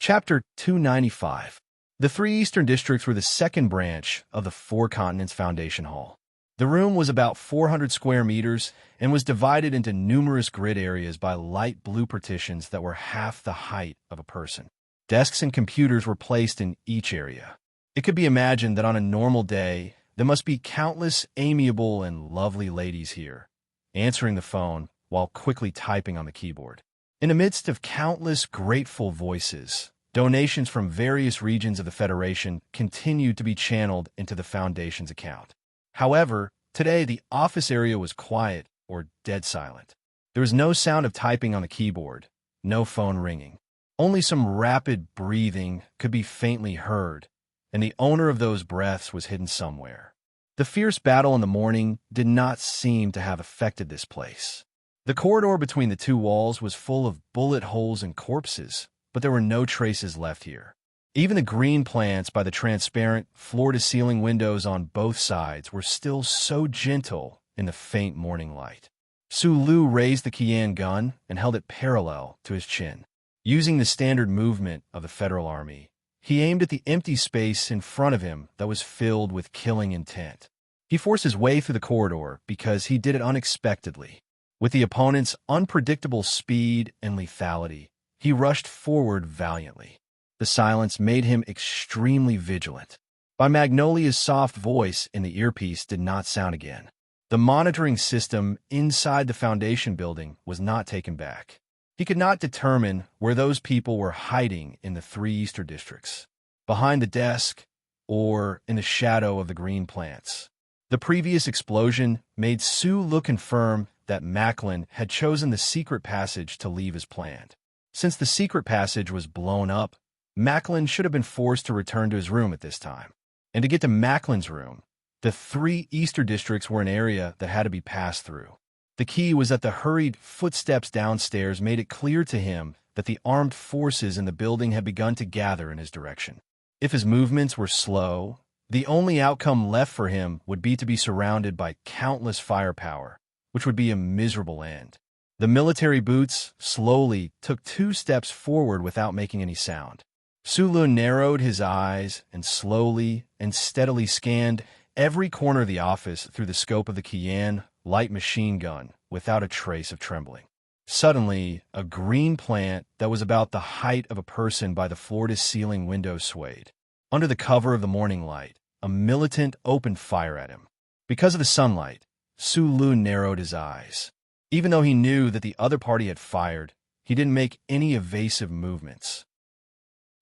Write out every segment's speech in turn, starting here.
Chapter 295. The three Eastern Districts were the second branch of the Four Continents Foundation Hall. The room was about 400 square meters and was divided into numerous grid areas by light blue partitions that were half the height of a person. Desks and computers were placed in each area. It could be imagined that on a normal day, there must be countless amiable and lovely ladies here, answering the phone while quickly typing on the keyboard. In the midst of countless grateful voices, donations from various regions of the Federation continued to be channeled into the Foundation's account. However, today the office area was quiet or dead silent. There was no sound of typing on the keyboard, no phone ringing. Only some rapid breathing could be faintly heard, and the owner of those breaths was hidden somewhere. The fierce battle in the morning did not seem to have affected this place. The corridor between the two walls was full of bullet holes and corpses, but there were no traces left here. Even the green plants by the transparent, floor-to-ceiling windows on both sides were still so gentle in the faint morning light. Su Lu raised the Qian gun and held it parallel to his chin. Using the standard movement of the Federal Army, he aimed at the empty space in front of him that was filled with killing intent. He forced his way through the corridor because he did it unexpectedly. With the opponent's unpredictable speed and lethality, he rushed forward valiantly. The silence made him extremely vigilant. By Magnolia's soft voice in the earpiece did not sound again. The monitoring system inside the Foundation building was not taken back. He could not determine where those people were hiding in the three Eastern Districts, behind the desk or in the shadow of the green plants. The previous explosion made Su Lu confirm that Macklin had chosen the secret passage to leave as planned. Since the secret passage was blown up, Macklin should have been forced to return to his room at this time. And to get to Macklin's room, the three Eastern Districts were an area that had to be passed through. The key was that the hurried footsteps downstairs made it clear to him that the armed forces in the building had begun to gather in his direction. If his movements were slow, the only outcome left for him would be to be surrounded by countless firepower, which would be a miserable end. The military boots slowly took 2 steps forward without making any sound. Su Lu narrowed his eyes and slowly and steadily scanned every corner of the office through the scope of the Qian light machine gun without a trace of trembling. Suddenly, a green plant that was about the height of a person by the floor-to-ceiling window swayed. Under the cover of the morning light, a militant opened fire at him. Because of the sunlight, Su Lu narrowed his eyes. Even though he knew that the other party had fired, he didn't make any evasive movements.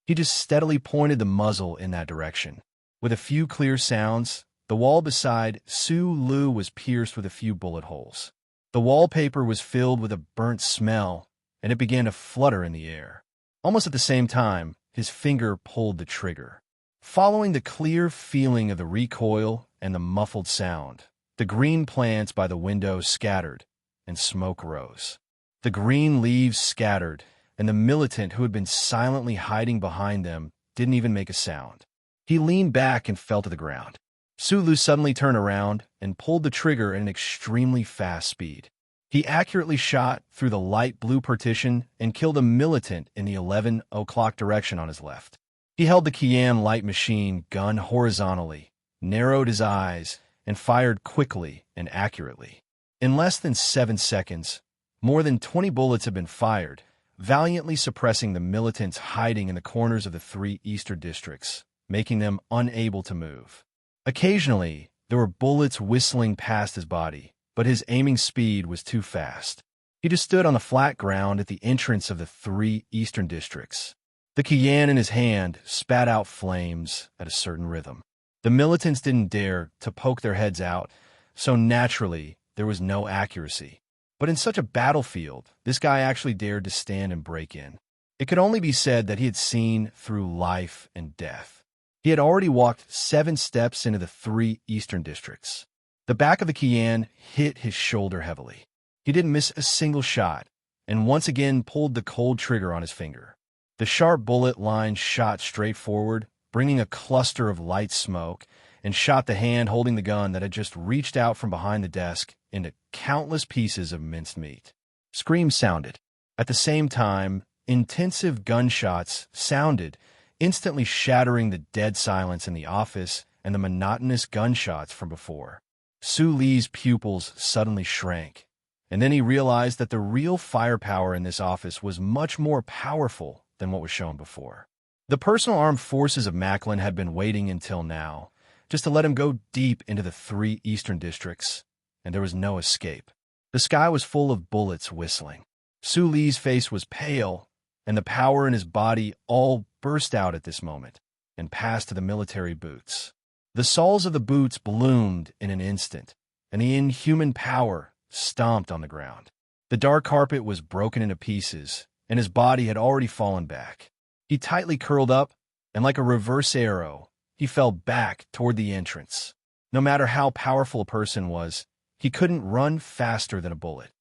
He just steadily pointed the muzzle in that direction. With a few clear sounds, the wall beside Su Lu was pierced with a few bullet holes. The wallpaper was filled with a burnt smell, and it began to flutter in the air. Almost at the same time, his finger pulled the trigger. Following the clear feeling of the recoil and the muffled sound, the green plants by the window scattered, and smoke rose. The green leaves scattered, and the militant who had been silently hiding behind them didn't even make a sound. He leaned back and fell to the ground. Su Lu suddenly turned around and pulled the trigger at an extremely fast speed. He accurately shot through the light blue partition and killed a militant in the 11 o'clock direction on his left. He held the Qian light machine gun horizontally, narrowed his eyes, and fired quickly and accurately. In less than 7 seconds, more than 20 bullets had been fired, valiantly suppressing the militants hiding in the corners of the three Eastern Districts, making them unable to move. Occasionally, there were bullets whistling past his body, but his aiming speed was too fast. He just stood on the flat ground at the entrance of the three Eastern Districts. The Qian in his hand spat out flames at a certain rhythm. The militants didn't dare to poke their heads out, so naturally, there was no accuracy. But in such a battlefield, this guy actually dared to stand and break in. It could only be said that he had seen through life and death. He had already walked 7 steps into the three Eastern Districts. The back of the Qian hit his shoulder heavily. He didn't miss a single shot, and once again pulled the cold trigger on his finger. The sharp bullet line shot straight forward, bringing a cluster of light smoke, and shot the hand holding the gun that had just reached out from behind the desk into countless pieces of minced meat. Screams sounded. At the same time, intensive gunshots sounded, instantly shattering the dead silence in the office and the monotonous gunshots from before. Su Li's pupils suddenly shrank, and then he realized that the real firepower in this office was much more powerful than what was shown before. The personal armed forces of Macklin had been waiting until now, just to let him go deep into the 3 eastern districts, and there was no escape. The sky was full of bullets whistling. Su Li's face was pale, and the power in his body all burst out at this moment and passed to the military boots. The soles of the boots bloomed in an instant, and the inhuman power stomped on the ground. The dark carpet was broken into pieces, and his body had already fallen back. He tightly curled up, and like a reverse arrow, he fell back toward the entrance. No matter how powerful a person was, he couldn't run faster than a bullet.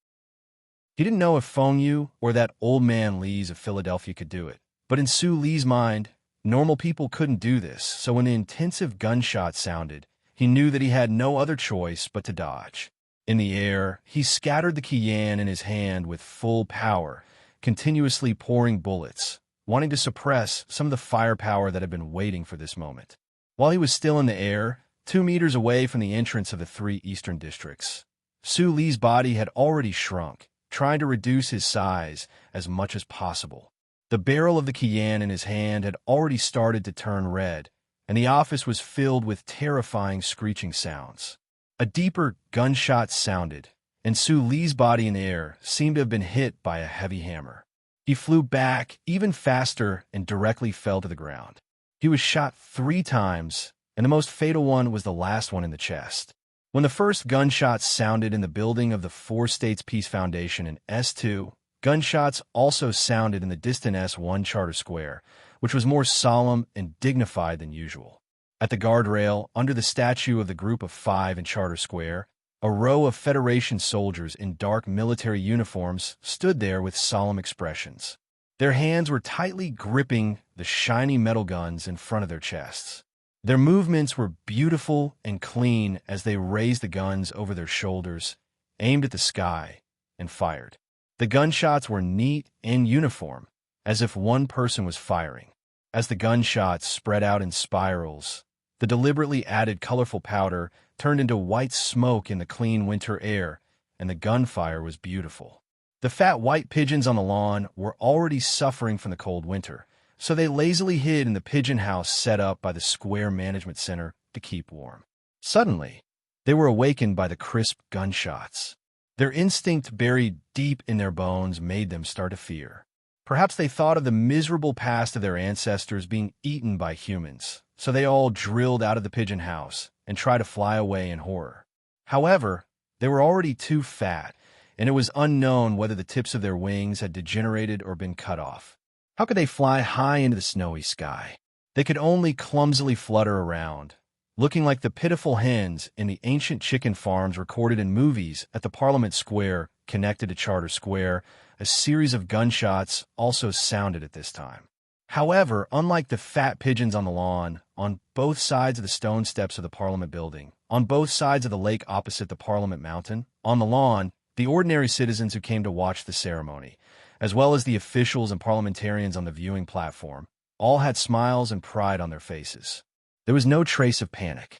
He didn't know if Feng Yu or that old man Lee's of Philadelphia could do it, but in Su Li's mind, normal people couldn't do this, so when the intensive gunshot sounded, he knew that he had no other choice but to dodge. In the air, he scattered the Qian in his hand with full power, continuously pouring bullets, wanting to suppress some of the firepower that had been waiting for this moment. While he was still in the air, 2 meters away from the entrance of the 3 eastern districts, Su Li's body had already shrunk, trying to reduce his size as much as possible. The barrel of the Qian in his hand had already started to turn red, and the office was filled with terrifying screeching sounds. A deeper gunshot sounded, and Su Li's body in the air seemed to have been hit by a heavy hammer. He flew back even faster and directly fell to the ground. He was shot 3 times, and the most fatal one was the last one in the chest. When the first gunshots sounded in the building of the 4 States Peace Foundation in S2, gunshots also sounded in the distant S1 Charter Square, which was more solemn and dignified than usual. At the guardrail, under the statue of the Group of 5 in Charter Square, a row of Federation soldiers in dark military uniforms stood there with solemn expressions. Their hands were tightly gripping the shiny metal guns in front of their chests. Their movements were beautiful and clean as they raised the guns over their shoulders, aimed at the sky, and fired. The gunshots were neat and uniform, as if one person was firing. As the gunshots spread out in spirals, the deliberately added colorful powder turned into white smoke in the clean winter air, and the gunfire was beautiful. The fat white pigeons on the lawn were already suffering from the cold winter, so they lazily hid in the pigeon house set up by the Square Management Center to keep warm. Suddenly, they were awakened by the crisp gunshots. Their instinct buried deep in their bones made them start to fear. Perhaps they thought of the miserable past of their ancestors being eaten by humans, so they all drilled out of the pigeon house and tried to fly away in horror. However, they were already too fat, and it was unknown whether the tips of their wings had degenerated or been cut off. How could they fly high into the snowy sky? They could only clumsily flutter around, looking like the pitiful hens in the ancient chicken farms recorded in movies at the Parliament Square connected to Charter Square. A series of gunshots also sounded at this time. However, unlike the fat pigeons on the lawn, on both sides of the stone steps of the Parliament building, on both sides of the lake opposite the Parliament Mountain, on the lawn, the ordinary citizens who came to watch the ceremony, as well as the officials and parliamentarians on the viewing platform, all had smiles and pride on their faces. There was no trace of panic.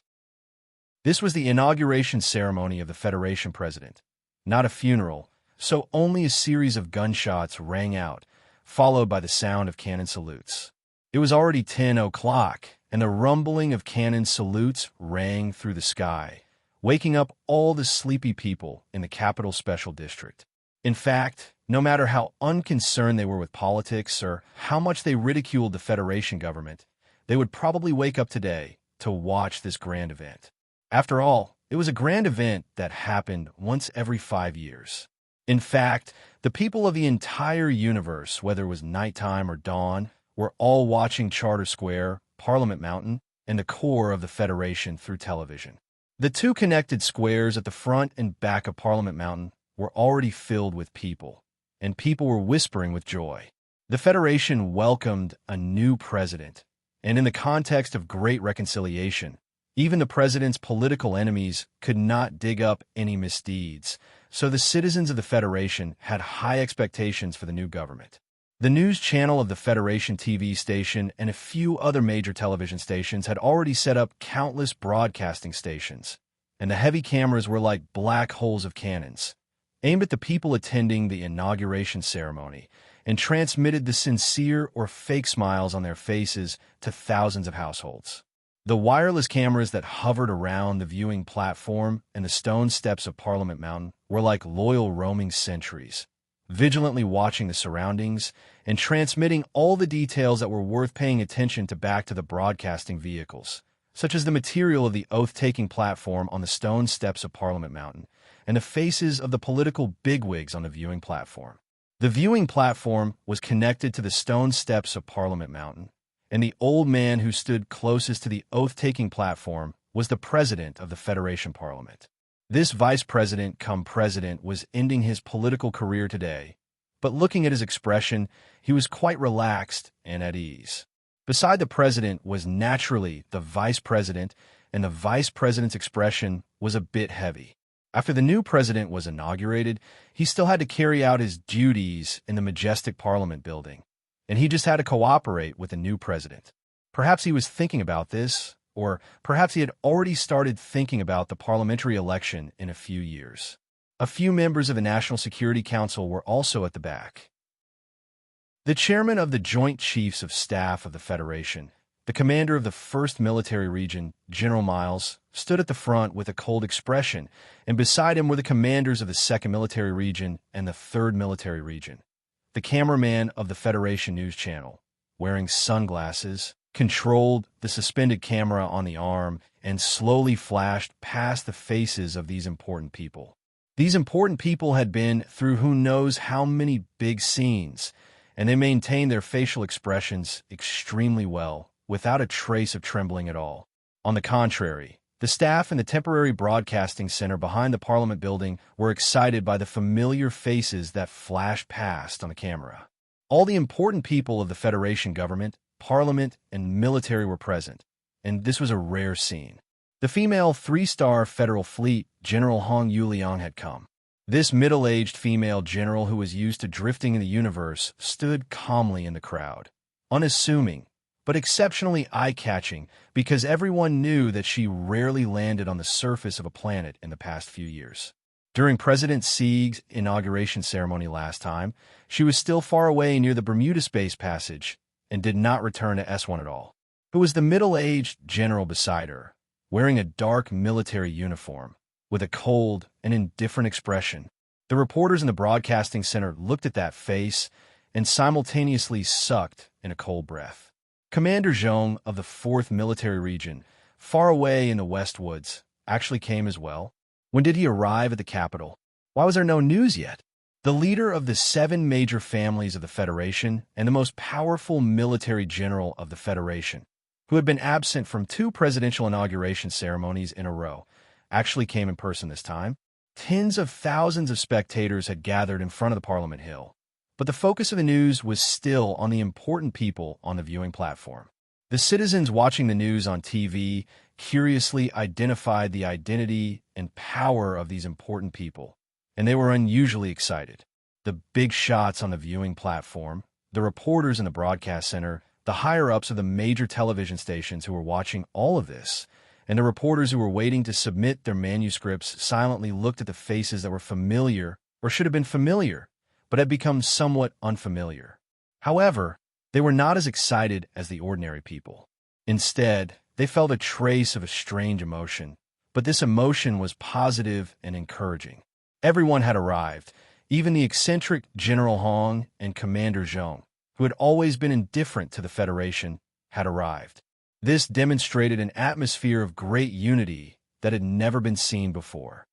This was the inauguration ceremony of the Federation president, not a funeral, so only a series of gunshots rang out, followed by the sound of cannon salutes. It was already 10 o'clock, and the rumbling of cannon salutes rang through the sky, waking up all the sleepy people in the Capital Special District. In fact, no matter how unconcerned they were with politics or how much they ridiculed the Federation government, they would probably wake up today to watch this grand event. After all, it was a grand event that happened once every 5 years. In fact, the people of the entire universe, whether it was nighttime or dawn, were all watching Charter Square, Parliament Mountain, and the core of the Federation through television. The 2 connected squares at the front and back of Parliament Mountain were already filled with people, and people were whispering with joy. The Federation welcomed a new president, and in the context of great reconciliation, even the president's political enemies could not dig up any misdeeds, so the citizens of the Federation had high expectations for the new government. The news channel of the Federation TV station and a few other major television stations had already set up countless broadcasting stations, and the heavy cameras were like black holes of cannons, aimed at the people attending the inauguration ceremony, and transmitted the sincere or fake smiles on their faces to thousands of households. The wireless cameras that hovered around the viewing platform and the stone steps of Parliament Mountain were like loyal roaming sentries, vigilantly watching the surroundings and transmitting all the details that were worth paying attention to back to the broadcasting vehicles, such as the material of the oath-taking platform on the stone steps of Parliament Mountain and the faces of the political bigwigs on the viewing platform. The viewing platform was connected to the stone steps of Parliament Mountain, and the old man who stood closest to the oath-taking platform was the president of the Federation Parliament. This vice president come president was ending his political career today, but looking at his expression, he was quite relaxed and at ease. Beside the president was naturally the vice president, and the vice president's expression was a bit heavy. After the new president was inaugurated, he still had to carry out his duties in the majestic Parliament building, and he just had to cooperate with the new president. Perhaps he was thinking about this, or perhaps he had already started thinking about the parliamentary election in a few years. A few members of the National Security Council were also at the back. The chairman of the Joint Chiefs of Staff of the Federation, the commander of the 1st Military Region, General Miles, stood at the front with a cold expression, and beside him were the commanders of the 2nd Military Region and the 3rd Military Region. The cameraman of the Federation News Channel, wearing sunglasses, controlled the suspended camera on the arm and slowly flashed past the faces of these important people. These important people had been through who knows how many big scenes, and they maintained their facial expressions extremely well, without a trace of trembling at all. On the contrary, the staff in the temporary broadcasting center behind the Parliament building were excited by the familiar faces that flashed past on the camera. All the important people of the Federation government, Parliament, and military were present, and this was a rare scene. The female 3-star Federal Fleet, General Hong Yuliang, had come. This middle-aged female general who was used to drifting in the universe stood calmly in the crowd, unassuming, but exceptionally eye-catching because everyone knew that she rarely landed on the surface of a planet in the past few years. During President Xi's inauguration ceremony last time, she was still far away near the Bermuda Space Passage and did not return to S1 at all. It was the middle-aged general beside her, wearing a dark military uniform, with a cold and indifferent expression. The reporters in the broadcasting center looked at that face and simultaneously sucked in a cold breath. Commander Zhong of the 4th Military Region, far away in the West Woods, actually came as well. When did he arrive at the capital? Why was there no news yet? The leader of the 7 major families of the Federation and the most powerful military general of the Federation, who had been absent from 2 presidential inauguration ceremonies in a row, actually came in person this time. Tens of thousands of spectators had gathered in front of the Parliament Hill, but the focus of the news was still on the important people on the viewing platform. The citizens watching the news on TV curiously identified the identity and power of these important people, and they were unusually excited. The big shots on the viewing platform, the reporters in the broadcast center, the higher-ups of the major television stations who were watching all of this, and the reporters who were waiting to submit their manuscripts silently looked at the faces that were familiar, or should have been familiar, but had become somewhat unfamiliar. However, they were not as excited as the ordinary people. Instead, they felt a trace of a strange emotion, but this emotion was positive and encouraging. Everyone had arrived, even the eccentric General Hong and Commander Zhong, who had always been indifferent to the Federation, had arrived. This demonstrated an atmosphere of great unity that had never been seen before.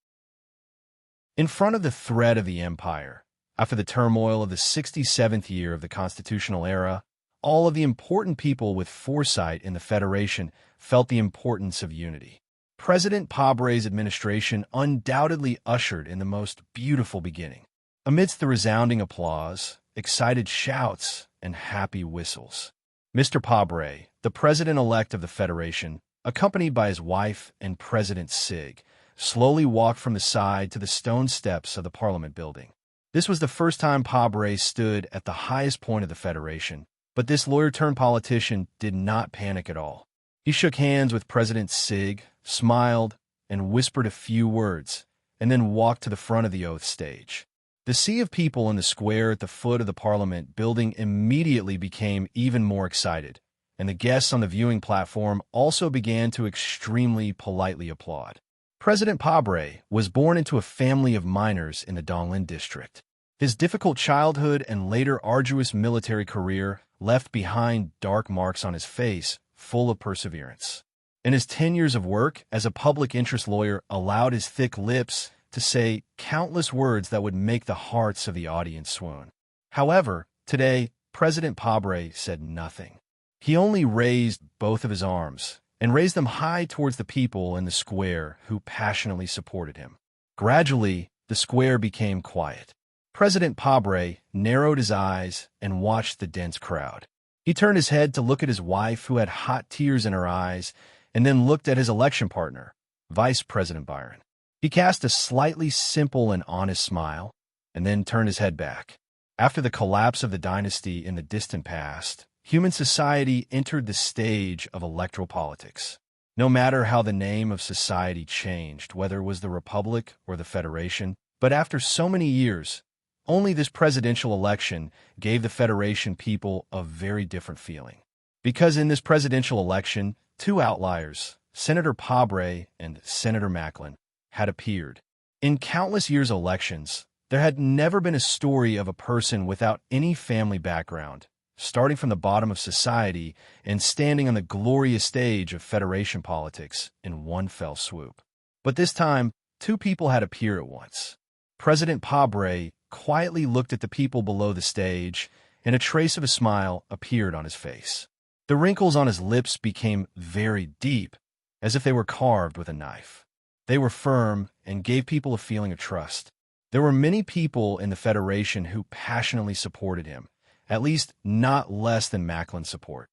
In front of the thread of the empire, after the turmoil of the 67th year of the constitutional era, all of the important people with foresight in the Federation felt the importance of unity. President Pabre's administration undoubtedly ushered in the most beautiful beginning. Amidst the resounding applause, excited shouts, and happy whistles, Mr. Pabre, the president-elect of the Federation, accompanied by his wife and President Sig, slowly walked from the side to the stone steps of the Parliament building. This was the first time Pabre stood at the highest point of the Federation, but this lawyer-turned-politician did not panic at all. He shook hands with President Sig, smiled, and whispered a few words, and then walked to the front of the oath stage. The sea of people in the square at the foot of the Parliament building immediately became even more excited, and the guests on the viewing platform also began to extremely politely applaud. President Pabre was born into a family of miners in the Donglin district. His difficult childhood and later arduous military career left behind dark marks on his face, full of perseverance. And his 10 years of work as a public interest lawyer allowed his thick lips to say countless words that would make the hearts of the audience swoon. However, today, President Pabre said nothing. He only raised both of his arms, and raised them high towards the people in the square who passionately supported him. Gradually, the square became quiet. President Pabre narrowed his eyes and watched the dense crowd. He turned his head to look at his wife, who had hot tears in her eyes, and then looked at his election partner, Vice President Byron. He cast a slightly simple and honest smile, and then turned his head back. After the collapse of the dynasty in the distant past, human society entered the stage of electoral politics. No matter how the name of society changed, whether it was the Republic or the Federation, but after so many years, only this presidential election gave the Federation people a very different feeling. Because in this presidential election, two outliers, Senator Pabre and Senator Macklin, had appeared. In countless years of elections, there had never been a story of a person without any family background, starting from the bottom of society and standing on the glorious stage of Federation politics in one fell swoop. But this time, two people had appeared at once. President Pabre quietly looked at the people below the stage, and a trace of a smile appeared on his face. The wrinkles on his lips became very deep, as if they were carved with a knife. They were firm and gave people a feeling of trust. There were many people in the Federation who passionately supported him, at least not less than Macklin's support.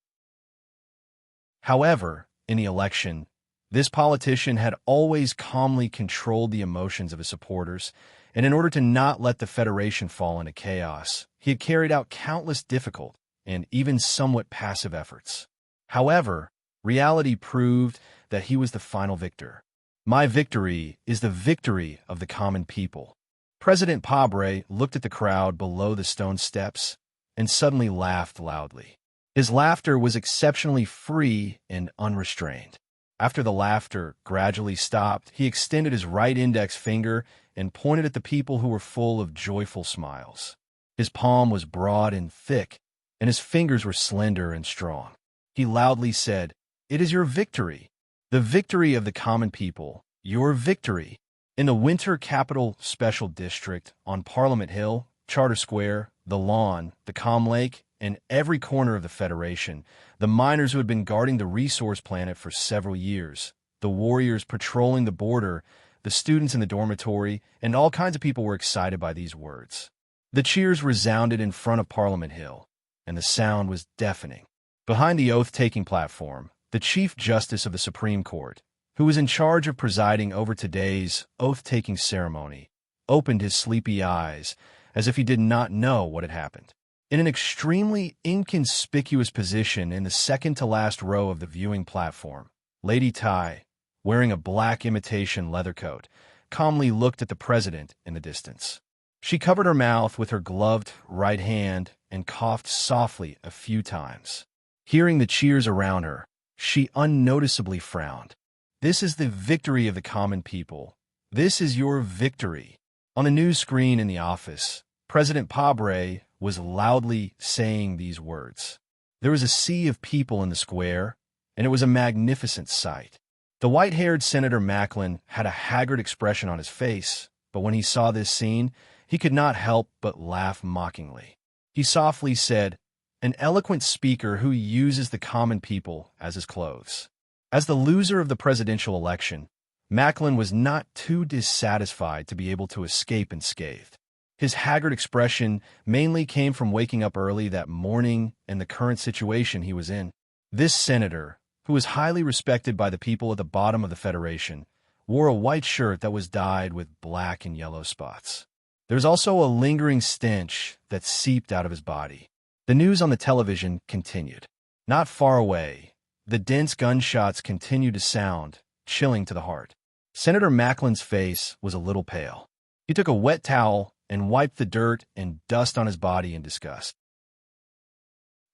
However, in the election, this politician had always calmly controlled the emotions of his supporters, and in order to not let the Federation fall into chaos, he had carried out countless difficult and even somewhat passive efforts. However, reality proved that he was the final victor. My victory is the victory of the common people. President Pabre looked at the crowd below the stone steps and suddenly laughed loudly. His laughter was exceptionally free and unrestrained. After the laughter gradually stopped, he extended his right index finger and pointed at the people who were full of joyful smiles. His palm was broad and thick, and his fingers were slender and strong. He loudly said, "It is your victory, the victory of the common people, your victory." In the Winter Capital Special District, on Parliament Hill, Charter Square, the Lawn, the Calm Lake, and every corner of the Federation, the miners who had been guarding the resource planet for several years, the warriors patrolling the border, the students in the dormitory, and all kinds of people were excited by these words. The cheers resounded in front of Parliament Hill, and the sound was deafening. Behind the oath-taking platform, the Chief Justice of the Supreme Court, who was in charge of presiding over today's oath-taking ceremony, opened his sleepy eyes as if he did not know what had happened. In an extremely inconspicuous position in the second-to-last row of the viewing platform, Lady Tai, wearing a black imitation leather coat, calmly looked at the president in the distance. She covered her mouth with her gloved right hand and coughed softly a few times. Hearing the cheers around her, she unnoticeably frowned. "This is the victory of the common people. This is your victory." On the news screen in the office, President Pabre was loudly saying these words. There was a sea of people in the square, and it was a magnificent sight. The white-haired Senator Macklin had a haggard expression on his face, but when he saw this scene, he could not help but laugh mockingly. He softly said, "An eloquent speaker who uses the common people as his clothes." As the loser of the presidential election, Macklin was not too dissatisfied to be able to escape unscathed. His haggard expression mainly came from waking up early that morning and the current situation he was in. This senator, who was highly respected by the people at the bottom of the Federation, wore a white shirt that was dyed with black and yellow spots. There was also a lingering stench that seeped out of his body. The news on the television continued. Not far away, the dense gunshots continued to sound, chilling to the heart. Senator Macklin's face was a little pale. He took a wet towel and wiped the dirt and dust on his body in disgust.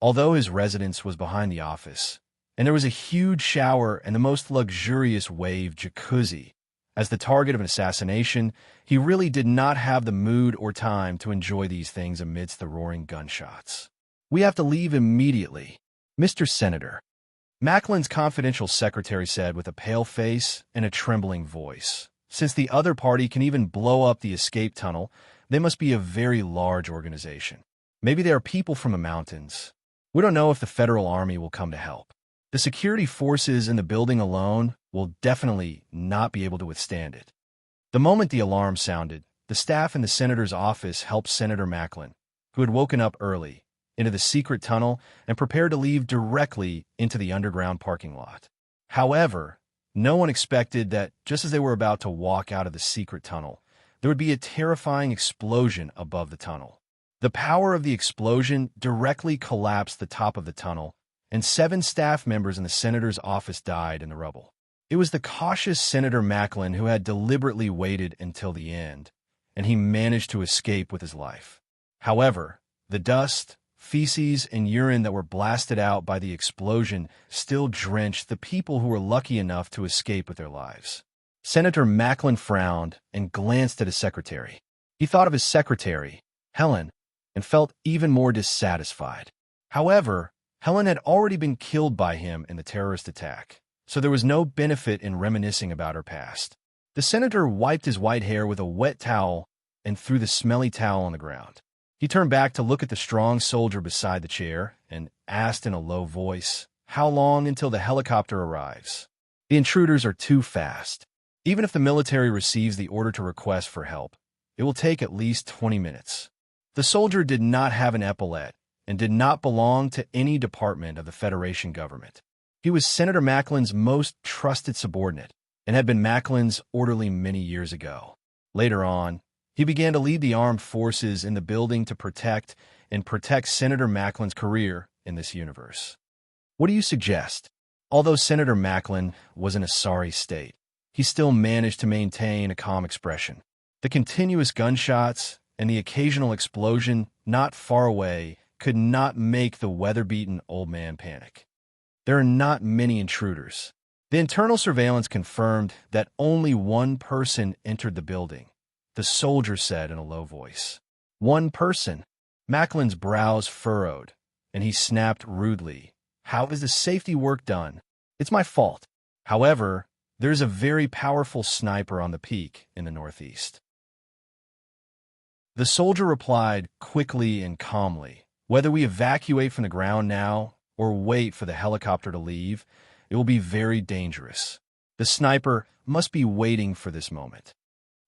Although his residence was behind the office, and there was a huge shower and the most luxurious wave jacuzzi, as the target of an assassination, he really did not have the mood or time to enjoy these things amidst the roaring gunshots. "We have to leave immediately, Mr. Senator," Macklin's confidential secretary said with a pale face and a trembling voice. Since the other party can even blow up the escape tunnel, they must be a very large organization. Maybe they are people from the mountains. We don't know if the federal army will come to help. The security forces in the building alone will definitely not be able to withstand it. The moment the alarm sounded, the staff in the senator's office helped Senator Macklin, who had woken up early, into the secret tunnel and prepared to leave directly into the underground parking lot. However, no one expected that just as they were about to walk out of the secret tunnel, there would be a terrifying explosion above the tunnel. The power of the explosion directly collapsed the top of the tunnel, and 7 staff members in the senator's office died in the rubble. It was the cautious Senator Macklin who had deliberately waited until the end, and he managed to escape with his life. However, the dust, feces, and urine that were blasted out by the explosion still drenched the people who were lucky enough to escape with their lives. Senator Macklin frowned and glanced at his secretary. He thought of his secretary, Helen, and felt even more dissatisfied. However, Helen had already been killed by him in the terrorist attack, so there was no benefit in reminiscing about her past. The senator wiped his white hair with a wet towel and threw the smelly towel on the ground. He turned back to look at the strong soldier beside the chair and asked in a low voice, "How long until the helicopter arrives?" "The intruders are too fast. Even if the military receives the order to request for help, it will take at least 20 minutes. The soldier did not have an epaulet and did not belong to any department of the Federation government. He was Senator Macklin's most trusted subordinate and had been Macklin's orderly many years ago. Later on, he began to lead the armed forces in the building to protect Senator Macklin's career in this universe. What do you suggest?" Although Senator Macklin was in a sorry state, he still managed to maintain a calm expression. The continuous gunshots and the occasional explosion not far away could not make the weather-beaten old man panic. "There are not many intruders. The internal surveillance confirmed that only one person entered the building," the soldier said in a low voice. "One person?" Macklin's brows furrowed, and he snapped rudely. "How is the safety work done? It's my fault. However, there's a very powerful sniper on the peak in the northeast." The soldier replied quickly and calmly, "Whether we evacuate from the ground now or wait for the helicopter to leave, it will be very dangerous. The sniper must be waiting for this moment.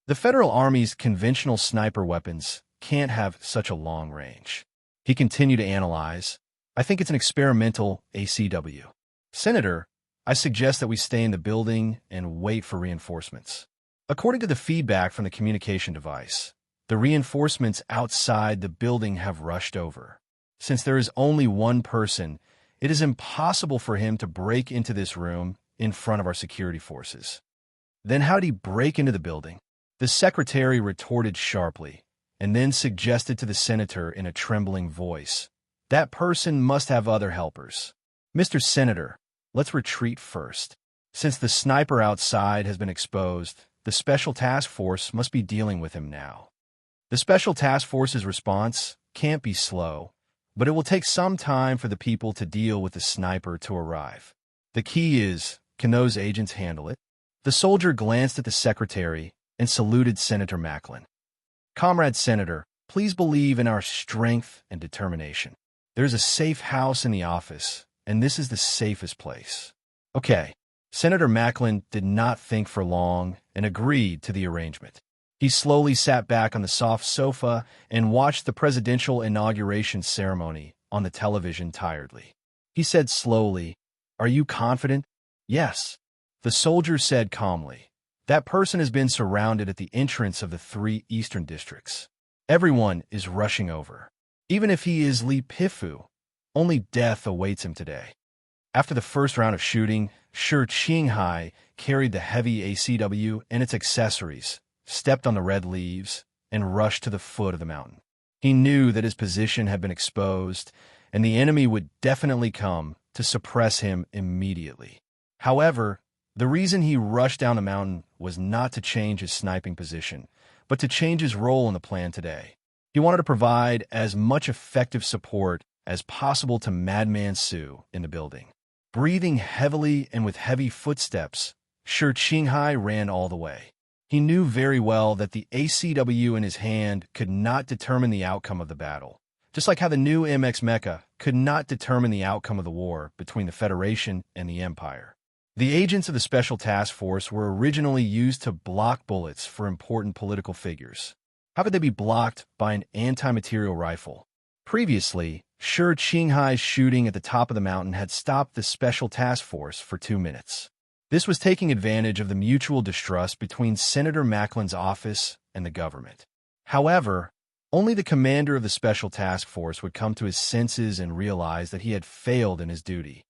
The Federal Army's conventional sniper weapons can't have such a long range." He continued to analyze. "I think it's an experimental ACW. Senator, I suggest that we stay in the building and wait for reinforcements." According to the feedback from the communication device, the reinforcements outside the building have rushed over. Since there is only one person, it is impossible for him to break into this room in front of our security forces. "Then how did he break into the building?" The secretary retorted sharply, and then suggested to the senator in a trembling voice, "That person must have other helpers. Mr. Senator, let's retreat first. Since the sniper outside has been exposed, the Special Task Force must be dealing with him now. The Special Task Force's response can't be slow, but it will take some time for the people to deal with the sniper to arrive. The key is, can those agents handle it?" The soldier glanced at the secretary and saluted Senator Macklin. "Comrade Senator, please believe in our strength and determination. There's a safe house in the office, and this is the safest place." "Okay." Senator Macklin did not think for long and agreed to the arrangement. He slowly sat back on the soft sofa and watched the presidential inauguration ceremony on the television tiredly. He said slowly, "Are you confident?" "Yes," the soldier said calmly. "That person has been surrounded at the entrance of the 3 eastern districts. Everyone is rushing over. Even if he is Li Pifu, only death awaits him today. After the first round of shooting, Shi Qinghai carried the heavy ACW and its accessories, stepped on the red leaves, and rushed to the foot of the mountain. He knew that his position had been exposed, and the enemy would definitely come to suppress him immediately. However, the reason he rushed down the mountain was not to change his sniping position, but to change his role in the plan today. He wanted to provide as much effective support as possible to Madman Su in the building. Breathing heavily and with heavy footsteps, Shi Qinghai ran all the way. He knew very well that the ACW in his hand could not determine the outcome of the battle, just like how the new MX Mecha could not determine the outcome of the war between the Federation and the Empire. The agents of the Special Task Force were originally used to block bullets for important political figures. How could they be blocked by an anti-material rifle? Previously, Shi Qinghai's shooting at the top of the mountain had stopped the Special Task Force for 2 minutes. This was taking advantage of the mutual distrust between Senator Macklin's office and the government. However, only the commander of the Special Task Force would come to his senses and realize that he had failed in his duty.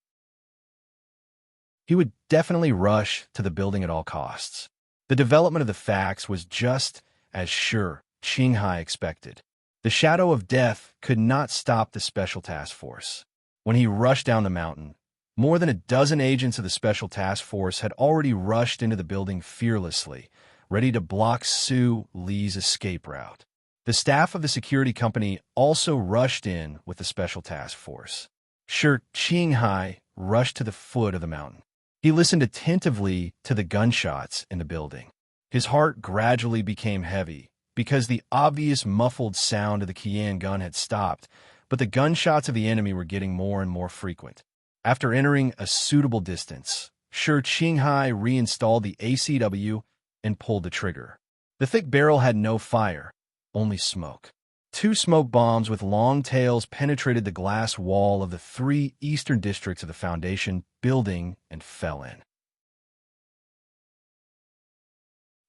He would definitely rush to the building at all costs. The development of the facts was just as Shi Qinghai expected. The shadow of death could not stop the Special Task Force. When he rushed down the mountain, more than a dozen agents of the Special Task Force had already rushed into the building fearlessly, ready to block Su Li's escape route. The staff of the security company also rushed in with the Special Task Force. Shi Qinghai rushed to the foot of the mountain. He listened attentively to the gunshots in the building. His heart gradually became heavy because the obvious muffled sound of the Qian gun had stopped, but the gunshots of the enemy were getting more and more frequent. After entering a suitable distance, Shi Qinghai reinstalled the ACW and pulled the trigger. The thick barrel had no fire, only smoke. 2 smoke bombs with long tails penetrated the glass wall of the 3 eastern districts of the Foundation building and fell in.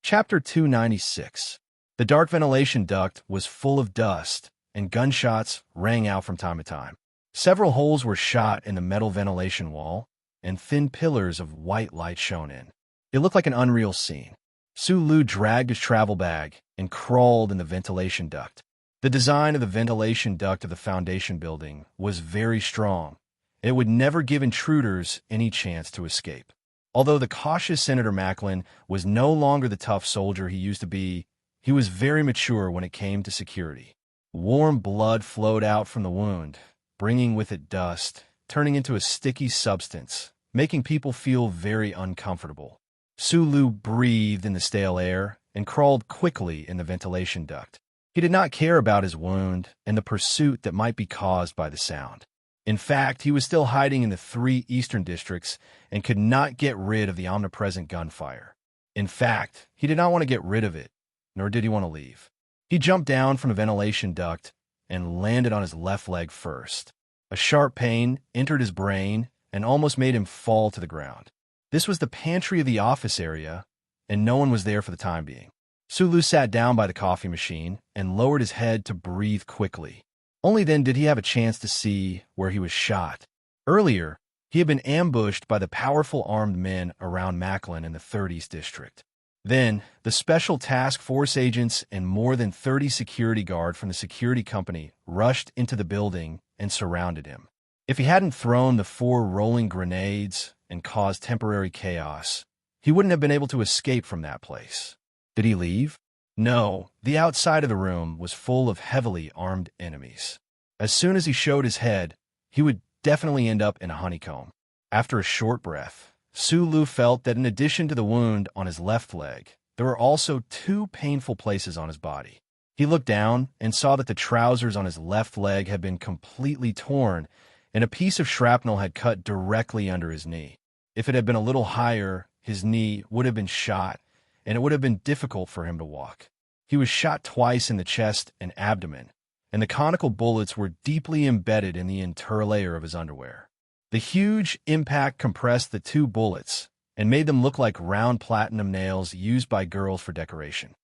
Chapter 296. The dark ventilation duct was full of dust, and gunshots rang out from time to time. Several holes were shot in the metal ventilation wall, and thin pillars of white light shone in. It looked like an unreal scene. Su Lu dragged his travel bag and crawled in the ventilation duct. The design of the ventilation duct of the Foundation building was very strong. It would never give intruders any chance to escape. Although the cautious Senator Macklin was no longer the tough soldier he used to be, he was very mature when it came to security. Warm blood flowed out from the wound, bringing with it dust, turning into a sticky substance, making people feel very uncomfortable. Su Lu breathed in the stale air and crawled quickly in the ventilation duct. He did not care about his wound and the pursuit that might be caused by the sound. In fact, he was still hiding in the 3 eastern districts and could not get rid of the omnipresent gunfire. In fact, he did not want to get rid of it, nor did he want to leave. He jumped down from the ventilation duct and landed on his left leg first. A sharp pain entered his brain and almost made him fall to the ground. This was the pantry of the office area, and no one was there for the time being. Su Lu sat down by the coffee machine and lowered his head to breathe quickly. Only then did he have a chance to see where he was shot. Earlier, he had been ambushed by the powerful armed men around Macklin in the 3rd East District. Then, the Special Task Force agents and more than 30 security guards from the security company rushed into the building and surrounded him. If he hadn't thrown the 4 rolling grenades and caused temporary chaos, he wouldn't have been able to escape from that place. Did he leave? No, the outside of the room was full of heavily armed enemies. As soon as he showed his head, he would definitely end up in a honeycomb. After a short breath, Su Lu felt that in addition to the wound on his left leg, there were also 2 painful places on his body. He looked down and saw that the trousers on his left leg had been completely torn, and a piece of shrapnel had cut directly under his knee. If it had been a little higher, his knee would have been shot, and it would have been difficult for him to walk. He was shot twice in the chest and abdomen, and the conical bullets were deeply embedded in the interior layer of his underwear. The huge impact compressed the 2 bullets and made them look like round platinum nails used by girls for decoration.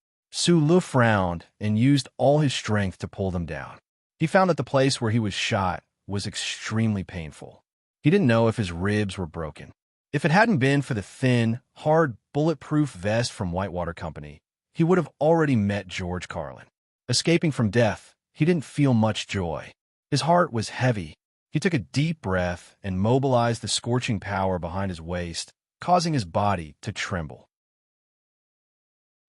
Lu frowned and used all his strength to pull them down. He found that the place where he was shot was extremely painful. He didn't know if his ribs were broken. If it hadn't been for the thin, hard, bulletproof vest from Whitewater Company, he would have already met George Carlin. Escaping from death, he didn't feel much joy. His heart was heavy. He took a deep breath and mobilized the scorching power behind his waist, causing his body to tremble.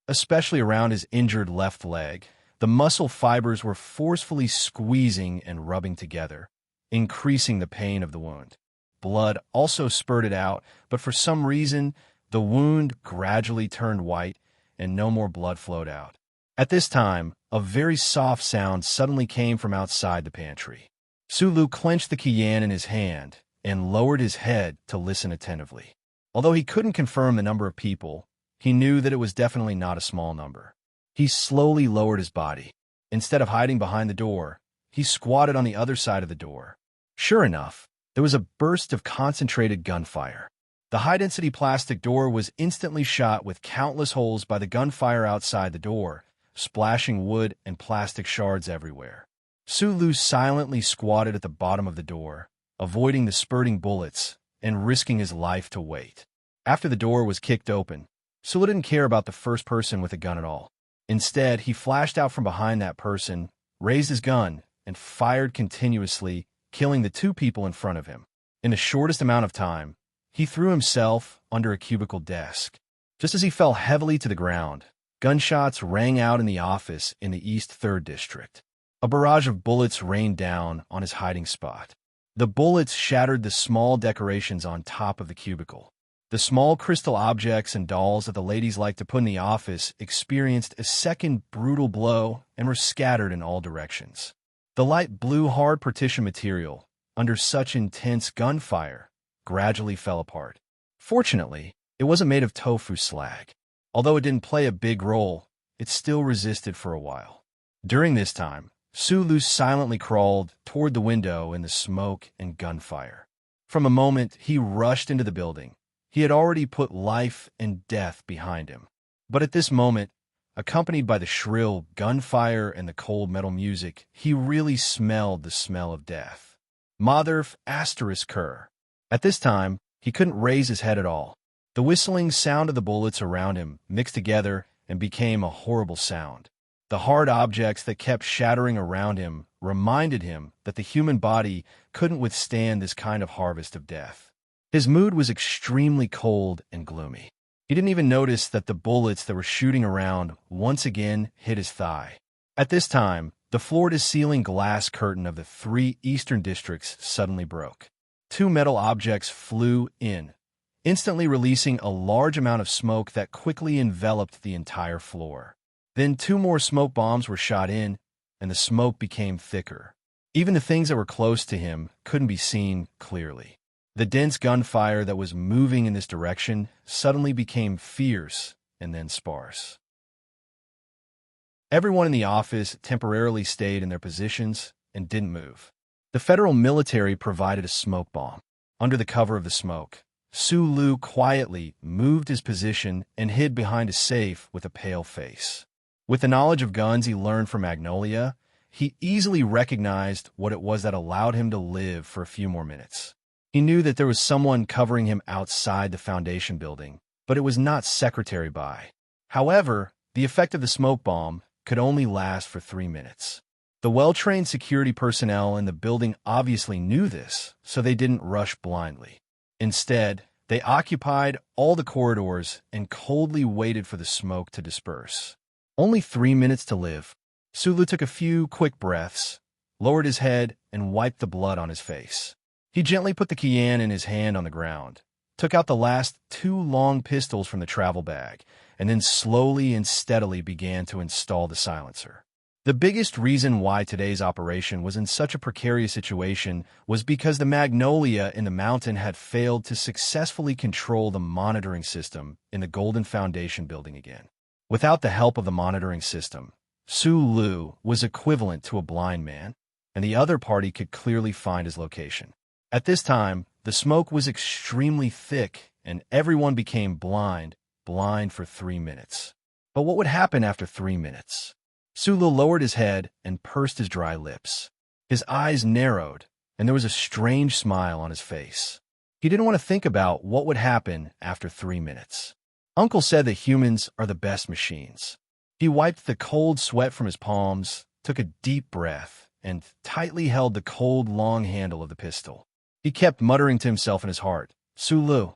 Especially around his injured left leg, the muscle fibers were forcefully squeezing and rubbing together, increasing the pain of the wound. Blood also spurted out, but for some reason, the wound gradually turned white and no more blood flowed out. At this time, a very soft sound suddenly came from outside the pantry. Lu clenched the Kian in his hand and lowered his head to listen attentively. Although he couldn't confirm the number of people, he knew that it was definitely not a small number. He slowly lowered his body. Instead of hiding behind the door, he squatted on the other side of the door. Sure enough, there was a burst of concentrated gunfire. The high-density plastic door was instantly shot with countless holes by the gunfire outside the door, splashing wood and plastic shards everywhere. Lu silently squatted at the bottom of the door, avoiding the spurting bullets and risking his life to wait. After the door was kicked open, Lu didn't care about the first person with a gun at all. Instead, he flashed out from behind that person, raised his gun, and fired continuously, killing the two people in front of him. In the shortest amount of time, he threw himself under a cubicle desk. Just as he fell heavily to the ground, gunshots rang out in the office in the East 3rd District. A barrage of bullets rained down on his hiding spot. The bullets shattered the small decorations on top of the cubicle. The small crystal objects and dolls that the ladies liked to put in the office experienced a second brutal blow and were scattered in all directions. The light blue hard partition material, under such intense gunfire, gradually fell apart. Fortunately, it wasn't made of tofu slag. Although it didn't play a big role, it still resisted for a while. During this time, Lu silently crawled toward the window in the smoke and gunfire. From a moment, he rushed into the building. He had already put life and death behind him. But at this moment, accompanied by the shrill gunfire and the cold metal music, he really smelled the smell of death. Motherf asterisk cur. At this time, he couldn't raise his head at all. The whistling sound of the bullets around him mixed together and became a horrible sound. The hard objects that kept shattering around him reminded him that the human body couldn't withstand this kind of harvest of death. His mood was extremely cold and gloomy. He didn't even notice that the bullets that were shooting around once again hit his thigh. At this time, the floor-to-ceiling glass curtain of the 3 eastern districts suddenly broke. 2 metal objects flew in, instantly releasing a large amount of smoke that quickly enveloped the entire floor. Then 2 more smoke bombs were shot in, and the smoke became thicker. Even the things that were close to him couldn't be seen clearly. The dense gunfire that was moving in this direction suddenly became fierce and then sparse. Everyone in the office temporarily stayed in their positions and didn't move. The federal military provided a smoke bomb. Under the cover of the smoke, Lu quietly moved his position and hid behind a safe with a pale face. With the knowledge of guns he learned from Magnolia, he easily recognized what it was that allowed him to live for a few more minutes. He knew that there was someone covering him outside the Foundation building, but it was not Secretary Bai. However, the effect of the smoke bomb could only last for 3 minutes. The well-trained security personnel in the building obviously knew this, so they didn't rush blindly. Instead, they occupied all the corridors and coldly waited for the smoke to disperse. Only 3 minutes to live. Lu took a few quick breaths, lowered his head, and wiped the blood on his face. He gently put the Kian in his hand on the ground, took out the last 2 long pistols from the travel bag, and then slowly and steadily began to install the silencer. The biggest reason why today's operation was in such a precarious situation was because the Magnolia in the mountain had failed to successfully control the monitoring system in the Golden Foundation building again. Without the help of the monitoring system, Lu was equivalent to a blind man, and the other party could clearly find his location. At this time, the smoke was extremely thick, and everyone became blind for 3 minutes. But what would happen after 3 minutes? Sulu lowered his head and pursed his dry lips. His eyes narrowed, and there was a strange smile on his face. He didn't want to think about what would happen after 3 minutes. Uncle said that humans are the best machines. He wiped the cold sweat from his palms, took a deep breath, and tightly held the cold, long handle of the pistol. He kept muttering to himself in his heart, "Sulu,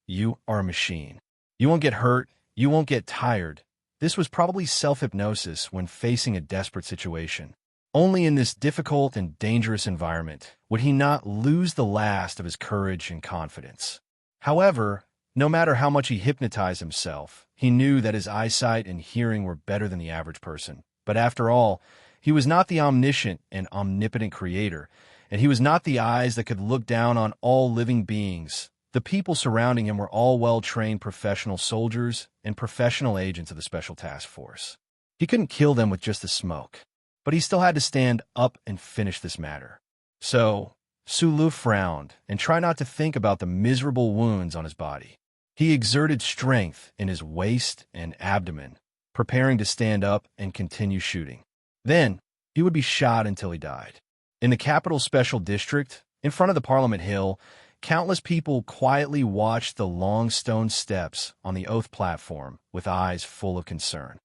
you are a machine. You won't get hurt, you won't get tired." This was probably self-hypnosis when facing a desperate situation. Only in this difficult and dangerous environment would he not lose the last of his courage and confidence. However, no matter how much he hypnotized himself, he knew that his eyesight and hearing were better than the average person. But after all, he was not the omniscient and omnipotent creator, and he was not the eyes that could look down on all living beings. The people surrounding him were all well-trained professional soldiers and professional agents of the Special Task Force. He couldn't kill them with just the smoke, but he still had to stand up and finish this matter. So, Sulu frowned and tried not to think about the miserable wounds on his body. He exerted strength in his waist and abdomen, preparing to stand up and continue shooting. Then, he would be shot until he died. In the Capital Special District, in front of the Parliament Hill, countless people quietly watched the long stone steps on the oath platform with eyes full of concern.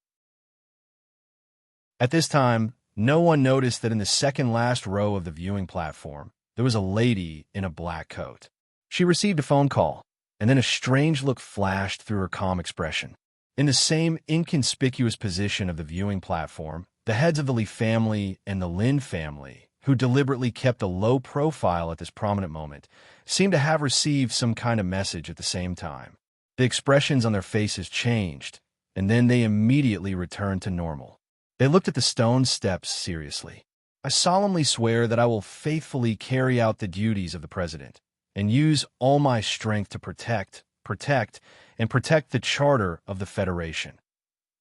At this time, no one noticed that in the second last row of the viewing platform, there was a lady in a black coat. She received a phone call, and then a strange look flashed through her calm expression. In the same inconspicuous position of the viewing platform, the heads of the Lee family and the Lin family, who deliberately kept a low profile at this prominent moment, seemed to have received some kind of message at the same time. The expressions on their faces changed, and then they immediately returned to normal. They looked at the stone steps seriously. "I solemnly swear that I will faithfully carry out the duties of the President and use all my strength to protect the Charter of the Federation."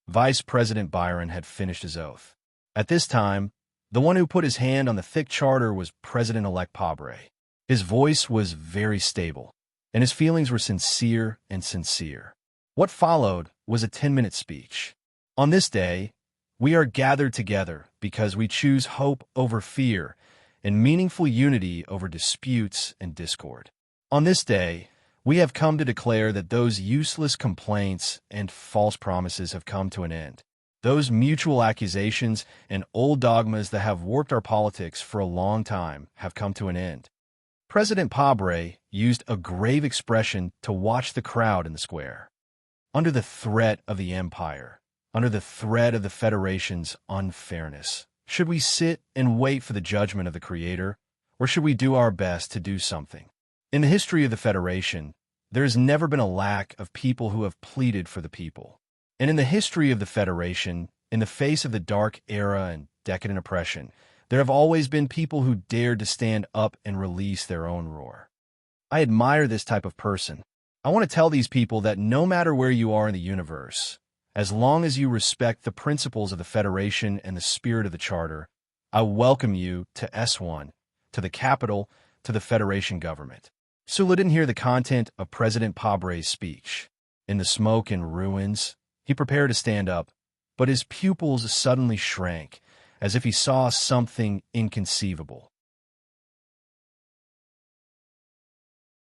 Vice President Byron had finished his oath. At this time, the one who put his hand on the thick charter was President-elect Pabre. His voice was very stable, and his feelings were sincere and sincere. What followed was a 10-minute speech. "On this day, we are gathered together because we choose hope over fear and meaningful unity over disputes and discord. On this day, we have come to declare that those useless complaints and false promises have come to an end. Those mutual accusations and old dogmas that have warped our politics for a long time have come to an end." President Pabre used a grave expression to watch the crowd in the square. Under the threat of the empire, under the threat of the Federation's unfairness, should we sit and wait for the judgment of the Creator, or should we do our best to do something? In the history of the Federation, there has never been a lack of people who have pleaded for the people. And in the history of the Federation, in the face of the dark era and decadent oppression, there have always been people who dared to stand up and release their own roar. I admire this type of person. I want to tell these people that no matter where you are in the universe, as long as you respect the principles of the Federation and the spirit of the Charter, I welcome you to S1, to the capital, to the Federation government. Sulu didn't hear the content of President Pabre's speech. In the smoke and ruins, he prepared to stand up, but his pupils suddenly shrank, as if he saw something inconceivable.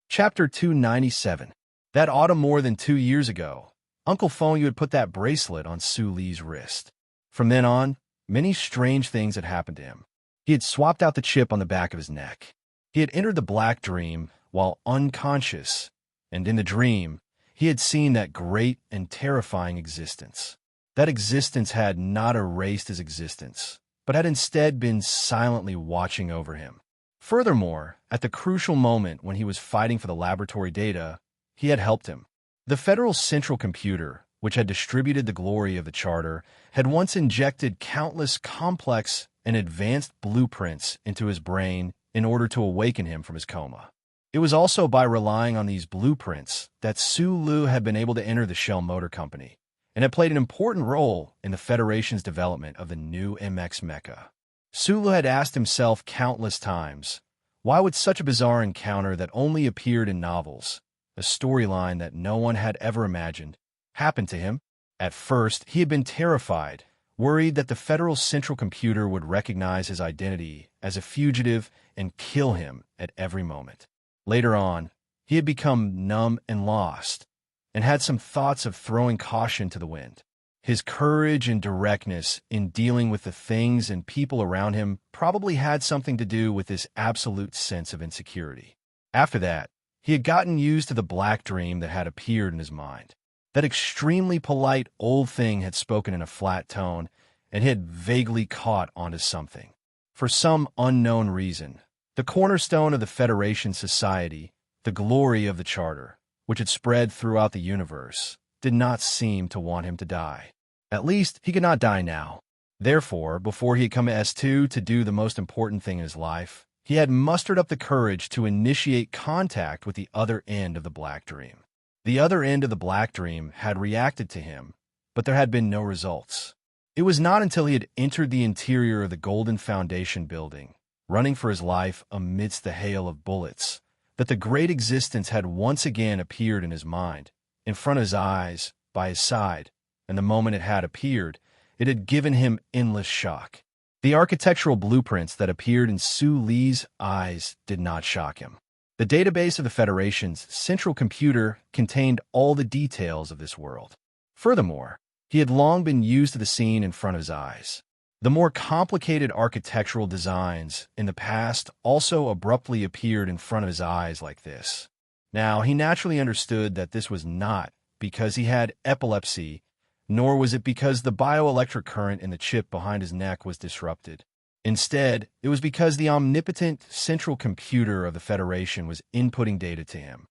Chapter 297. That autumn more than 2 years ago, Uncle Feng had put that bracelet on Su Li's wrist. From then on, many strange things had happened to him. He had swapped out the chip on the back of his neck. He had entered the black dream while unconscious, and in the dream, he had seen that great and terrifying existence. That existence had not erased his existence, but had instead been silently watching over him. Furthermore, at the crucial moment when he was fighting for the laboratory data, he had helped him. The Federal Central Computer, which had distributed the glory of the Charter, had once injected countless complex and advanced blueprints into his brain in order to awaken him from his coma. It was also by relying on these blueprints that Su Lu had been able to enter the Shell Motor Company, and had played an important role in the Federation's development of the new MX Mecha. Su Lu had asked himself countless times, why would such a bizarre encounter that only appeared in novels, a storyline that no one had ever imagined, happen to him? At first, he had been terrified, worried that the federal central computer would recognize his identity as a fugitive and kill him at every moment. Later on, he had become numb and lost, and had some thoughts of throwing caution to the wind. His courage and directness in dealing with the things and people around him probably had something to do with this absolute sense of insecurity. After that, he had gotten used to the black dream that had appeared in his mind. That extremely polite old thing had spoken in a flat tone, and he had vaguely caught onto something. For some unknown reason, the cornerstone of the Federation society, the glory of the Charter, which had spread throughout the universe, did not seem to want him to die. At least, he could not die now. Therefore, before he had come to S2 to do the most important thing in his life, he had mustered up the courage to initiate contact with the other end of the Black Dream. The other end of the Black Dream had reacted to him, but there had been no results. It was not until he had entered the interior of the Golden Foundation building, running for his life amidst the hail of bullets, that the great existence had once again appeared in his mind, in front of his eyes, by his side, and the moment it had appeared, it had given him endless shock. The architectural blueprints that appeared in Sue Lee's eyes did not shock him. The database of the Federation's central computer contained all the details of this world. Furthermore, he had long been used to the scene in front of his eyes. The more complicated architectural designs in the past also abruptly appeared in front of his eyes like this. Now, he naturally understood that this was not because he had epilepsy, nor was it because the bioelectric current in the chip behind his neck was disrupted. Instead, it was because the omnipotent central computer of the Federation was inputting data to him.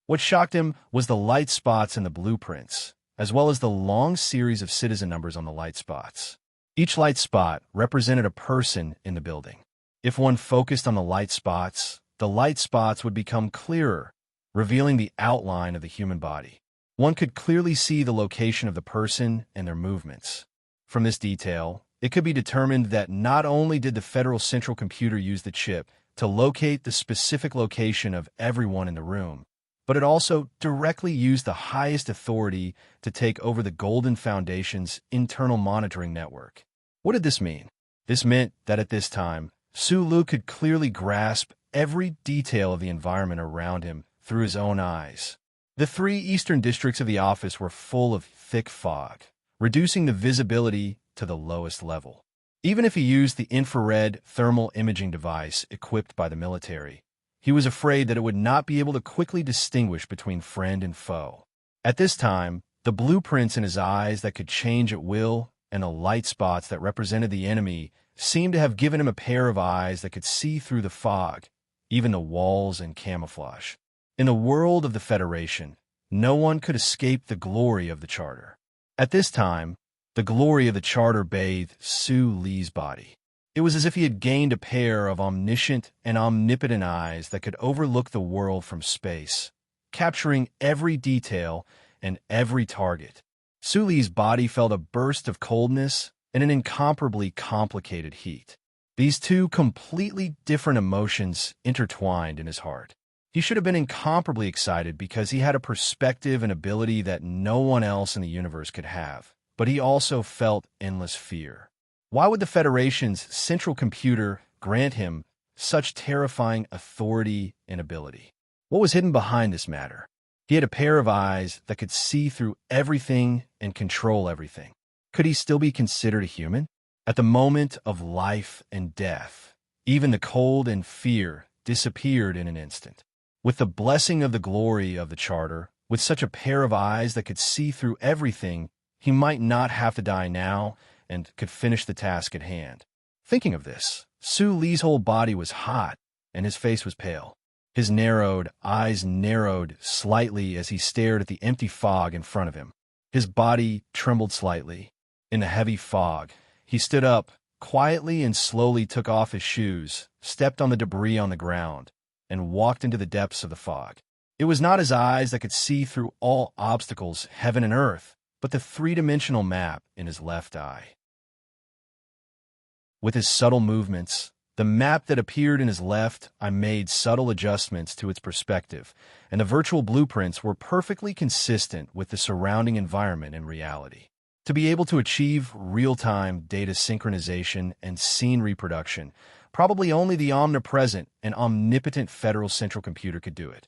What shocked him was the light spots in the blueprints, as well as the long series of citizen numbers on the light spots. Each light spot represented a person in the building. If one focused on the light spots would become clearer, revealing the outline of the human body. One could clearly see the location of the person and their movements. From this detail, it could be determined that not only did the Federal Central Computer use the chip to locate the specific location of everyone in the room, but it also directly used the highest authority to take over the Golden Foundation's internal monitoring network. What did this mean? This meant that at this time, Sulu could clearly grasp every detail of the environment around him through his own eyes. The 3 eastern districts of the office were full of thick fog, reducing the visibility to the lowest level. Even if he used the infrared thermal imaging device equipped by the military, he was afraid that it would not be able to quickly distinguish between friend and foe. At this time, the blueprints in his eyes that could change at will and the light spots that represented the enemy seemed to have given him a pair of eyes that could see through the fog, even the walls and camouflage. In the world of the Federation, no one could escape the glory of the Charter. At this time, the glory of the Charter bathed Sue Lee's body. It was as if he had gained a pair of omniscient and omnipotent eyes that could overlook the world from space, capturing every detail and every target. Sue Lee's body felt a burst of coldness and an incomparably complicated heat. These two completely different emotions intertwined in his heart. He should have been incomparably excited because he had a perspective and ability that no one else in the universe could have, but he also felt endless fear. Why would the Federation's central computer grant him such terrifying authority and ability? What was hidden behind this matter? He had a pair of eyes that could see through everything and control everything. Could he still be considered a human? At the moment of life and death, even the cold and fear disappeared in an instant. With the blessing of the glory of the Charter, with such a pair of eyes that could see through everything, he might not have to die now and could finish the task at hand. Thinking of this, Sue Lee's whole body was hot and his face was pale. His eyes narrowed slightly as he stared at the empty fog in front of him. His body trembled slightly. In the heavy fog, he stood up, quietly and slowly took off his shoes, stepped on the debris on the ground, and walked into the depths of the fog. It was not his eyes that could see through all obstacles, heaven and earth, but the three-dimensional map in his left eye. With his subtle movements, The map that appeared in his left, I made subtle adjustments to its perspective, and the virtual blueprints were perfectly consistent with the surrounding environment in reality. To be able to achieve real-time data synchronization and scene reproduction, probably only the omnipresent and omnipotent Federal Central Computer could do it,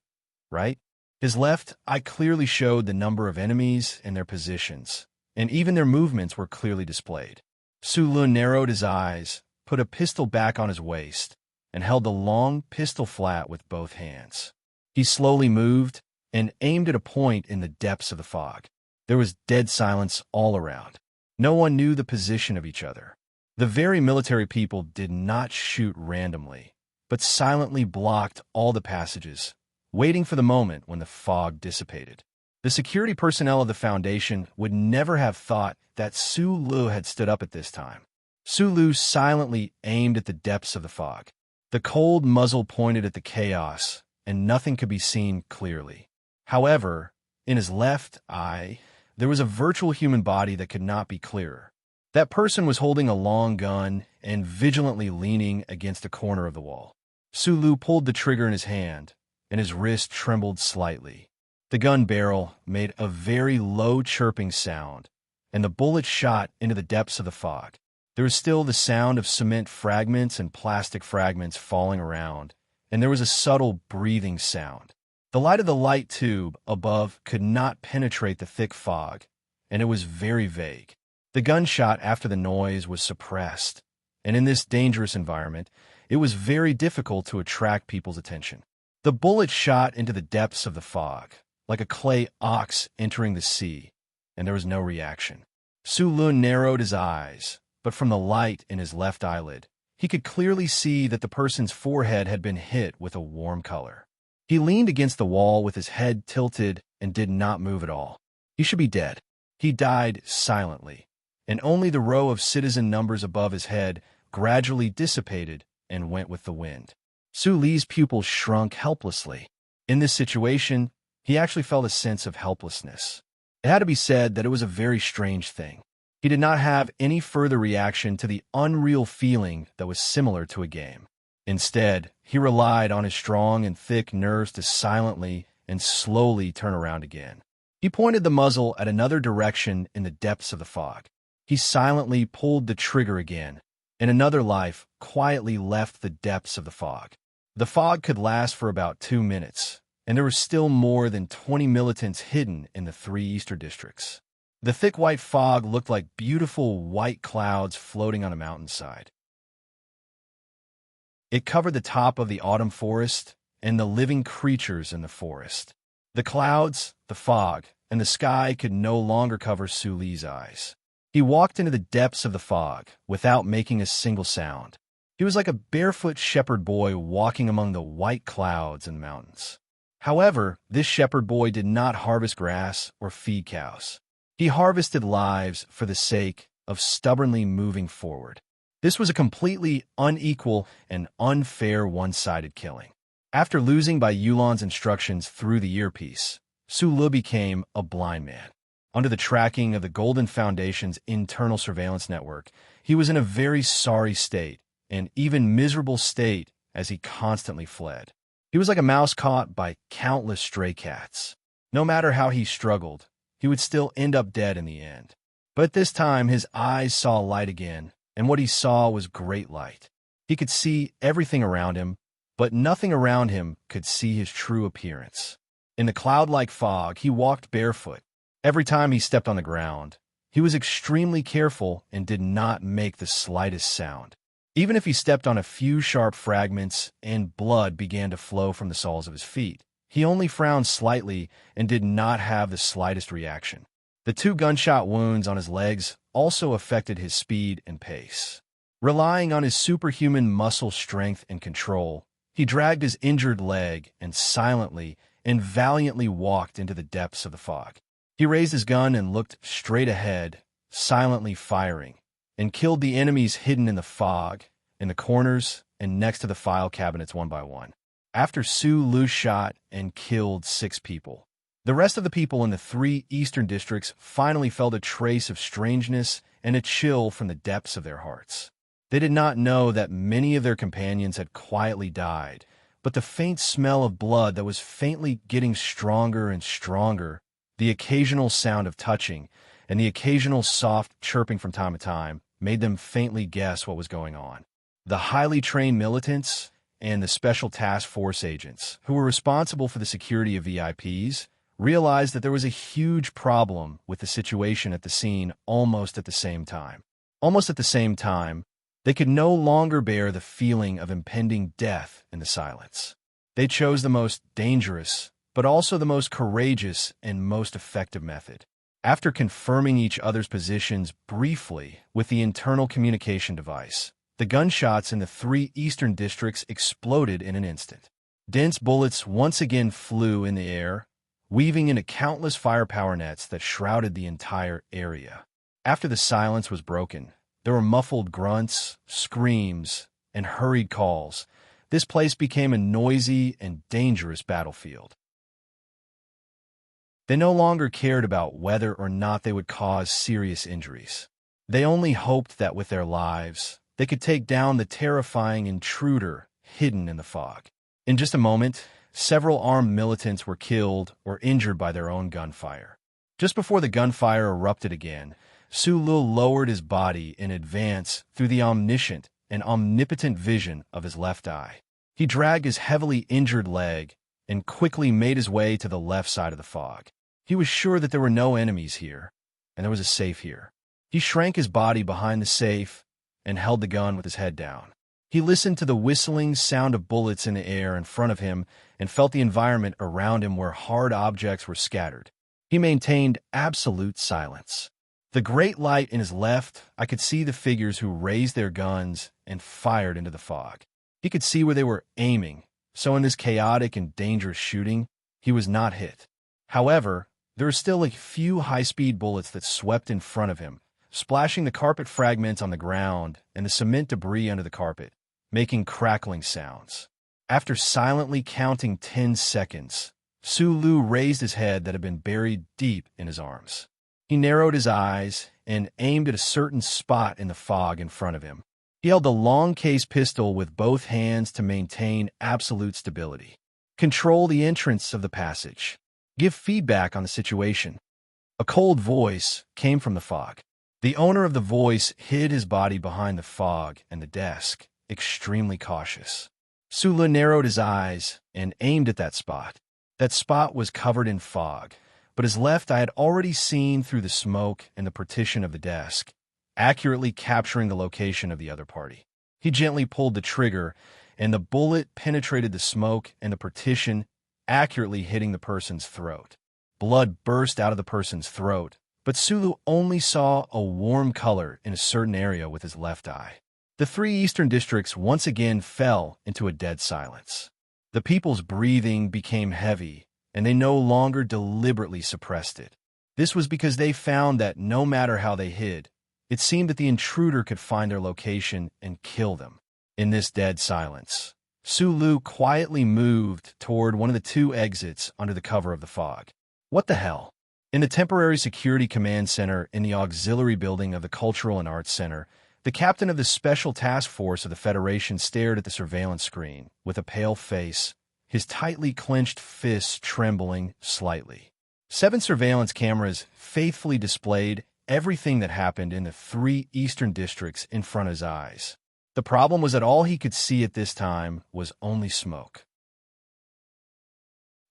right? His left, I clearly showed the number of enemies and their positions, and even their movements were clearly displayed. Su Lun narrowed his eyes, put a pistol back on his waist, and held the long pistol flat with both hands. He slowly moved and aimed at a point in the depths of the fog. There was dead silence all around. No one knew the position of each other. The very military people did not shoot randomly, but silently blocked all the passages, waiting for the moment when the fog dissipated. The security personnel of the Foundation would never have thought that Su Lu had stood up at this time. Su Lu silently aimed at the depths of the fog. The cold muzzle pointed at the chaos, and nothing could be seen clearly. However, in his left eye, there was a virtual human body that could not be clearer. That person was holding a long gun and vigilantly leaning against a corner of the wall. Su Lu pulled the trigger in his hand, and his wrist trembled slightly. The gun barrel made a very low chirping sound, and the bullet shot into the depths of the fog. There was still the sound of cement fragments and plastic fragments falling around, and there was a subtle breathing sound. The light of the light tube above could not penetrate the thick fog, and it was very vague. The gunshot after the noise was suppressed, and in this dangerous environment, it was very difficult to attract people's attention. The bullet shot into the depths of the fog, like a clay ox entering the sea, and there was no reaction. Su Lun narrowed his eyes, but from the light in his left eyelid, he could clearly see that the person's forehead had been hit with a warm color. He leaned against the wall with his head tilted and did not move at all. He should be dead. He died silently, and only the row of citizen numbers above his head gradually dissipated and went with the wind. Su Li's pupils shrunk helplessly. In this situation, he actually felt a sense of helplessness. It had to be said that it was a very strange thing. He did not have any further reaction to the unreal feeling that was similar to a game. Instead, he relied on his strong and thick nerves to silently and slowly turn around again. He pointed the muzzle at another direction in the depths of the fog. He silently pulled the trigger again, and another life quietly left the depths of the fog. The fog could last for about 2 minutes, and there were still more than 20 militants hidden in the 3 eastern districts. The thick white fog looked like beautiful white clouds floating on a mountainside. It covered the top of the autumn forest and the living creatures in the forest. The clouds, the fog, and the sky could no longer cover Su Li's eyes. He walked into the depths of the fog without making a single sound. He was like a barefoot shepherd boy walking among the white clouds in the mountains. However, this shepherd boy did not harvest grass or feed cows. He harvested lives for the sake of stubbornly moving forward. This was a completely unequal and unfair one-sided killing. After losing by Yulan's instructions through the earpiece, Su Lu became a blind man. Under the tracking of the Golden Foundation's internal surveillance network, he was in a very sorry state, an even miserable state as he constantly fled. He was like a mouse caught by countless stray cats. No matter how he struggled, he would still end up dead in the end. But this time his eyes saw light again, and what he saw was great light. He could see everything around him, but nothing around him could see his true appearance. In the cloud-like fog, he walked barefoot. Every time he stepped on the ground, he was extremely careful and did not make the slightest sound. Even if he stepped on a few sharp fragments and blood began to flow from the soles of his feet, he only frowned slightly and did not have the slightest reaction. The 2 gunshot wounds on his legs also affected his speed and pace. Relying on his superhuman muscle strength and control, he dragged his injured leg and silently and valiantly walked into the depths of the fog. He raised his gun and looked straight ahead, silently firing, and killed the enemies hidden in the fog, in the corners, and next to the file cabinets one by one. After Su Lu shot and killed 6 people, the rest of the people in the 3 eastern districts finally felt a trace of strangeness and a chill from the depths of their hearts. They did not know that many of their companions had quietly died, but the faint smell of blood that was faintly getting stronger and stronger, the occasional sound of touching, and the occasional soft chirping from time to time made them faintly guess what was going on. The highly trained militants and the special task force agents, who were responsible for the security of VIPs, realized that there was a huge problem with the situation at the scene almost at the same time. Almost at the same time, they could no longer bear the feeling of impending death in the silence. They chose the most dangerous, but also the most courageous and most effective method. After confirming each other's positions briefly with the internal communication device, the gunshots in the 3 eastern districts exploded in an instant. Dense bullets once again flew in the air, weaving into countless firepower nets that shrouded the entire area. After the silence was broken, there were muffled grunts, screams, and hurried calls. This place became a noisy and dangerous battlefield. They no longer cared about whether or not they would cause serious injuries. They only hoped that with their lives, they could take down the terrifying intruder hidden in the fog. In just a moment, several armed militants were killed or injured by their own gunfire. Just before the gunfire erupted again, Sulu lowered his body in advance through the omniscient and omnipotent vision of his left eye. He dragged his heavily injured leg and quickly made his way to the left side of the fog. He was sure that there were no enemies here, and there was a safe here. He shrank his body behind the safe and held the gun with his head down. He listened to the whistling sound of bullets in the air in front of him and felt the environment around him where hard objects were scattered. He maintained absolute silence. The great light in his left, I could see the figures who raised their guns and fired into the fog. He could see where they were aiming, so in this chaotic and dangerous shooting, he was not hit. However, there were still a few high-speed bullets that swept in front of him, splashing the carpet fragments on the ground and the cement debris under the carpet, making crackling sounds. After silently counting 10 seconds, Sulu raised his head that had been buried deep in his arms. He narrowed his eyes and aimed at a certain spot in the fog in front of him. He held the long-case pistol with both hands to maintain absolute stability. Control the entrance of the passage. Give feedback on the situation. A cold voice came from the fog. The owner of the voice hid his body behind the fog and the desk, extremely cautious. Sulu narrowed his eyes and aimed at that spot. That spot was covered in fog, but his left eye had already seen through the smoke and the partition of the desk, accurately capturing the location of the other party. He gently pulled the trigger, and the bullet penetrated the smoke and the partition, accurately hitting the person's throat. Blood burst out of the person's throat, but Sulu only saw a warm color in a certain area with his left eye. The 3 eastern districts once again fell into a dead silence. The people's breathing became heavy, and they no longer deliberately suppressed it. This was because they found that no matter how they hid, it seemed that the intruder could find their location and kill them. In this dead silence, Sulu quietly moved toward one of the 2 exits under the cover of the fog. What the hell? In the temporary security command center in the auxiliary building of the Cultural and Arts Center, the captain of the Special Task Force of the Federation stared at the surveillance screen with a pale face, his tightly clenched fists trembling slightly. 7 surveillance cameras faithfully displayed everything that happened in the 3 eastern districts in front of his eyes. The problem was that all he could see at this time was only smoke.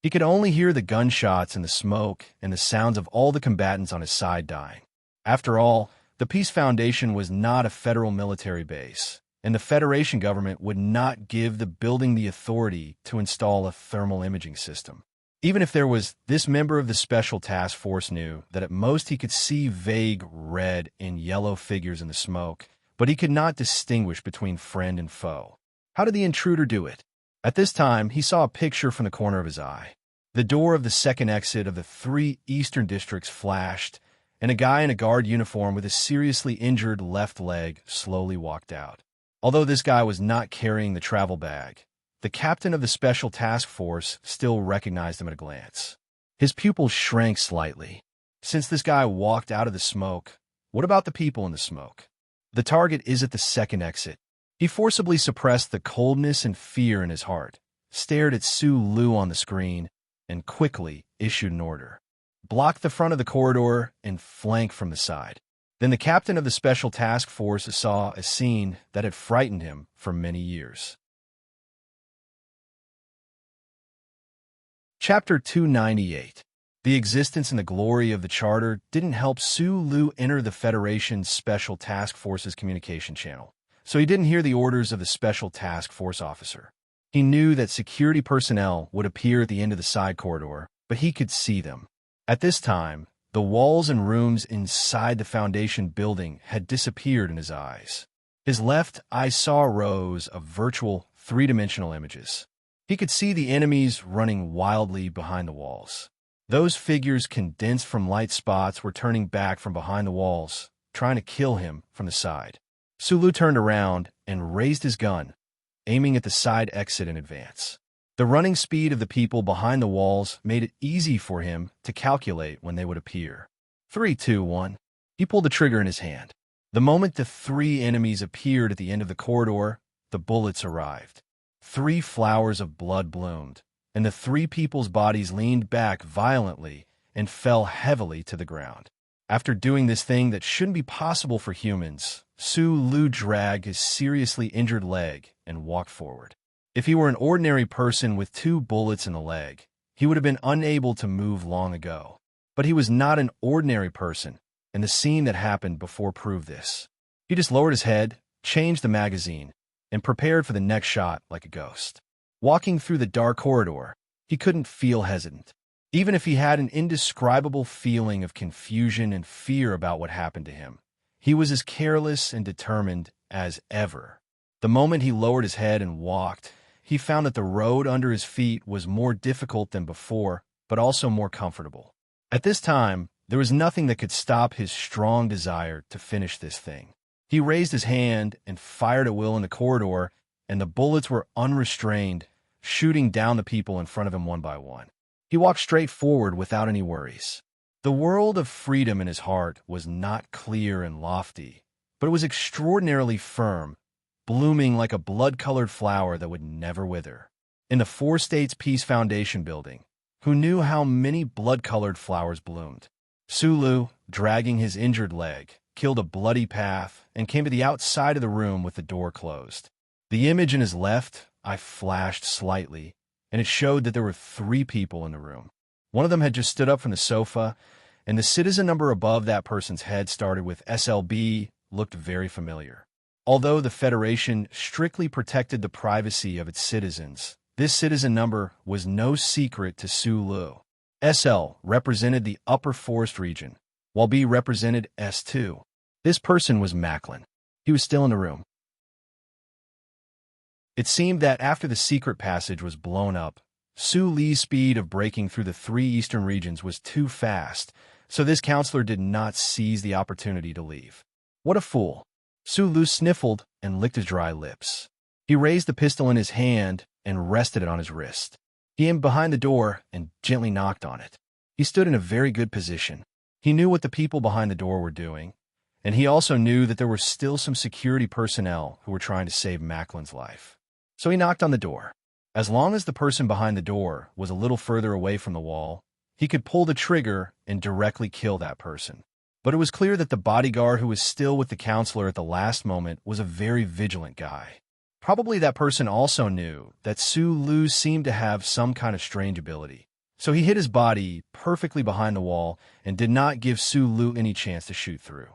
He could only hear the gunshots and the smoke and the sounds of all the combatants on his side dying. After all, the Peace Foundation was not a federal military base, and the Federation government would not give the building the authority to install a thermal imaging system. Even if there was, this member of the Special Task Force knew that at most he could see vague red and yellow figures in the smoke, but he could not distinguish between friend and foe. How did the intruder do it? At this time, he saw a picture from the corner of his eye. The door of the second exit of the 3 eastern districts flashed, and a guy in a guard uniform with a seriously injured left leg slowly walked out. Although this guy was not carrying the travel bag, the captain of the Special Task Force still recognized him at a glance. His pupils shrank slightly. Since this guy walked out of the smoke, what about the people in the smoke? The target is at the second exit. He forcibly suppressed the coldness and fear in his heart, stared at Su Lu on the screen, and quickly issued an order. Block the front of the corridor and flank from the side. Then the captain of the special task force saw a scene that had frightened him for many years. Chapter 298. The existence and the glory of the Charter didn't help Su Lu enter the Federation's Special Task Force's communication channel, so he didn't hear the orders of the Special Task Force officer. He knew that security personnel would appear at the end of the side corridor, but he could see them. At this time, the walls and rooms inside the Foundation building had disappeared in his eyes. His left eye saw rows of virtual, three-dimensional images. He could see the enemies running wildly behind the walls. Those figures condensed from light spots were turning back from behind the walls, trying to kill him from the side. Su Lu turned around and raised his gun, aiming at the side exit in advance. The running speed of the people behind the walls made it easy for him to calculate when they would appear. 3, 2, 1. He pulled the trigger in his hand. The moment the three enemies appeared at the end of the corridor, the bullets arrived. 3 flowers of blood bloomed, and the 3 people's bodies leaned back violently and fell heavily to the ground. After doing this thing that shouldn't be possible for humans, Su Lu dragged his seriously injured leg and walked forward. If he were an ordinary person with 2 bullets in the leg, he would have been unable to move long ago. But he was not an ordinary person, and the scene that happened before proved this. He just lowered his head, changed the magazine, and prepared for the next shot like a ghost. Walking through the dark corridor, he couldn't feel hesitant. Even if he had an indescribable feeling of confusion and fear about what happened to him, he was as careless and determined as ever. The moment he lowered his head and walked, he found that the road under his feet was more difficult than before, but also more comfortable. At this time, there was nothing that could stop his strong desire to finish this thing. He raised his hand and fired at will in the corridor, and the bullets were unrestrained, shooting down the people in front of him one by one. He walked straight forward without any worries. The world of freedom in his heart was not clear and lofty, but it was extraordinarily firm, blooming like a blood-colored flower that would never wither. In the 4 States Peace Foundation building, who knew how many blood-colored flowers bloomed? Su Lu, dragging his injured leg, killed a bloody path and came to the outside of the room with the door closed. The image in his left eye flashed slightly, and it showed that there were 3 people in the room. One of them had just stood up from the sofa, and the citizen number above that person's head started with SLB looked very familiar. Although the Federation strictly protected the privacy of its citizens, this citizen number was no secret to Su Lu. SL represented the Upper Forest region, while B represented S2. This person was Macklin. He was still in the room. It seemed that after the secret passage was blown up, Su Li's speed of breaking through the 3 eastern regions was too fast, so this counselor did not seize the opportunity to leave. What a fool! Su Lu sniffled and licked his dry lips. He raised the pistol in his hand and rested it on his wrist. He aimed behind the door and gently knocked on it. He stood in a very good position. He knew what the people behind the door were doing, and he also knew that there were still some security personnel who were trying to save Macklin's life. So he knocked on the door. As long as the person behind the door was a little further away from the wall, he could pull the trigger and directly kill that person. But it was clear that the bodyguard who was still with the counselor at the last moment was a very vigilant guy. Probably that person also knew that Su Lu seemed to have some kind of strange ability. So he hid his body perfectly behind the wall and did not give Su Lu any chance to shoot through.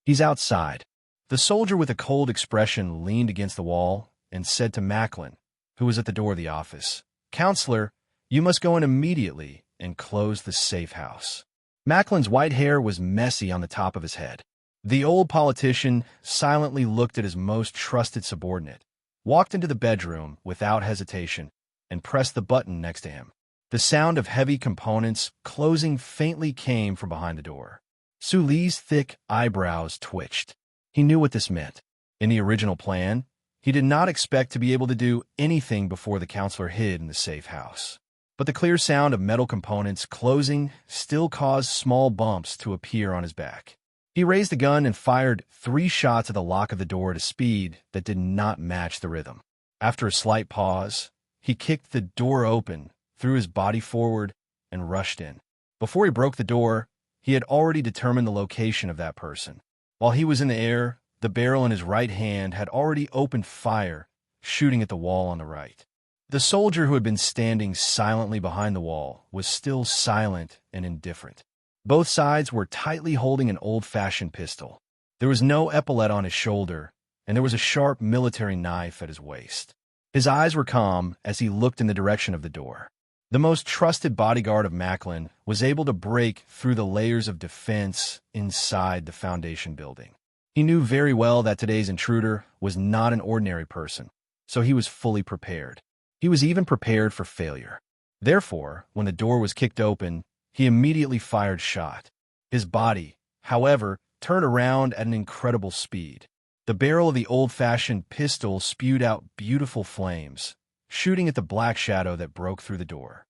He's outside. The soldier with a cold expression leaned against the wall and said to Macklin, who was at the door of the office, "Counselor, you must go in immediately and close the safe house." Macklin's white hair was messy on the top of his head. The old politician silently looked at his most trusted subordinate, walked into the bedroom without hesitation, and pressed the button next to him. The sound of heavy components closing faintly came from behind the door. Su Li's thick eyebrows twitched. He knew what this meant. In the original plan, he did not expect to be able to do anything before the counselor hid in the safe house. But the clear sound of metal components closing still caused small bumps to appear on his back. He raised the gun and fired 3 shots at the lock of the door at a speed that did not match the rhythm. After a slight pause, he kicked the door open, threw his body forward, and rushed in. Before he broke the door, he had already determined the location of that person. While he was in the air, the barrel in his right hand had already opened fire, shooting at the wall on the right. The soldier who had been standing silently behind the wall was still silent and indifferent. Both sides were tightly holding an old-fashioned pistol. There was no epaulette on his shoulder, and there was a sharp military knife at his waist. His eyes were calm as he looked in the direction of the door. The most trusted bodyguard of Macklin was able to break through the layers of defense inside the Foundation building. He knew very well that today's intruder was not an ordinary person, so he was fully prepared. He was even prepared for failure. Therefore, when the door was kicked open, he immediately fired a shot. His body, however, turned around at an incredible speed. The barrel of the old-fashioned pistol spewed out beautiful flames, shooting at the black shadow that broke through the door.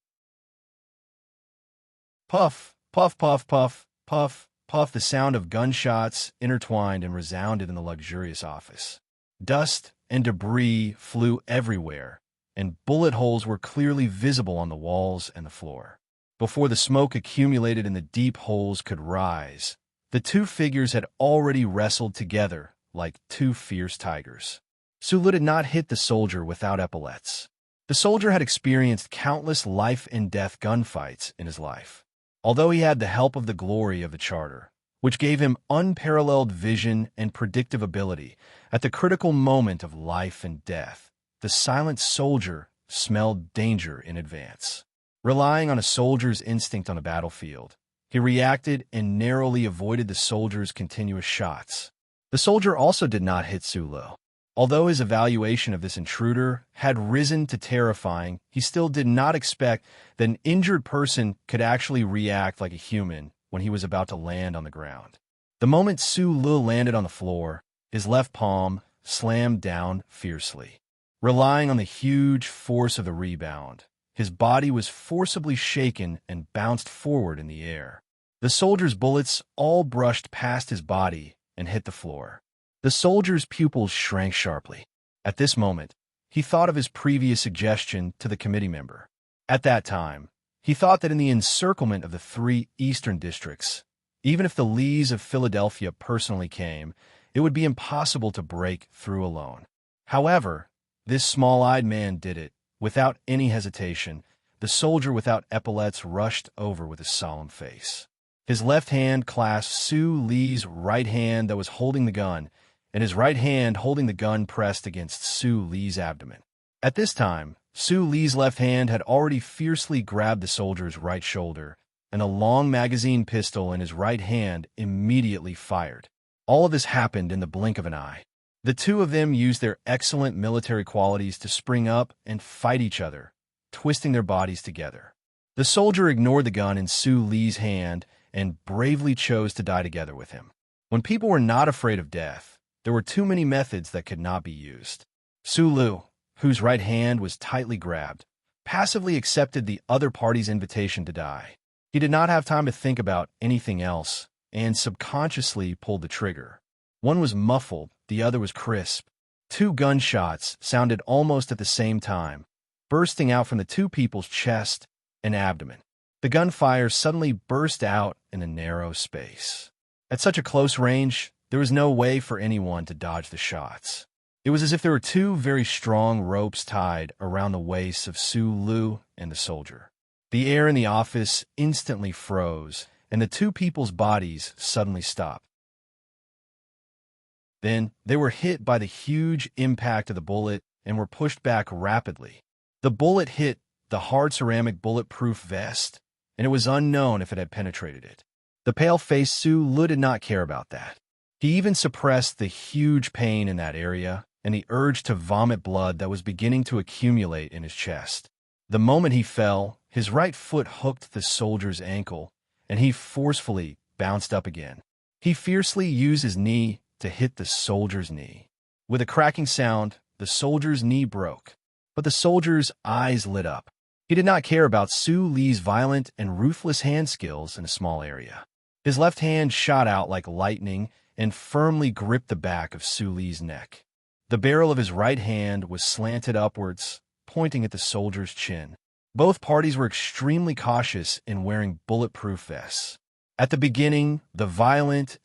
Puff, puff, puff, puff, puff, puff, the sound of gunshots intertwined and resounded in the luxurious office. Dust and debris flew everywhere, and bullet holes were clearly visible on the walls and the floor. Before the smoke accumulated in the deep holes could rise, the two figures had already wrestled together like 2 fierce tigers. Sulu did not hit the soldier without epaulettes. The soldier had experienced countless life-and-death gunfights in his life. Although he had the help of the glory of the Charter, which gave him unparalleled vision and predictive ability at the critical moment of life and death, the silent soldier smelled danger in advance. Relying on a soldier's instinct on a battlefield, he reacted and narrowly avoided the soldier's continuous shots. The soldier also did not hit Sulu. Although his evaluation of this intruder had risen to terrifying, he still did not expect that an injured person could actually react like a human when he was about to land on the ground. The moment Sulu landed on the floor, his left palm slammed down fiercely. Relying on the huge force of the rebound, his body was forcibly shaken and bounced forward in the air. The soldier's bullets all brushed past his body and hit the floor. The soldier's pupils shrank sharply. At this moment, he thought of his previous suggestion to the committee member. At that time, he thought that in the encirclement of the 3 eastern districts, even if the Lees of Philadelphia personally came, it would be impossible to break through alone. However, this small-eyed man did it. Without any hesitation, the soldier without epaulettes rushed over with a solemn face. His left hand clasped Sue Lee's right hand that was holding the gun, and his right hand holding the gun pressed against Sue Lee's abdomen. At this time, Sue Lee's left hand had already fiercely grabbed the soldier's right shoulder, and a long magazine pistol in his right hand immediately fired. All of this happened in the blink of an eye. The two of them used their excellent military qualities to spring up and fight each other, twisting their bodies together. The soldier ignored the gun in Sue Lee's hand and bravely chose to die together with him. When people were not afraid of death, there were too many methods that could not be used. Sulu, whose right hand was tightly grabbed, passively accepted the other party's invitation to die. He did not have time to think about anything else and subconsciously pulled the trigger. One was muffled, the other was crisp. 2 gunshots sounded almost at the same time, bursting out from the 2 people's chest and abdomen. The gunfire suddenly burst out in a narrow space. At such a close range, there was no way for anyone to dodge the shots. It was as if there were 2 very strong ropes tied around the waists of Sulu and the soldier. The air in the office instantly froze, and the 2 people's bodies suddenly stopped. Then they were hit by the huge impact of the bullet and were pushed back rapidly. The bullet hit the hard ceramic bulletproof vest, and it was unknown if it had penetrated it. The pale-faced Sulu did not care about that. He even suppressed the huge pain in that area and the urge to vomit blood that was beginning to accumulate in his chest. The moment he fell, his right foot hooked the soldier's ankle, and he forcefully bounced up again. He fiercely used his knee to hit the soldier's knee. With a cracking sound, the soldier's knee broke, but the soldier's eyes lit up. He did not care about Sue Lee's violent and ruthless hand skills in a small area. His left hand shot out like lightning and firmly gripped the back of Su Li's neck. The barrel of his right hand was slanted upwards, pointing at the soldier's chin. Both parties were extremely cautious in wearing bulletproof vests. At the beginning, the violent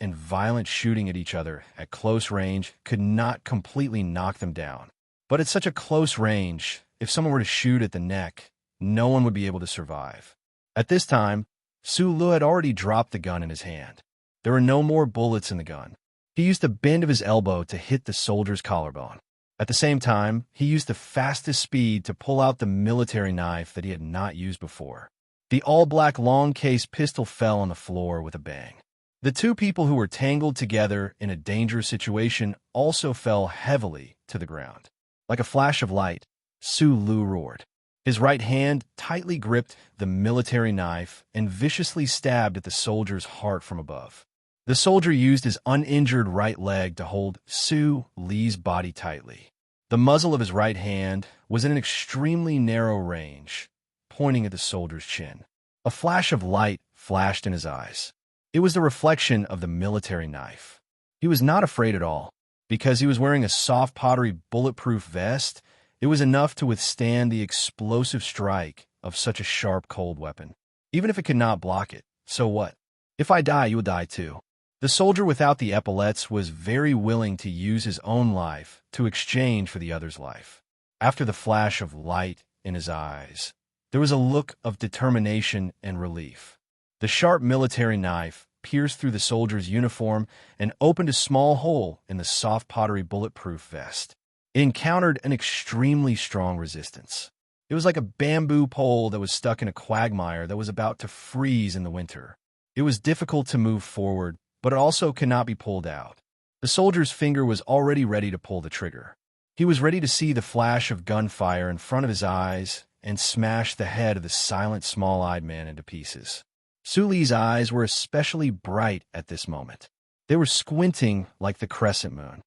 shooting at each other at close range could not completely knock them down. But at such a close range, if someone were to shoot at the neck, no one would be able to survive. At this time, Su Lu had already dropped the gun in his hand. There were no more bullets in the gun. He used the bend of his elbow to hit the soldier's collarbone. At the same time, he used the fastest speed to pull out the military knife that he had not used before. The all-black long-case pistol fell on the floor with a bang. The two people who were tangled together in a dangerous situation also fell heavily to the ground. Like a flash of light, Su Lu roared. His right hand tightly gripped the military knife and viciously stabbed at the soldier's heart from above. The soldier used his uninjured right leg to hold Su Li's body tightly. The muzzle of his right hand was in an extremely narrow range, pointing at the soldier's chin. A flash of light flashed in his eyes. It was the reflection of the military knife. He was not afraid at all. Because he was wearing a soft pottery bulletproof vest, it was enough to withstand the explosive strike of such a sharp, cold weapon. Even if it could not block it, so what? If I die, you will die too. The soldier without the epaulets was very willing to use his own life to exchange for the other's life. After the flash of light in his eyes, there was a look of determination and relief. The sharp military knife pierced through the soldier's uniform and opened a small hole in the soft pottery bulletproof vest. It encountered an extremely strong resistance. It was like a bamboo pole that was stuck in a quagmire that was about to freeze in the winter. It was difficult to move forward, but it also could not be pulled out. The soldier's finger was already ready to pull the trigger. He was ready to see the flash of gunfire in front of his eyes and smash the head of the silent, small-eyed man into pieces. Su Li's eyes were especially bright at this moment. They were squinting like the crescent moon.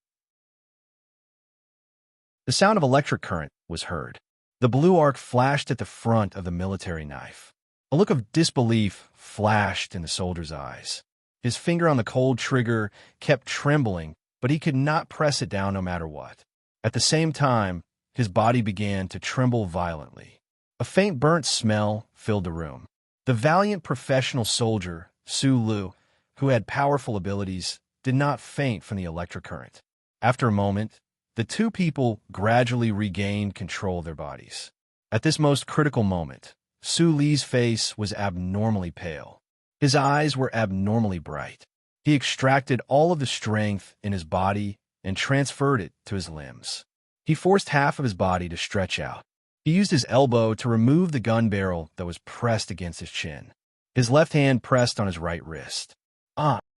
The sound of electric current was heard. The blue arc flashed at the front of the military knife. A look of disbelief flashed in the soldier's eyes. His finger on the cold trigger kept trembling, but he could not press it down no matter what. At the same time, his body began to tremble violently. A faint burnt smell filled the room. The valiant professional soldier, Su Lu, who had powerful abilities, did not faint from the electric current. After a moment, the two people gradually regained control of their bodies. At this most critical moment, Su Li's face was abnormally pale. His eyes were abnormally bright. He extracted all of the strength in his body and transferred it to his limbs. He forced half of his body to stretch out. He used his elbow to remove the gun barrel that was pressed against his chin. His left hand pressed on his right wrist.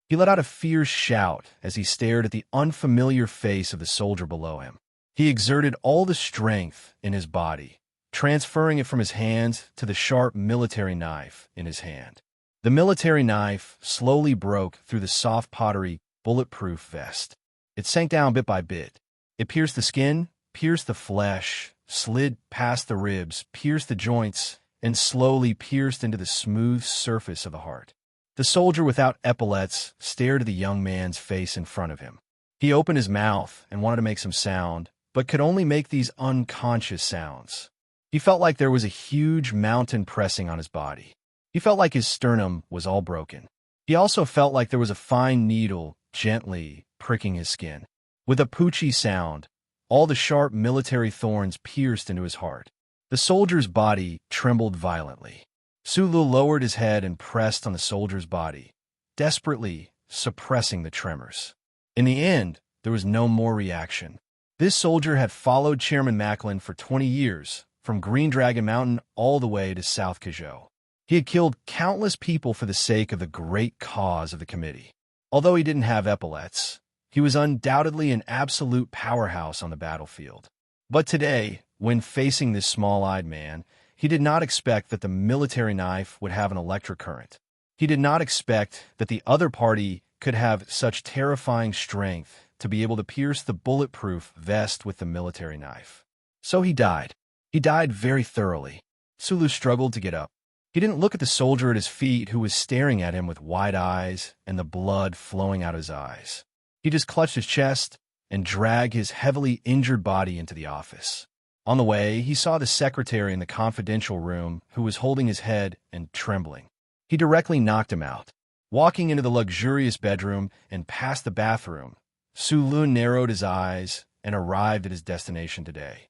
He let out a fierce shout as he stared at the unfamiliar face of the soldier below him. He exerted all the strength in his body, transferring it from his hands to the sharp military knife in his hand. The military knife slowly broke through the soft pottery, bulletproof vest. It sank down bit by bit. It pierced the skin, pierced the flesh, slid past the ribs, pierced the joints, and slowly pierced into the smooth surface of the heart. The soldier without epaulets stared at the young man's face in front of him. He opened his mouth and wanted to make some sound, but could only make these unconscious sounds. He felt like there was a huge mountain pressing on his body. He felt like his sternum was all broken. He also felt like there was a fine needle gently pricking his skin. With a poochy sound, all the sharp military thorns pierced into his heart. The soldier's body trembled violently. Su Lu lowered his head and pressed on the soldier's body, desperately suppressing the tremors. In the end, there was no more reaction. This soldier had followed Chairman Macklin for 20 years, from Green Dragon Mountain all the way to South Kazhou. He had killed countless people for the sake of the great cause of the committee. Although he didn't have epaulets, he was undoubtedly an absolute powerhouse on the battlefield. But today, when facing this small-eyed man, he did not expect that the military knife would have an electric current. He did not expect that the other party could have such terrifying strength to be able to pierce the bulletproof vest with the military knife. So he died. He died very thoroughly. Su Lu struggled to get up. He didn't look at the soldier at his feet who was staring at him with wide eyes and the blood flowing out of his eyes. He just clutched his chest and dragged his heavily injured body into the office. On the way, he saw the secretary in the confidential room who was holding his head and trembling. He directly knocked him out. Walking into the luxurious bedroom and past the bathroom, Sulu narrowed his eyes and arrived at his destination today.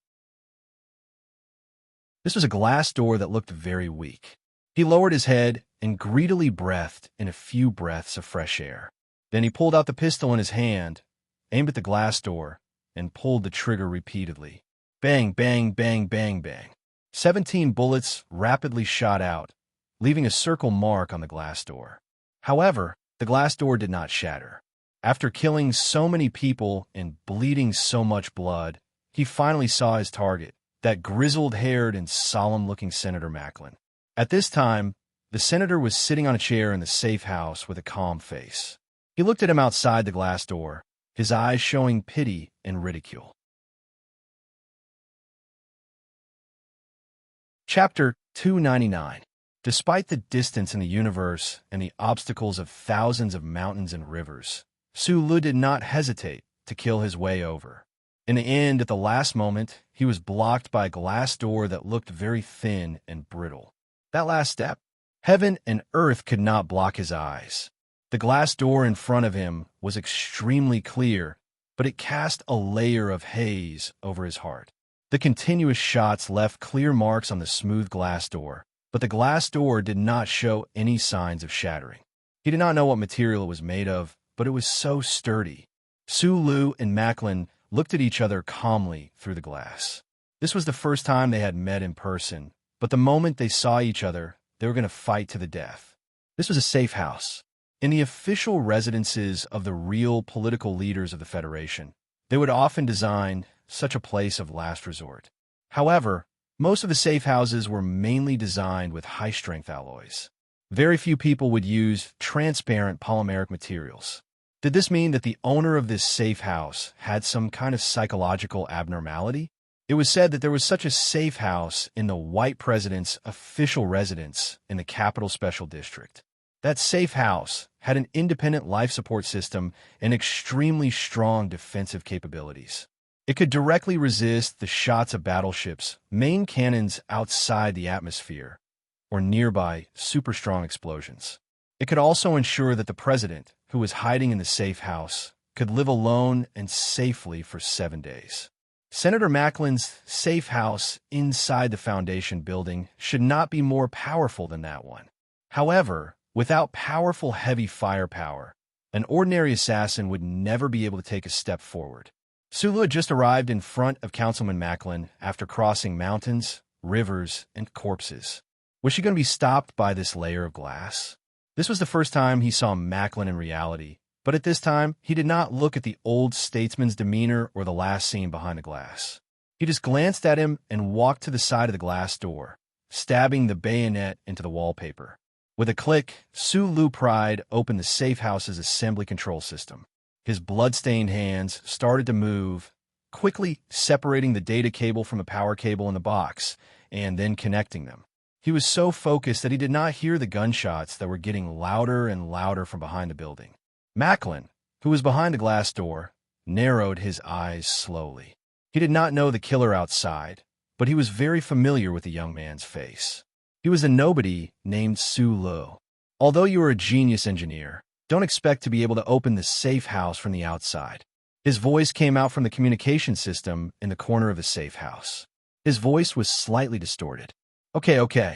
This was a glass door that looked very weak. He lowered his head and greedily breathed in a few breaths of fresh air. Then he pulled out the pistol in his hand, aimed at the glass door, and pulled the trigger repeatedly. Bang, bang, bang, bang, bang. 17 bullets rapidly shot out, leaving a circle mark on the glass door. However, the glass door did not shatter. After killing so many people and bleeding so much blood, he finally saw his target, that grizzled-haired and solemn-looking Senator Macklin. At this time, the senator was sitting on a chair in the safe house with a calm face. He looked at him outside the glass door, his eyes showing pity and ridicule. Chapter 299. Despite the distance in the universe and the obstacles of thousands of mountains and rivers, Sulu did not hesitate to kill his way over. In the end, at the last moment, he was blocked by a glass door that looked very thin and brittle. That last step, heaven and earth could not block his eyes. The glass door in front of him was extremely clear, but it cast a layer of haze over his heart. The continuous shots left clear marks on the smooth glass door, but the glass door did not show any signs of shattering. He did not know what material it was made of, but it was so sturdy. Sulu and Macklin looked at each other calmly through the glass. This was the first time they had met in person, but the moment they saw each other, they were going to fight to the death. This was a safe house. In the official residences of the real political leaders of the Federation, they would often design such a place of last resort. However, most of the safe houses were mainly designed with high-strength alloys. Very few people would use transparent polymeric materials. Did this mean that the owner of this safe house had some kind of psychological abnormality? It was said that there was such a safe house in the White President's official residence in the Capital Special District. That safe house had an independent life support system and extremely strong defensive capabilities. It could directly resist the shots of battleships, main cannons outside the atmosphere, or nearby super-strong explosions. It could also ensure that the president, who was hiding in the safe house, could live alone and safely for 7 days. Senator Macklin's safe house inside the Foundation building should not be more powerful than that one. However, without powerful heavy firepower, an ordinary assassin would never be able to take a step forward. Sulu had just arrived in front of Councilman Macklin after crossing mountains, rivers, and corpses. Was she going to be stopped by this layer of glass? This was the first time he saw Macklin in reality, but at this time, he did not look at the old statesman's demeanor or the last scene behind the glass. He just glanced at him and walked to the side of the glass door, stabbing the bayonet into the wallpaper. With a click, Sulu Pride opened the safe house's assembly control system. His blood-stained hands started to move, quickly separating the data cable from the power cable in the box, and then connecting them. He was so focused that he did not hear the gunshots that were getting louder and louder from behind the building. Macklin, who was behind the glass door, narrowed his eyes slowly. He did not know the killer outside, but he was very familiar with the young man's face. He was a nobody named Sulu. Although you are a genius engineer, don't expect to be able to open the safe house from the outside. His voice came out from the communication system in the corner of the safe house. His voice was slightly distorted. Okay.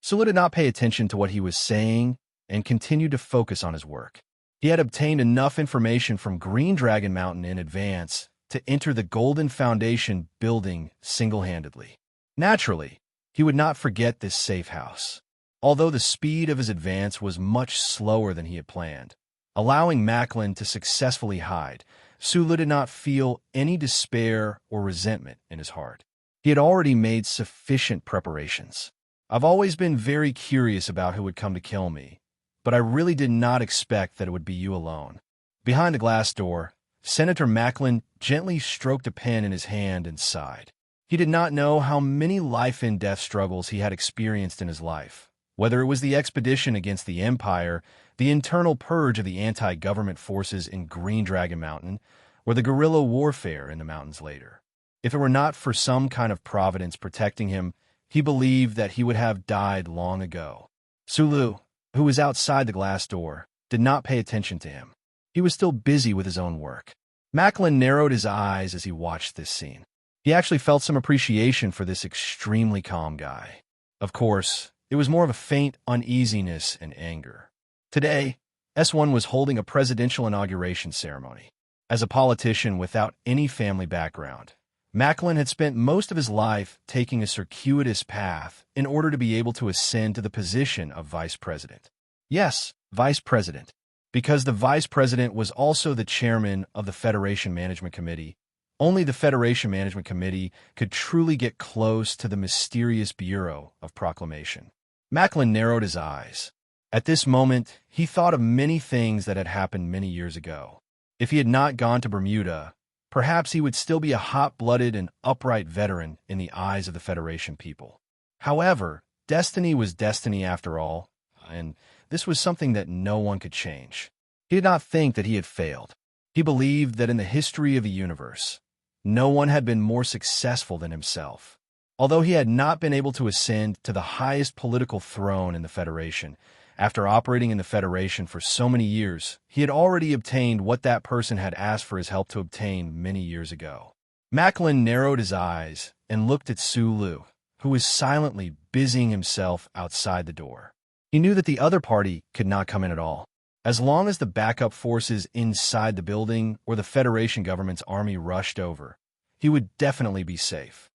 Sulu did not pay attention to what he was saying and continued to focus on his work. He had obtained enough information from Green Dragon Mountain in advance to enter the Golden Foundation building single-handedly. Naturally, he would not forget this safe house. Although the speed of his advance was much slower than he had planned, allowing Macklin to successfully hide, Sulu did not feel any despair or resentment in his heart. He had already made sufficient preparations. I've always been very curious about who would come to kill me, but I really did not expect that it would be you alone. Behind the glass door, Senator Macklin gently stroked a pen in his hand and sighed. He did not know how many life-and-death struggles he had experienced in his life, whether it was the expedition against the Empire, the internal purge of the anti-government forces in Green Dragon Mountain, or the guerrilla warfare in the mountains later. If it were not for some kind of providence protecting him, he believed that he would have died long ago. Sulu, who was outside the glass door, did not pay attention to him. He was still busy with his own work. Macklin narrowed his eyes as he watched this scene. He actually felt some appreciation for this extremely calm guy. Of course, it was more of a faint uneasiness and anger. Today, S1 was holding a presidential inauguration ceremony. As a politician without any family background, Macklin had spent most of his life taking a circuitous path in order to be able to ascend to the position of vice president. Yes, vice president, because the vice president was also the chairman of the Federation Management Committee. Only the Federation Management Committee could truly get close to the mysterious Bureau of Proclamation. Macklin narrowed his eyes. At this moment, he thought of many things that had happened many years ago. If he had not gone to Bermuda, perhaps he would still be a hot-blooded and upright veteran in the eyes of the Federation people. However, destiny was destiny after all, and this was something that no one could change. He did not think that he had failed. He believed that in the history of the universe, no one had been more successful than himself. Although he had not been able to ascend to the highest political throne in the Federation, after operating in the Federation for so many years, he had already obtained what that person had asked for his help to obtain many years ago. Macklin narrowed his eyes and looked at Sulu, who was silently busying himself outside the door. He knew that the other party could not come in at all. As long as the backup forces inside the building or the Federation government's army rushed over, he would definitely be safe.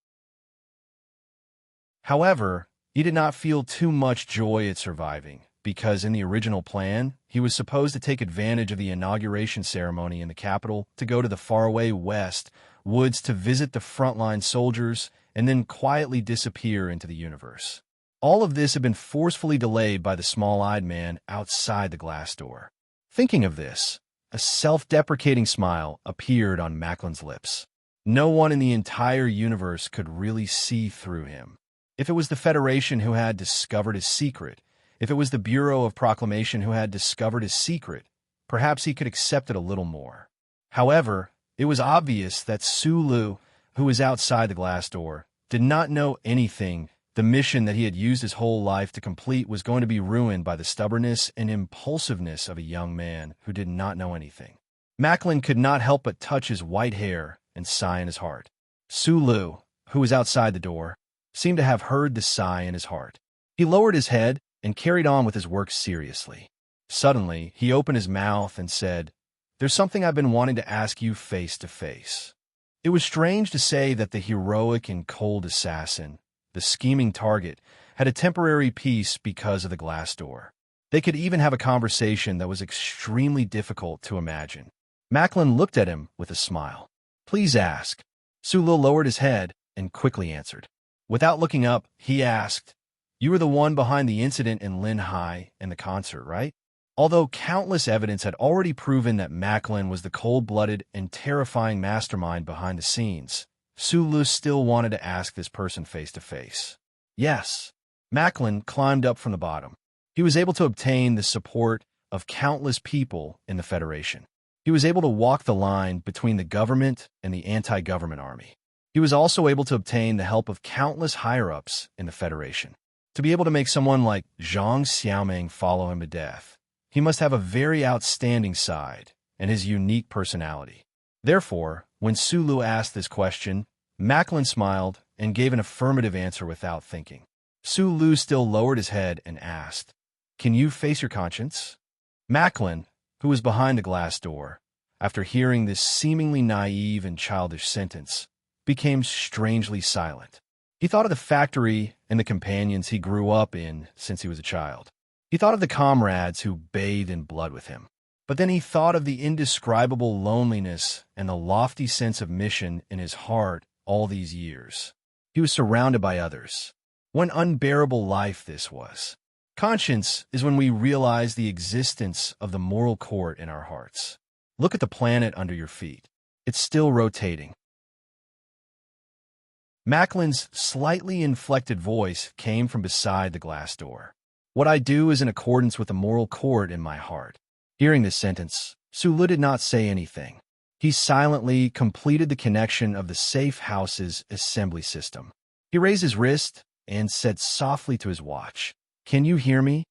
However, he did not feel too much joy at surviving, because in the original plan, he was supposed to take advantage of the inauguration ceremony in the capital to go to the faraway west woods to visit the frontline soldiers and then quietly disappear into the universe. All of this had been forcefully delayed by the small-eyed man outside the glass door. Thinking of this, a self-deprecating smile appeared on Macklin's lips. No one in the entire universe could really see through him. If it was the Federation who had discovered his secret, if it was the Bureau of Proclamation who had discovered his secret, perhaps he could accept it a little more. However, it was obvious that Sulu, who was outside the glass door, did not know anything. The mission that he had used his whole life to complete was going to be ruined by the stubbornness and impulsiveness of a young man who did not know anything. Macklin could not help but touch his white hair and sigh in his heart. Sulu, who was outside the door, seemed to have heard the sigh in his heart. He lowered his head and carried on with his work seriously. Suddenly, he opened his mouth and said, "There's something I've been wanting to ask you face to face." It was strange to say that the heroic and cold assassin, the scheming target, had a temporary peace because of the glass door. They could even have a conversation that was extremely difficult to imagine. Macklin looked at him with a smile. "Please ask." Sulu lowered his head and quickly answered. Without looking up, he asked, "You were the one behind the incident in Lin Hai and the concert, right?" Although countless evidence had already proven that Macklin was the cold-blooded and terrifying mastermind behind the scenes, Sulu still wanted to ask this person face to face. Yes. Macklin climbed up from the bottom. He was able to obtain the support of countless people in the Federation. He was able to walk the line between the government and the anti-government army. He was also able to obtain the help of countless higher-ups in the Federation. To be able to make someone like Zhang Xiaoming follow him to death, he must have a very outstanding side and his unique personality. Therefore, when Sulu asked this question, Macklin smiled and gave an affirmative answer without thinking. Sulu still lowered his head and asked, "Can you face your conscience?" Macklin, who was behind the glass door, after hearing this seemingly naive and childish sentence, became strangely silent. He thought of the factory and the companions he grew up in since he was a child. He thought of the comrades who bathed in blood with him. But then he thought of the indescribable loneliness and the lofty sense of mission in his heart all these years. He was surrounded by others. What an unbearable life this was. Conscience is when we realize the existence of the moral court in our hearts. Look at the planet under your feet. It's still rotating. Macklin's slightly inflected voice came from beside the glass door. What I do is in accordance with the moral chord in my heart. Hearing this sentence, Sulu did not say anything. He silently completed the connection of the safe house's assembly system. He raised his wrist and said softly to his watch, "Can you hear me?"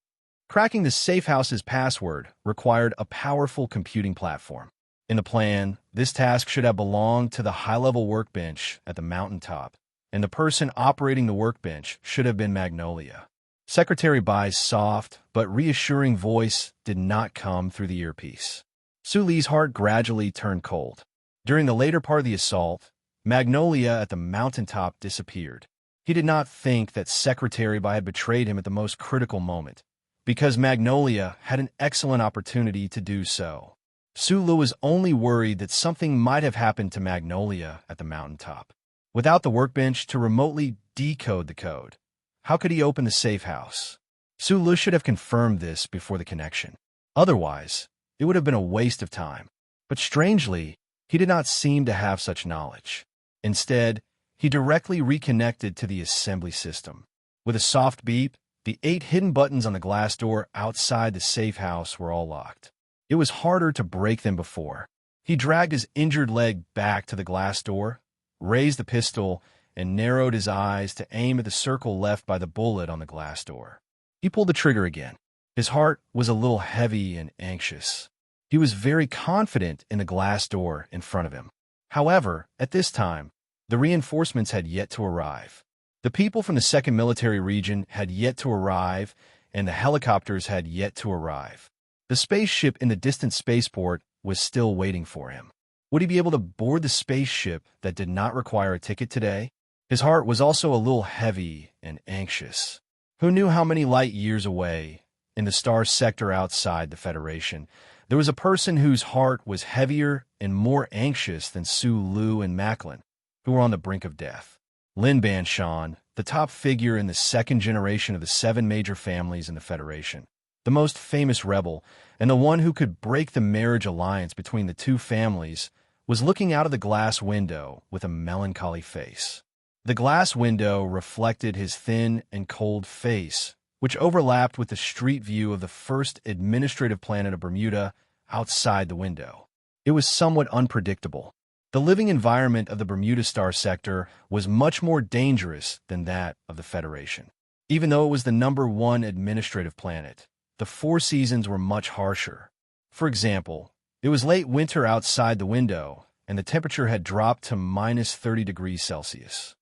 Cracking the safe house's password required a powerful computing platform. In the plan, this task should have belonged to the high-level workbench at the mountaintop, and the person operating the workbench should have been Magnolia. Secretary Bai's soft but reassuring voice did not come through the earpiece. Suli's heart gradually turned cold. During the later part of the assault, Magnolia at the mountaintop disappeared. He did not think that Secretary Bai had betrayed him at the most critical moment, because Magnolia had an excellent opportunity to do so. Sulu was only worried that something might have happened to Magnolia at the mountaintop. Without the workbench to remotely decode the code, how could he open the safe house? Sulu should have confirmed this before the connection. Otherwise, it would have been a waste of time. But strangely, he did not seem to have such knowledge. Instead, he directly reconnected to the assembly system. With a soft beep, the 8 hidden buttons on the glass door outside the safe house were all locked. It was harder to break them before. He dragged his injured leg back to the glass door, raised the pistol, and narrowed his eyes to aim at the circle left by the bullet on the glass door. He pulled the trigger again. His heart was a little heavy and anxious. He was very confident in the glass door in front of him. However, at this time, the reinforcements had yet to arrive. The people from the 2nd Military Region had yet to arrive, and the helicopters had yet to arrive. The spaceship in the distant spaceport was still waiting for him. Would he be able to board the spaceship that did not require a ticket today? His heart was also a little heavy and anxious. Who knew how many light years away, in the star sector outside the Federation, there was a person whose heart was heavier and more anxious than Sulu and Macklin, who were on the brink of death. Lin Banshan, the top figure in the 2nd generation of the 7 major families in the Federation, the most famous rebel, and the one who could break the marriage alliance between the 2 families, was looking out of the glass window with a melancholy face. The glass window reflected his thin and cold face, which overlapped with the street view of the first administrative planet of Bermuda outside the window. It was somewhat unpredictable. The living environment of the Bermuda star sector was much more dangerous than that of the Federation. Even though it was the #1 administrative planet, the 4 seasons were much harsher. For example, it was late winter outside the window, and the temperature had dropped to -30 degrees Celsius.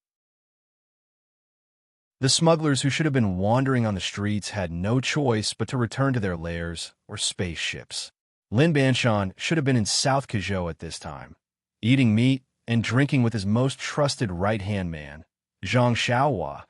The smugglers who should have been wandering on the streets had no choice but to return to their lairs or spaceships. Lin Banshan should have been in South Kazhou at this time, eating meat and drinking with his most trusted right-hand man, Zhang Xiaohua,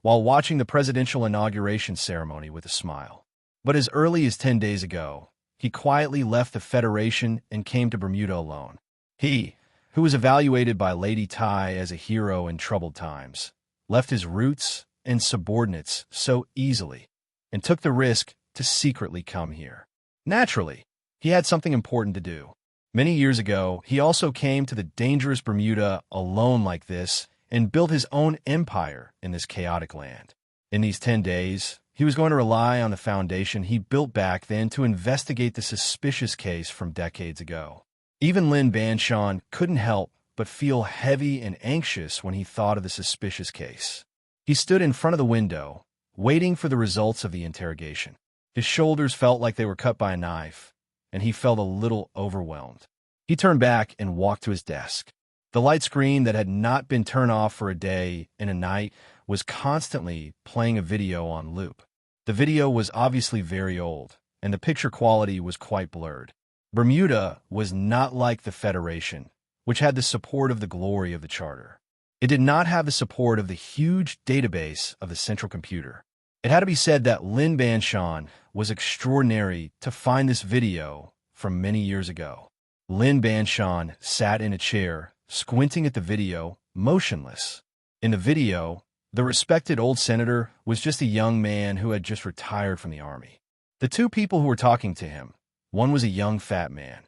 while watching the presidential inauguration ceremony with a smile. But as early as 10 days ago, he quietly left the Federation and came to Bermuda alone. He, who was evaluated by Lady Tai as a hero in troubled times, left his roots and subordinates so easily, and took the risk to secretly come here. Naturally, he had something important to do. Many years ago, he also came to the dangerous Bermuda alone like this and built his own empire in this chaotic land. In these 10 days, he was going to rely on the foundation he built back then to investigate the suspicious case from decades ago. Even Lin Banshan couldn't help but feel heavy and anxious when he thought of the suspicious case. He stood in front of the window, waiting for the results of the interrogation. His shoulders felt like they were cut by a knife, and he felt a little overwhelmed. He turned back and walked to his desk. The light screen that had not been turned off for a day and a night was constantly playing a video on loop. The video was obviously very old, and the picture quality was quite blurred. Bermuda was not like the Federation, which had the support of the glory of the Charter. It did not have the support of the huge database of the central computer. It had to be said that Lin Banshan was extraordinary to find this video from many years ago. Lin Banshan sat in a chair, squinting at the video, motionless. In the video, the respected old senator was just a young man who had just retired from the army. The 2 people who were talking to him, one was a young fat man,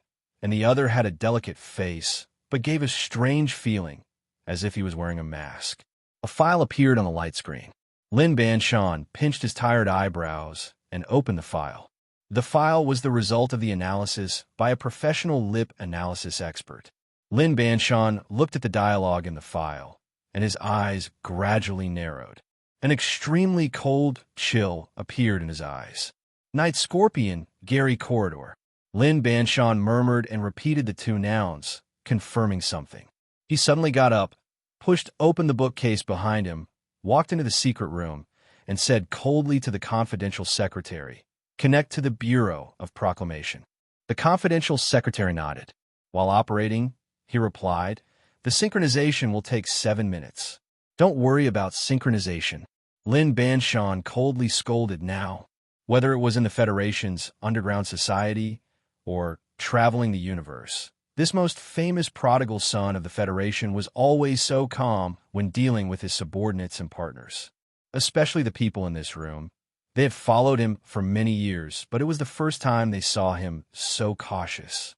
and the other had a delicate face, but gave a strange feeling, as if he was wearing a mask. A file appeared on the light screen. Lin Banshan pinched his tired eyebrows and opened the file. The file was the result of the analysis by a professional lip analysis expert. Lin Banshan looked at the dialogue in the file, and his eyes gradually narrowed. An extremely cold chill appeared in his eyes. Night Scorpion, Gary Corridor. Lin Banshan murmured and repeated the two nouns, confirming something. He suddenly got up, pushed open the bookcase behind him, walked into the secret room, and said coldly to the confidential secretary, "Connect to the Bureau of Proclamation." The confidential secretary nodded. "While operating," he replied, "the synchronization will take 7 minutes. Don't worry about synchronization." Lin Banshan coldly scolded now. Whether it was in the Federation's underground society or traveling the universe, this most famous prodigal son of the Federation was always so calm when dealing with his subordinates and partners. Especially the people in this room. They had followed him for many years, but it was the first time they saw him so cautious.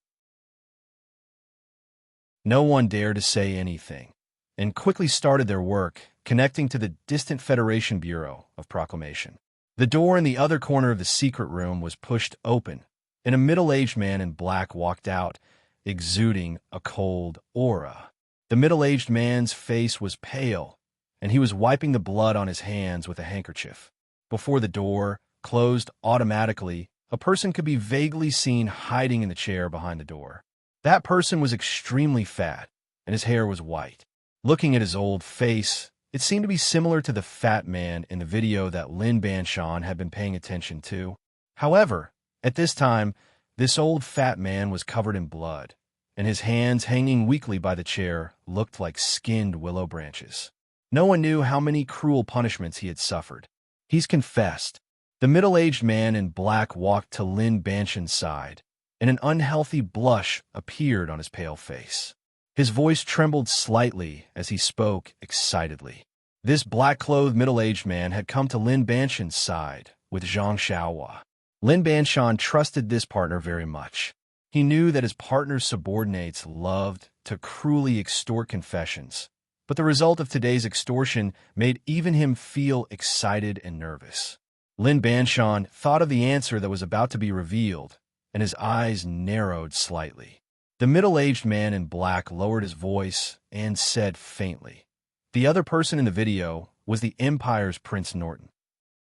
No one dared to say anything, and quickly started their work, connecting to the distant Federation Bureau of Proclamation. The door in the other corner of the secret room was pushed open, and a middle-aged man in black walked out, exuding a cold aura. The middle-aged man's face was pale, and he was wiping the blood on his hands with a handkerchief. Before the door closed automatically, a person could be vaguely seen hiding in the chair behind the door. That person was extremely fat, and his hair was white. Looking at his old face, it seemed to be similar to the fat man in the video that Lin Banshan had been paying attention to. However, at this time, this old fat man was covered in blood, and his hands hanging weakly by the chair looked like skinned willow branches. No one knew how many cruel punishments he had suffered. He's confessed. The middle-aged man in black walked to Lin Banshan's side, and an unhealthy blush appeared on his pale face. His voice trembled slightly as he spoke excitedly. This black-clothed middle-aged man had come to Lin Banshan's side with Zhang Xiaohua. Lin Banshan trusted this partner very much. He knew that his partner's subordinates loved to cruelly extort confessions, but the result of today's extortion made even him feel excited and nervous. Lin Banshan thought of the answer that was about to be revealed, and his eyes narrowed slightly. The middle-aged man in black lowered his voice and said faintly, "The other person in the video was the Empire's Prince Norton."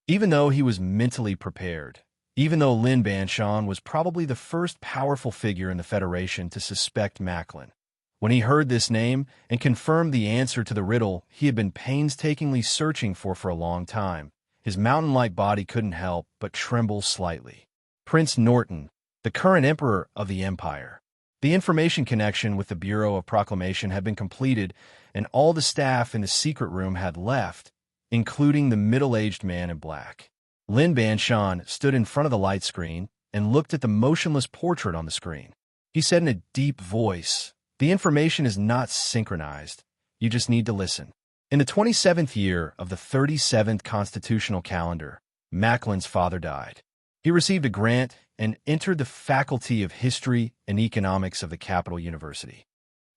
Even though he was mentally prepared, even though Lin Banshan was probably the first powerful figure in the Federation to suspect Macklin, when he heard this name and confirmed the answer to the riddle he had been painstakingly searching for a long time, his mountain-like body couldn't help but tremble slightly. Prince Norton, the current emperor of the Empire. The information connection with the Bureau of Proclamation had been completed, and all the staff in the secret room had left, including the middle-aged man in black. Lin Banshan stood in front of the light screen and looked at the motionless portrait on the screen. He said in a deep voice, "The information is not synchronized. You just need to listen." In the 27th year of the 37th constitutional calendar, Macklin's father died. He received a grant and entered the Faculty of History and Economics of the Capital University.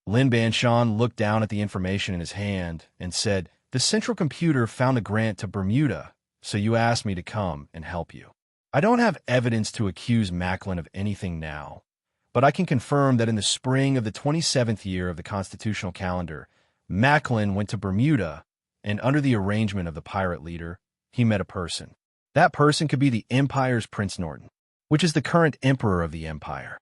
Lin Banshan looked down at the information in his hand and said, "The central computer found a grant to Bermuda, so you asked me to come and help you. I don't have evidence to accuse Macklin of anything now, but I can confirm that in the spring of the 27th year of the constitutional calendar, Macklin went to Bermuda, and under the arrangement of the pirate leader, he met a person. That person could be the Empire's Prince Norton, which is the current emperor of the Empire.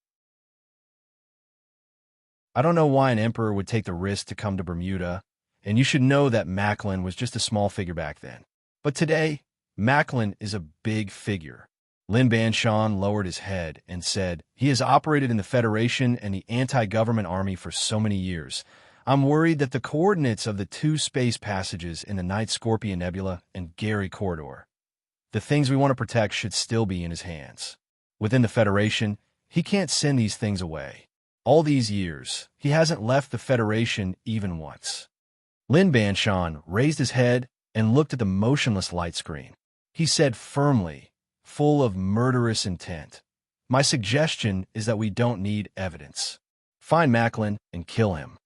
I don't know why an emperor would take the risk to come to Bermuda, and you should know that Macklin was just a small figure back then. But today, Macklin is a big figure." Lin Banshan lowered his head and said, "He has operated in the Federation and the anti-government army for so many years. I'm worried that the coordinates of the 2 space passages in the Night Scorpion Nebula and Gary Corridor, the things we want to protect, should still be in his hands. Within the Federation, he can't send these things away. All these years, he hasn't left the Federation even once." Lin Banshan raised his head and looked at the motionless light screen. He said firmly, full of murderous intent, "My suggestion is that we don't need evidence. Find Macklin and kill him.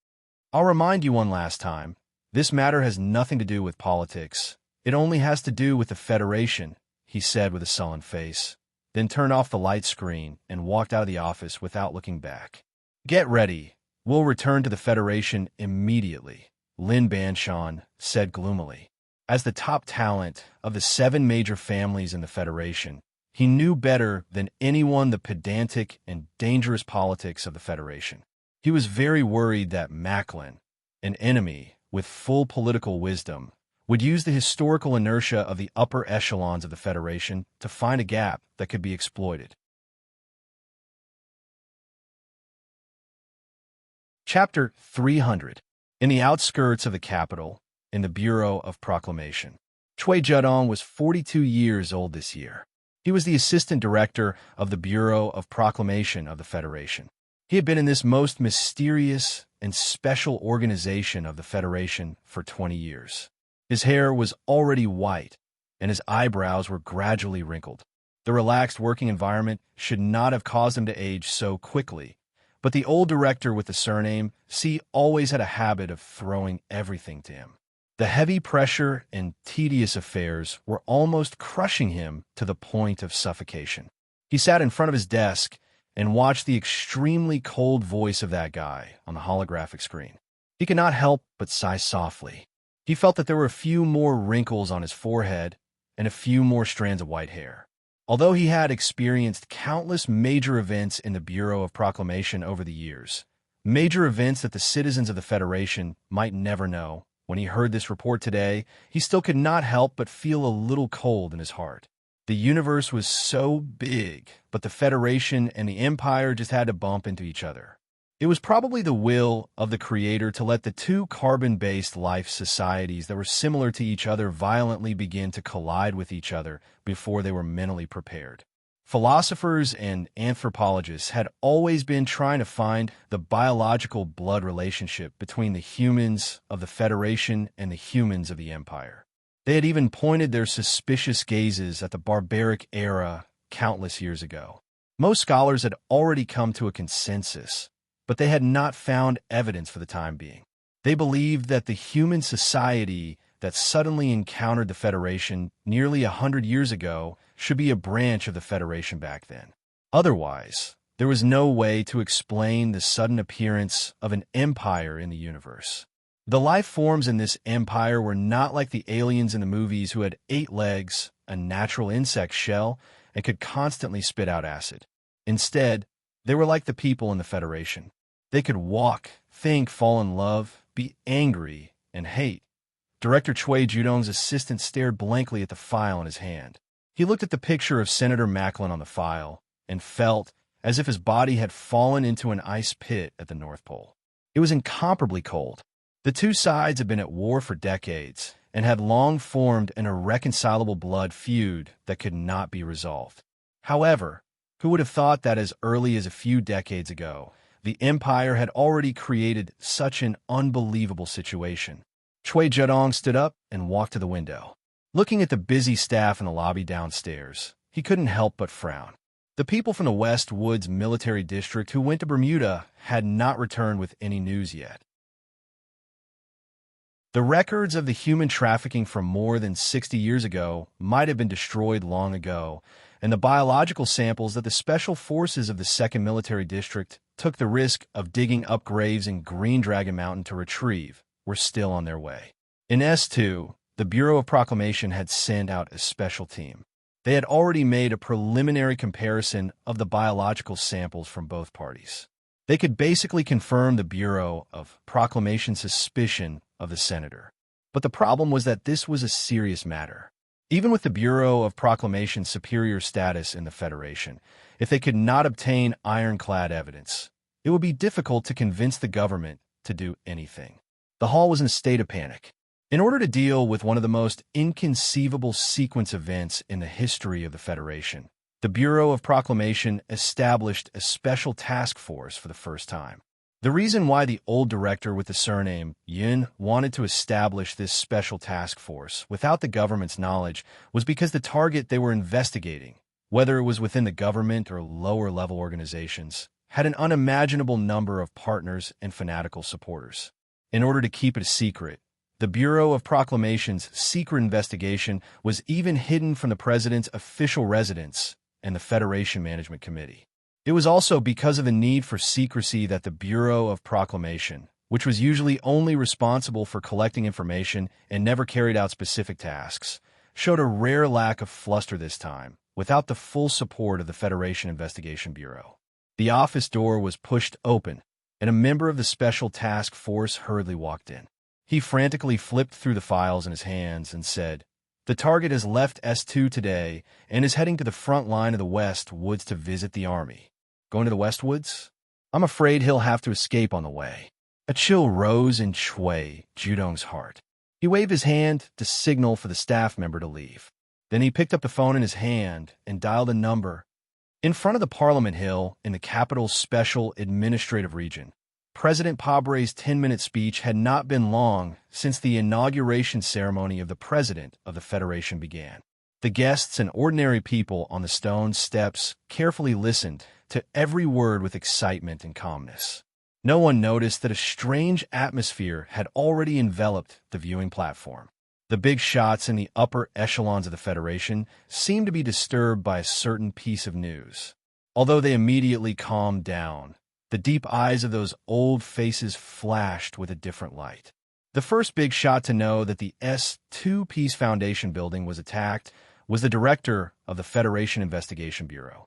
I'll remind you one last time, "This matter has nothing to do with politics. It only has to do with the Federation," he said with a sullen face, then turned off the light screen and walked out of the office without looking back. "Get ready. We'll return to the Federation immediately," Lin Banshan said gloomily. As the top talent of the 7 major families in the Federation, he knew better than anyone the pedantic and dangerous politics of the Federation. He was very worried that Macklin, an enemy with full political wisdom, would use the historical inertia of the upper echelons of the Federation to find a gap that could be exploited. Chapter 300. In the outskirts of the capital, in the Bureau of Proclamation. Cui Zedong was 42 years old this year. He was the assistant director of the Bureau of Proclamation of the Federation. He had been in this most mysterious and special organization of the Federation for 20 years. His hair was already white, and his eyebrows were gradually wrinkled. The relaxed working environment should not have caused him to age so quickly, but the old director with the surname C always had a habit of throwing everything to him. The heavy pressure and tedious affairs were almost crushing him to the point of suffocation. He sat in front of his desk and watched the extremely cold voice of that guy on the holographic screen. He could not help but sigh softly. He felt that there were a few more wrinkles on his forehead and a few more strands of white hair. Although he had experienced countless major events in the Bureau of Proclamation over the years, major events that the citizens of the Federation might never know, when he heard this report today, he still could not help but feel a little cold in his heart. The universe was so big, but the Federation and the Empire just had to bump into each other. It was probably the will of the Creator to let the 2 carbon-based life societies that were similar to each other violently begin to collide with each other before they were mentally prepared. Philosophers and anthropologists had always been trying to find the biological blood relationship between the humans of the Federation and the humans of the Empire. They had even pointed their suspicious gazes at the barbaric era countless years ago. Most scholars had already come to a consensus, but they had not found evidence for the time being. They believed that the human society that suddenly encountered the Federation nearly 100 years ago should be a branch of the Federation back then. Otherwise, there was no way to explain the sudden appearance of an empire in the universe. The life forms in this empire were not like the aliens in the movies who had 8 legs, a natural insect shell, and could constantly spit out acid. Instead, they were like the people in the Federation. They could walk, think, fall in love, be angry, and hate. Director Cui Zedong's assistant stared blankly at the file in his hand. He looked at the picture of Senator Macklin on the file and felt as if his body had fallen into an ice pit at the North Pole. It was incomparably cold. The 2 sides had been at war for decades and had long formed an irreconcilable blood feud that could not be resolved. However, who would have thought that as early as a few decades ago, the Empire had already created such an unbelievable situation? Cui Zedong stood up and walked to the window. Looking at the busy staff in the lobby downstairs, he couldn't help but frown. The people from the West Woods Military District who went to Bermuda had not returned with any news yet. The records of the human trafficking from more than 60 years ago might have been destroyed long ago, and the biological samples that the Special Forces of the 2nd Military District took the risk of digging up graves in Green Dragon Mountain to retrieve were still on their way. In S2, the Bureau of Proclamation had sent out a special team. They had already made a preliminary comparison of the biological samples from both parties. They could basically confirm the Bureau of Proclamation's suspicion of the senator. But the problem was that this was a serious matter. Even with the Bureau of Proclamation's superior status in the Federation, if they could not obtain ironclad evidence, it would be difficult to convince the government to do anything. The hall was in a state of panic. In order to deal with one of the most inconceivable sequence events in the history of the Federation, the Bureau of Proclamation established a special task force for the first time. The reason why the old director with the surname Yin wanted to establish this special task force without the government's knowledge was because the target they were investigating, whether it was within the government or lower-level organizations, had an unimaginable number of partners and fanatical supporters. In order to keep it a secret, The Bureau of Proclamation's secret investigation was even hidden from the president's official residence and the Federation Management Committee. It was also because of the need for secrecy that the Bureau of Proclamation, which was usually only responsible for collecting information and never carried out specific tasks, showed a rare lack of fluster this time, without the full support of the Federation Investigation Bureau. The office door was pushed open, and a member of the Special Task Force hurriedly walked in. He frantically flipped through the files in his hands and said, "The target has left S2 today and is heading to the front line of the West Woods to visit the Army." "Going to the West Woods? I'm afraid he'll have to escape on the way." A chill rose in Shui Judong's heart. He waved his hand to signal for the staff member to leave. Then he picked up the phone in his hand and dialed a number. In front of the Parliament Hill in the capital's Special Administrative Region, President Pabre's 10-minute speech had not been long since the inauguration ceremony of the President of the Federation began. The guests and ordinary people on the stone steps carefully listened to every word with excitement and calmness. No one noticed that a strange atmosphere had already enveloped the viewing platform. The big shots in the upper echelons of the Federation seemed to be disturbed by a certain piece of news. Although they immediately calmed down, the deep eyes of those old faces flashed with a different light. The first big shot to know that the S2 Peace Foundation building was attacked was the director of the Federation Investigation Bureau.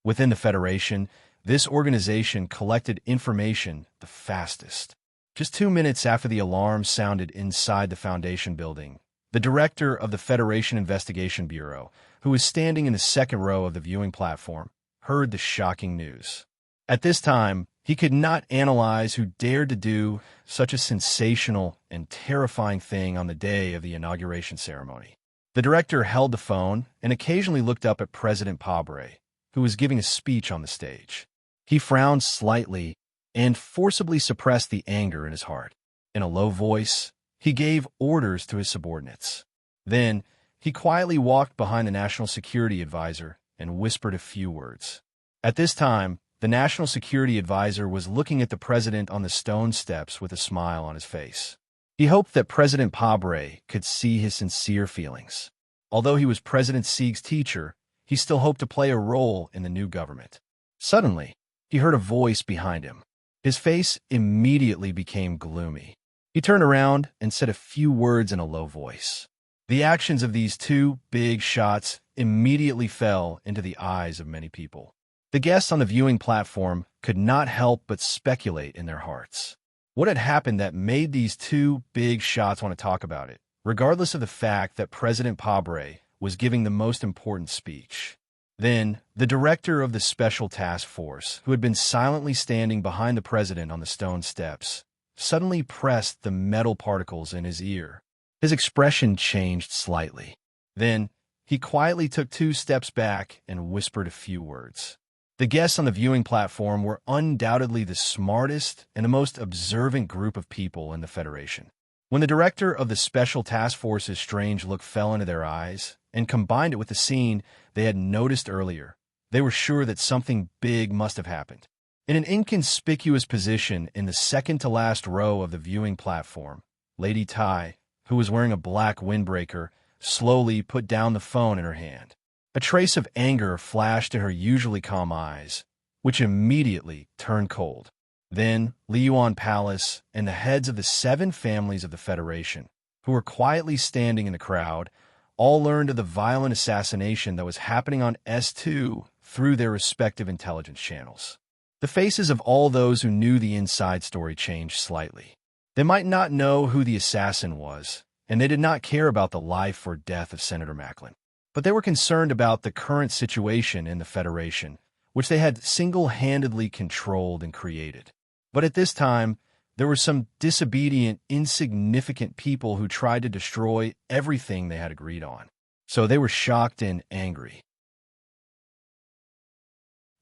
Within the Federation, this organization collected information the fastest. Just 2 minutes after the alarm sounded inside the Foundation building, the director of the Federation Investigation Bureau, who was standing in the second row of the viewing platform, heard the shocking news. At this time, he could not analyze who dared to do such a sensational and terrifying thing on the day of the inauguration ceremony. The director held the phone and occasionally looked up at President Pabre, who was giving a speech on the stage. He frowned slightly and forcibly suppressed the anger in his heart. In a low voice, he gave orders to his subordinates. Then, he quietly walked behind the National Security Advisor and whispered a few words. At this time, the National Security Advisor was looking at the president on the stone steps with a smile on his face. He hoped that President Pabre could see his sincere feelings. Although he was President Sieg's teacher, he still hoped to play a role in the new government. Suddenly, he heard a voice behind him. His face immediately became gloomy. He turned around and said a few words in a low voice. The actions of these two big shots immediately fell into the eyes of many people. The guests on the viewing platform could not help but speculate in their hearts. What had happened that made these two big shots want to talk about it, regardless of the fact that President Pabre was giving the most important speech? Then, the director of the Special Task Force, who had been silently standing behind the president on the stone steps, suddenly pressed the metal particles in his ear. His expression changed slightly. Then, he quietly took 2 steps back and whispered a few words. The guests on the viewing platform were undoubtedly the smartest and the most observant group of people in the Federation. When the director of the Special Task Force's strange look fell into their eyes and combined it with the scene they had noticed earlier, they were sure that something big must have happened. In an inconspicuous position in the second-to-last row of the viewing platform, Lady Tai, who was wearing a black windbreaker, slowly put down the phone in her hand. A trace of anger flashed in her usually calm eyes, which immediately turned cold. Then, Liyuan Palace and the heads of the 7 families of the Federation, who were quietly standing in the crowd, all learned of the violent assassination that was happening on S2 through their respective intelligence channels. The faces of all those who knew the inside story changed slightly. They might not know who the assassin was, and they did not care about the life or death of Senator Macklin. But they were concerned about the current situation in the Federation, which they had single-handedly controlled and created. But at this time, there were some disobedient, insignificant people who tried to destroy everything they had agreed on. So they were shocked and angry.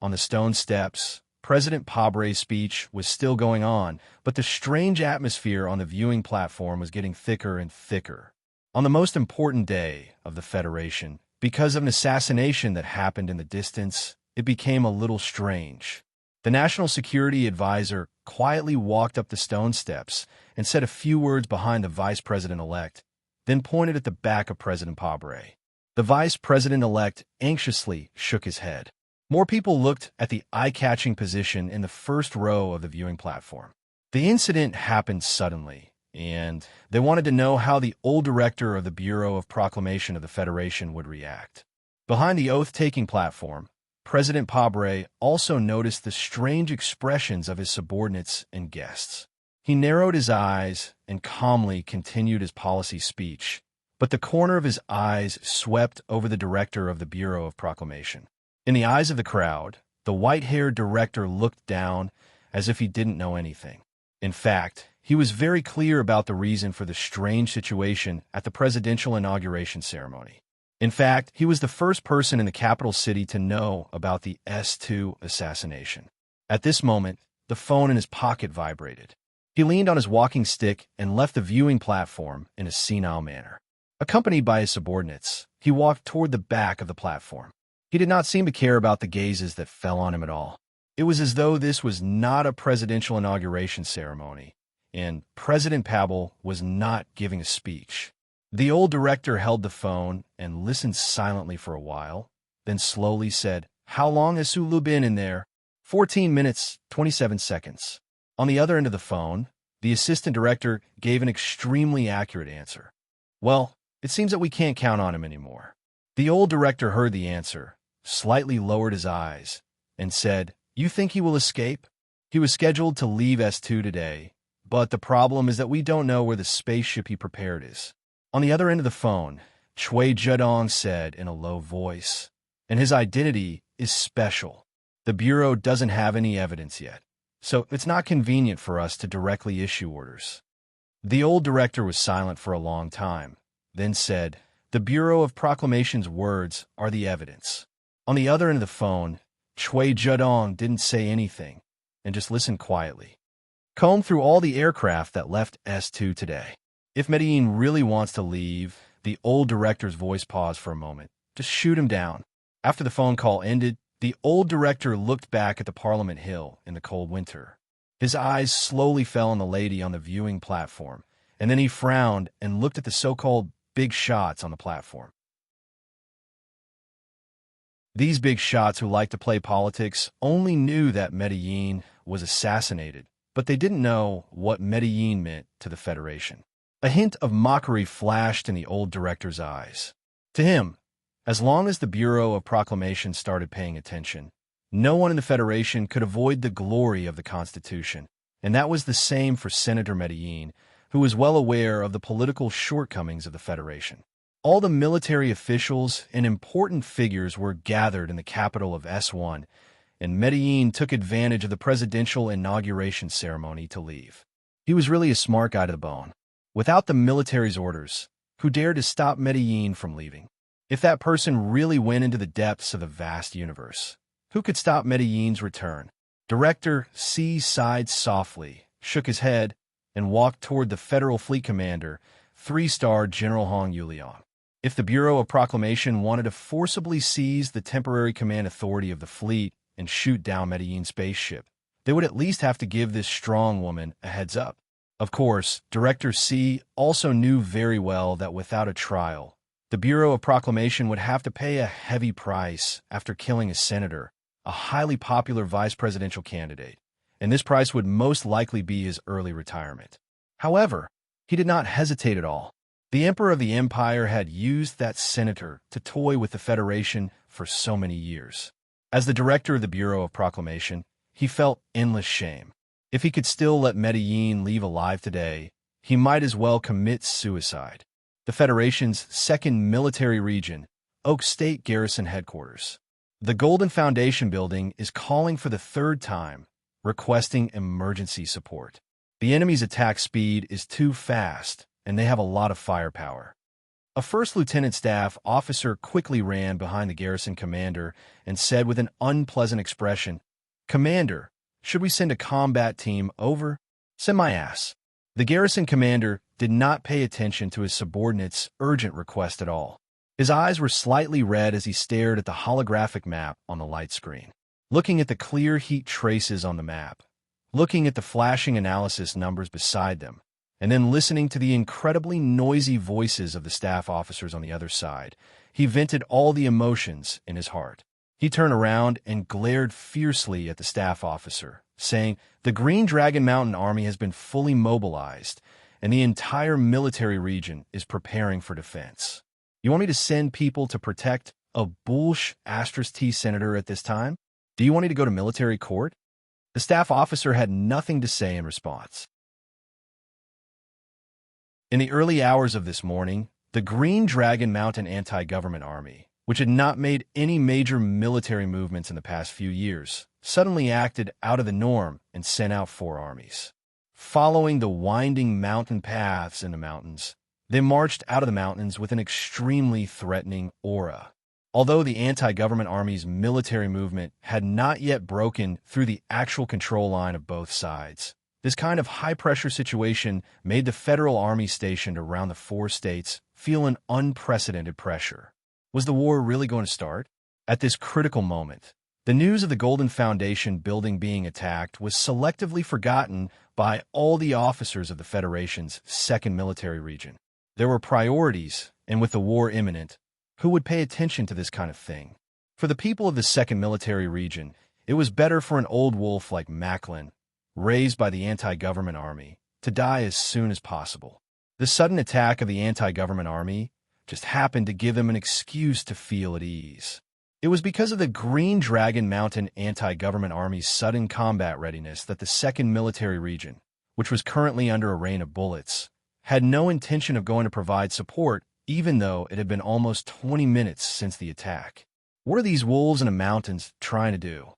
On the stone steps, President Pabre's speech was still going on, but the strange atmosphere on the viewing platform was getting thicker and thicker. On the most important day of the Federation, because of an assassination that happened in the distance, it became a little strange. The National Security Advisor quietly walked up the stone steps and said a few words behind the Vice President-elect, then pointed at the back of President Pabre. The Vice President-elect anxiously shook his head. More people looked at the eye-catching position in the first row of the viewing platform. The incident happened suddenly, and they wanted to know how the old director of the Bureau of Proclamation of the Federation would react. Behind the oath-taking platform, President Pabre also noticed the strange expressions of his subordinates and guests. He narrowed his eyes and calmly continued his policy speech, but the corner of his eyes swept over the director of the Bureau of Proclamation. In the eyes of the crowd, the white-haired director looked down as if he didn't know anything. In fact, he was very clear about the reason for the strange situation at the presidential inauguration ceremony. In fact, he was the first person in the capital city to know about the S2 assassination. At this moment, the phone in his pocket vibrated. He leaned on his walking stick and left the viewing platform in a senile manner. Accompanied by his subordinates, he walked toward the back of the platform. He did not seem to care about the gazes that fell on him at all. It was as though this was not a presidential inauguration ceremony, and President Pabre was not giving a speech. The old director held the phone and listened silently for a while, then slowly said, "How long has Sulu been in there?" 14 minutes, 27 seconds. On the other end of the phone, the assistant director gave an extremely accurate answer. "Well, it seems that we can't count on him anymore." The old director heard the answer, slightly lowered his eyes, and said, "You think he will escape? He was scheduled to leave S2 today, but the problem is that we don't know where the spaceship he prepared is." On the other end of the phone, Chui Zedong said in a low voice, "And his identity is special. The Bureau doesn't have any evidence yet, so it's not convenient for us to directly issue orders." The old director was silent for a long time, then said, "The Bureau of Proclamation's words are the evidence." On the other end of the phone, Chui Zedong didn't say anything and just listened quietly. "Comb through all the aircraft that left S2 today. If Medellin really wants to leave," the old director's voice paused for a moment, "just shoot him down." After the phone call ended, the old director looked back at the Parliament Hill in the cold winter. His eyes slowly fell on the lady on the viewing platform, and then he frowned and looked at the so-called big shots on the platform. These big shots who like to play politics only knew that Medellin was assassinated, but they didn't know what Medellin meant to the Federation. A hint of mockery flashed in the old director's eyes. To him, as long as the Bureau of Proclamation started paying attention, no one in the Federation could avoid the glory of the Constitution, and that was the same for Senator Medellin, who was well aware of the political shortcomings of the Federation. All the military officials and important figures were gathered in the capital of S1, and Medellin took advantage of the presidential inauguration ceremony to leave. He was really a smart guy to the bone. Without the military's orders, who dared to stop Medellin from leaving? If that person really went into the depths of the vast universe, who could stop Medellin's return? Director C sighed softly, shook his head, and walked toward the Federal Fleet Commander, 3-star General Hong Yuliang. If the Bureau of Proclamation wanted to forcibly seize the temporary command authority of the fleet and shoot down Medellin's spaceship, they would at least have to give this strong woman a heads up. Of course, Director C also knew very well that without a trial, the Bureau of Proclamation would have to pay a heavy price after killing a senator, a highly popular vice presidential candidate, and this price would most likely be his early retirement. However, he did not hesitate at all. The Emperor of the Empire had used that senator to toy with the Federation for so many years. As the director of the Bureau of Proclamation, he felt endless shame. If he could still let Medellin leave alive today, he might as well commit suicide. The Federation's second military region, Oak State Garrison Headquarters. The Golden Foundation building is calling for the third time, requesting emergency support. The enemy's attack speed is too fast, and they have a lot of firepower. A first lieutenant staff officer quickly ran behind the garrison commander and said with an unpleasant expression, "Commander, should we send a combat team over?" "Send my ass." The garrison commander did not pay attention to his subordinate's urgent request at all. His eyes were slightly red as he stared at the holographic map on the light screen. looking at the clear heat traces on the map, looking at the flashing analysis numbers beside them, and then listening to the incredibly noisy voices of the staff officers on the other side. He vented all the emotions in his heart. He turned around and glared fiercely at the staff officer, saying, "The Green Dragon Mountain Army has been fully mobilized, and the entire military region is preparing for defense. You want me to send people to protect a Bullsh *T senator at this time? Do you want me to go to military court?" The staff officer had nothing to say in response. In the early hours of this morning, the Green Dragon Mountain Anti-Government Army, which had not made any major military movements in the past few years, suddenly acted out of the norm and sent out 4 armies. Following the winding mountain paths in the mountains, they marched out of the mountains with an extremely threatening aura. Although the anti-government army's military movement had not yet broken through the actual control line of both sides, this kind of high-pressure situation made the federal army stationed around the 4 states feel an unprecedented pressure. Was the war really going to start? At this critical moment, the news of the Golden Foundation building being attacked was selectively forgotten by all the officers of the Federation's 2nd Military Region. There were priorities, and with the war imminent, who would pay attention to this kind of thing? For the people of the 2nd Military Region, it was better for an old wolf like Macklin, raised by the anti-government army, to die as soon as possible. The sudden attack of the anti-government army just happened to give them an excuse to feel at ease. It was because of the Green Dragon Mountain Anti-Government Army's sudden combat readiness that the 2nd Military Region, which was currently under a rain of bullets, had no intention of going to provide support, even though it had been almost 20 minutes since the attack. What are these wolves in the mountains trying to do?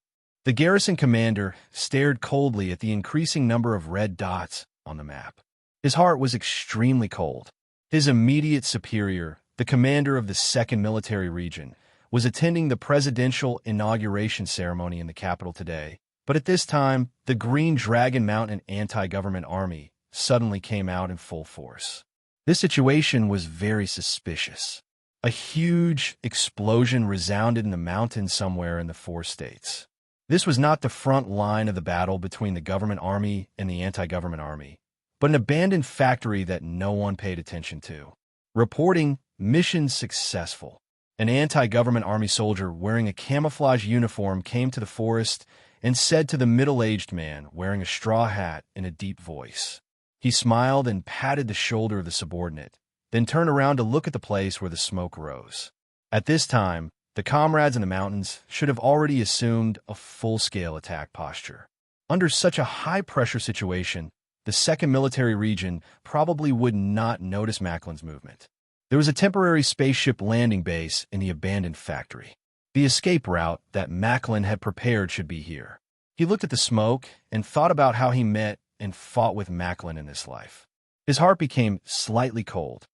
The garrison commander stared coldly at the increasing number of red dots on the map. His heart was extremely cold. His immediate superior, the commander of the 2nd Military Region, was attending the presidential inauguration ceremony in the capital today, but at this time, the Green Dragon Mountain Anti-Government Army suddenly came out in full force. This situation was very suspicious. A huge explosion resounded in the mountains somewhere in the 4 states. This was not the front line of the battle between the government army and the anti-government army, but an abandoned factory that no one paid attention to. Reporting, "Mission successful." An anti-government army soldier wearing a camouflage uniform came to the forest and said to the middle-aged man wearing a straw hat in a deep voice. He smiled and patted the shoulder of the subordinate, then turned around to look at the place where the smoke rose. At this time, the comrades in the mountains should have already assumed a full-scale attack posture. Under such a high-pressure situation, the 2nd Military Region probably would not notice Macklin's movement. There was a temporary spaceship landing base in the abandoned factory. The escape route that Macklin had prepared should be here. He looked at the smoke and thought about how he met and fought with Macklin in this life. His heart became slightly cold.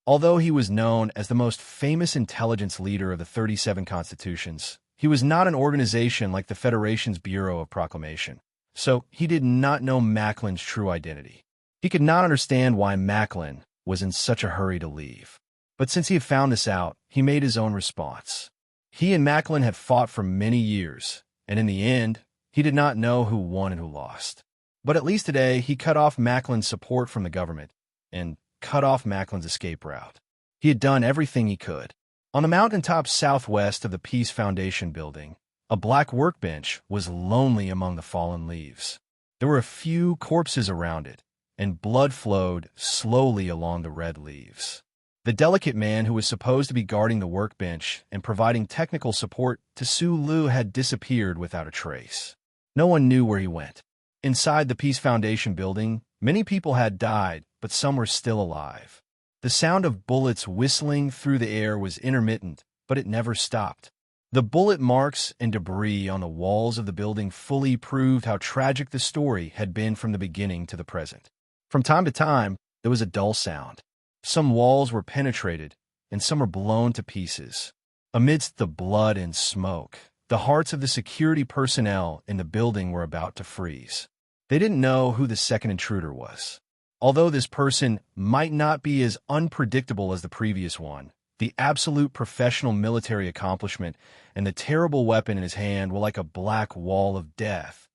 Although he was known as the most famous intelligence leader of the 37 constitutions, he was not an organization like the Federation's Bureau of Proclamation, so he did not know Macklin's true identity. He could not understand why Macklin was in such a hurry to leave. But since he had found this out, he made his own response. He and Macklin had fought for many years, and in the end, he did not know who won and who lost. But at least today, he cut off Macklin's support from the government and cut off Macklin's escape route. He had done everything he could. On the mountaintop southwest of the Peace Foundation building, a black workbench was lonely among the fallen leaves. There were a few corpses around it, and blood flowed slowly along the red leaves. The delicate man who was supposed to be guarding the workbench and providing technical support to Su Lu had disappeared without a trace. No one knew where he went. Inside the Peace Foundation building, many people had died, but some were still alive. The sound of bullets whistling through the air was intermittent, but it never stopped. The bullet marks and debris on the walls of the building fully proved how tragic the story had been from the beginning to the present. From time to time, there was a dull sound. Some walls were penetrated, and some were blown to pieces. Amidst the blood and smoke, the hearts of the security personnel in the building were about to freeze. They didn't know who the second intruder was. Although this person might not be as unpredictable as the previous one, The absolute professional military accomplishment and the terrible weapon in his hand were like a black wall of death,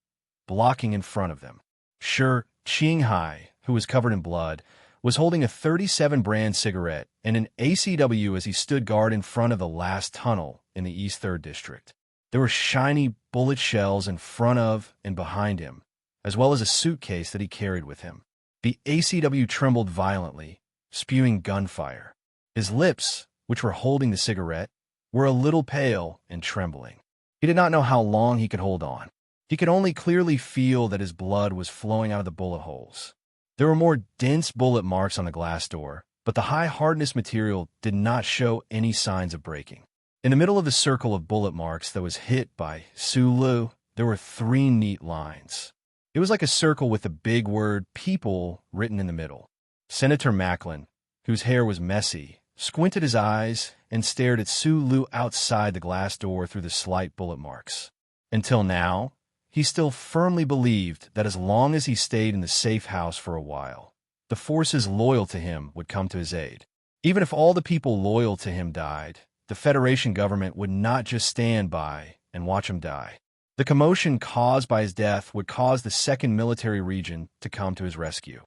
blocking in front of them. Sure, Qinghai, who was covered in blood, was holding a 37 brand cigarette and an ACW as he stood guard in front of the last tunnel in the East 3rd District. There were shiny bullet shells in front of and behind him, as well as a suitcase that he carried with him. The ACW trembled violently, spewing gunfire. His lips, which were holding the cigarette, were a little pale and trembling. He did not know how long he could hold on. He could only clearly feel that his blood was flowing out of the bullet holes. There were more dense bullet marks on the glass door, but the high-hardness material did not show any signs of breaking. In the middle of the circle of bullet marks that was hit by Sulu, there were 3 neat lines. It was like a circle with the big word people written in the middle. Senator Macklin, whose hair was messy, squinted his eyes and stared at Sulu outside the glass door through the slight bullet marks. Until now, he still firmly believed that as long as he stayed in the safe house for a while, the forces loyal to him would come to his aid. Even if all the people loyal to him died, the Federation government would not just stand by and watch him die. The commotion caused by his death would cause the 2nd Military Region to come to his rescue.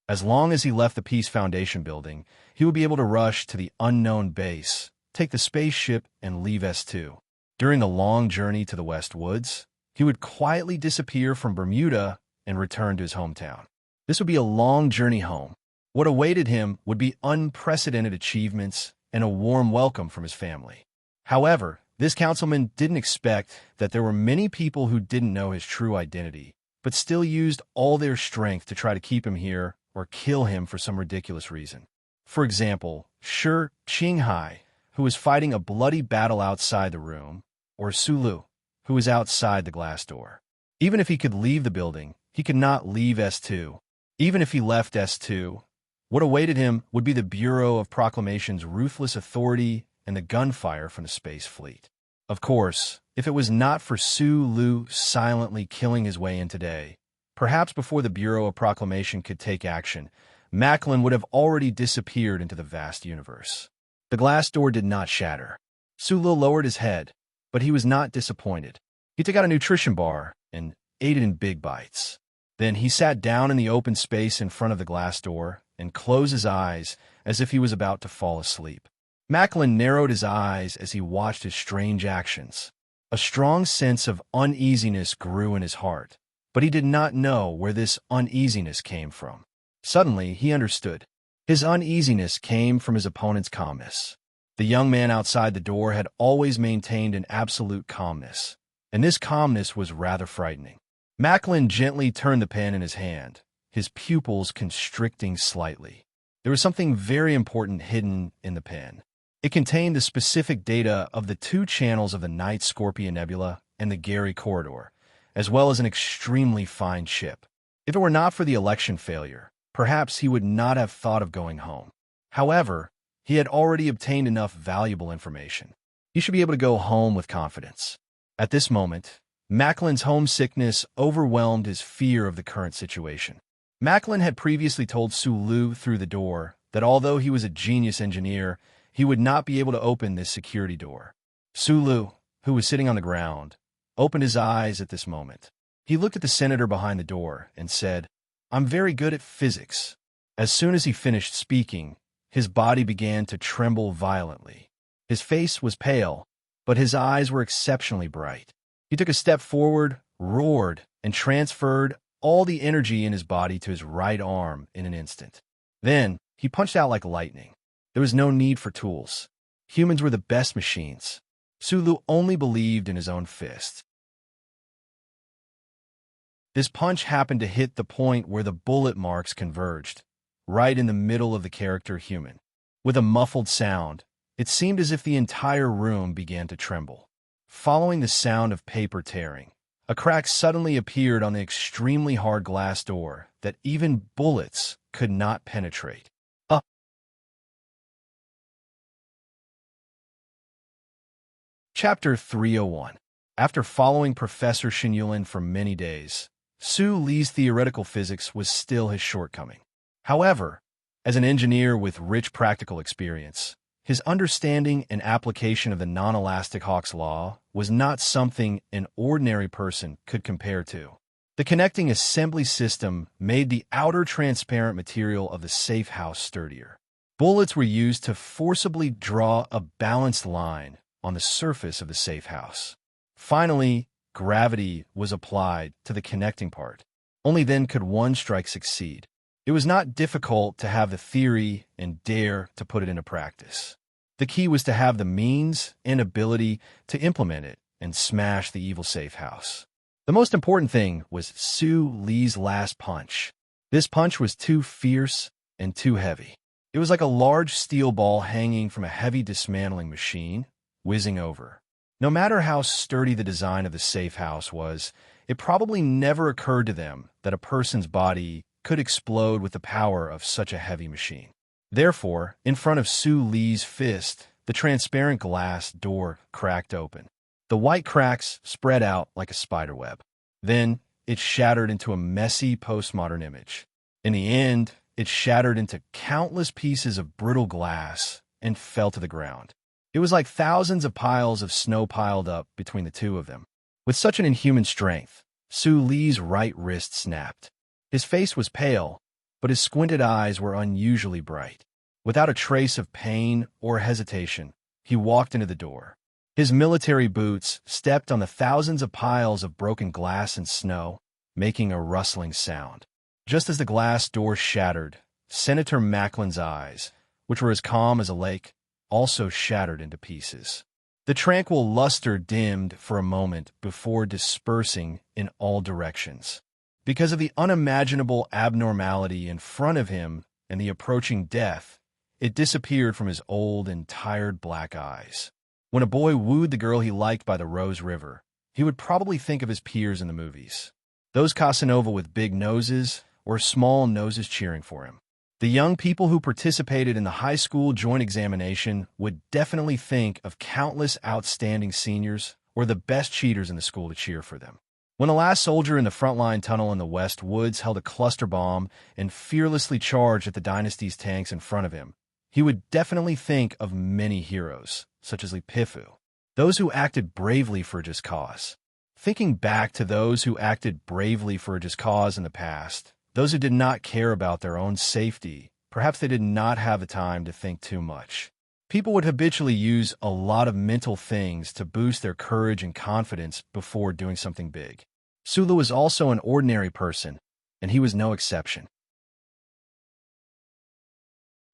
As long as he left the Peace Foundation building, he would be able to rush to the unknown base, take the spaceship, and leave S2. During the long journey to the West Woods, he would quietly disappear from Bermuda and return to his hometown. This would be a long journey home. What awaited him would be unprecedented achievements and a warm welcome from his family. However, this councilman didn't expect that there were many people who didn't know his true identity, but still used all their strength to try to keep him here or kill him for some ridiculous reason. For example, Shi Qinghai, who was fighting a bloody battle outside the room, or Sulu, who was outside the glass door. Even if he could leave the building, he could not leave S2. Even if he left S2, what awaited him would be the Bureau of Proclamation's ruthless authority and the gunfire from the space fleet. Of course, if it was not for Sulu silently killing his way in today, perhaps before the Bureau of Proclamation could take action, Macklin would have already disappeared into the vast universe. The glass door did not shatter. Sulu lowered his head, but he was not disappointed. He took out a nutrition bar and ate it in big bites. Then he sat down in the open space in front of the glass door and closed his eyes as if he was about to fall asleep. Macklin narrowed his eyes as he watched his strange actions. A strong sense of uneasiness grew in his heart, but he did not know where this uneasiness came from. Suddenly, he understood. His uneasiness came from his opponent's calmness. The young man outside the door had always maintained an absolute calmness, and this calmness was rather frightening. Macklin gently turned the pen in his hand, his pupils constricting slightly. There was something very important hidden in the pen. It contained the specific data of the 2 channels of the Night Scorpion Nebula and the Gary Corridor, as well as an extremely fine chip. If it were not for the election failure, perhaps he would not have thought of going home. However, he had already obtained enough valuable information. He should be able to go home with confidence. At this moment, Macklin's homesickness overwhelmed his fear of the current situation. Macklin had previously told Sulu through the door that although he was a genius engineer, he would not be able to open this security door. Sulu, who was sitting on the ground, opened his eyes at this moment. He looked at the senator behind the door and said, "I'm very good at physics." As soon as he finished speaking, his body began to tremble violently. His face was pale, but his eyes were exceptionally bright. He took a step forward, roared, and transferred all the energy in his body to his right arm in an instant. Then, he punched out like lightning. There was no need for tools. Humans were the best machines. Sulu only believed in his own fist. This punch happened to hit the point where the bullet marks converged, right in the middle of the character human. With a muffled sound, it seemed as if the entire room began to tremble. Following the sound of paper tearing, a crack suddenly appeared on the extremely hard glass door that even bullets could not penetrate. Chapter 301. After following Professor Shinyulin for many days, Su Li's theoretical physics was still his shortcoming. However, As an engineer with rich practical experience, his understanding and application of the non-elastic Hawk's law was not something an ordinary person could compare to. The connecting assembly system made the outer transparent material of the safe house sturdier. Bullets were used to forcibly draw a balanced line on the surface of the safe house. Finally, gravity was applied to the connecting part. Only then could one strike succeed. It was not difficult to have the theory and dare to put it into practice. The key was to have the means and ability to implement it and smash the evil safe house. The most important thing was Sue Lee's last punch. This punch was too fierce and too heavy. It was like a large steel ball hanging from a heavy dismantling machine, whizzing over. No matter how sturdy the design of the safe house was, it probably never occurred to them that a person's body could explode with the power of such a heavy machine. Therefore, in front of Sue Lee's fist, the transparent glass door cracked open. The white cracks spread out like a spiderweb. Then, it shattered into a messy postmodern image. In the end, it shattered into countless pieces of brittle glass and fell to the ground. It was like thousands of piles of snow piled up between the two of them. With such an inhuman strength, Sue Lee's right wrist snapped. His face was pale, but his squinted eyes were unusually bright. Without a trace of pain or hesitation, he walked into the door. His military boots stepped on the thousands of piles of broken glass and snow, making a rustling sound. Just as the glass door shattered, Senator Macklin's eyes, which were as calm as a lake, also shattered into pieces. The tranquil luster dimmed for a moment before dispersing in all directions. Because of the unimaginable abnormality in front of him and the approaching death, it disappeared from his old and tired black eyes. When a boy wooed the girl he liked by the Rose River, he would probably think of his peers in the movies. Those Casanova with big noses or small noses cheering for him. The young people who participated in the high school joint examination would definitely think of countless outstanding seniors or the best cheaters in the school to cheer for them. When the last soldier in the frontline tunnel in the West Woods held a cluster bomb and fearlessly charged at the dynasty's tanks in front of him, he would definitely think of many heroes, such as Lipifu, those who acted bravely for a just cause. Thinking back to those who acted bravely for a just cause in the past, those who did not care about their own safety, perhaps they did not have the time to think too much. People would habitually use a lot of mental things to boost their courage and confidence before doing something big. Sulu was also an ordinary person, and he was no exception.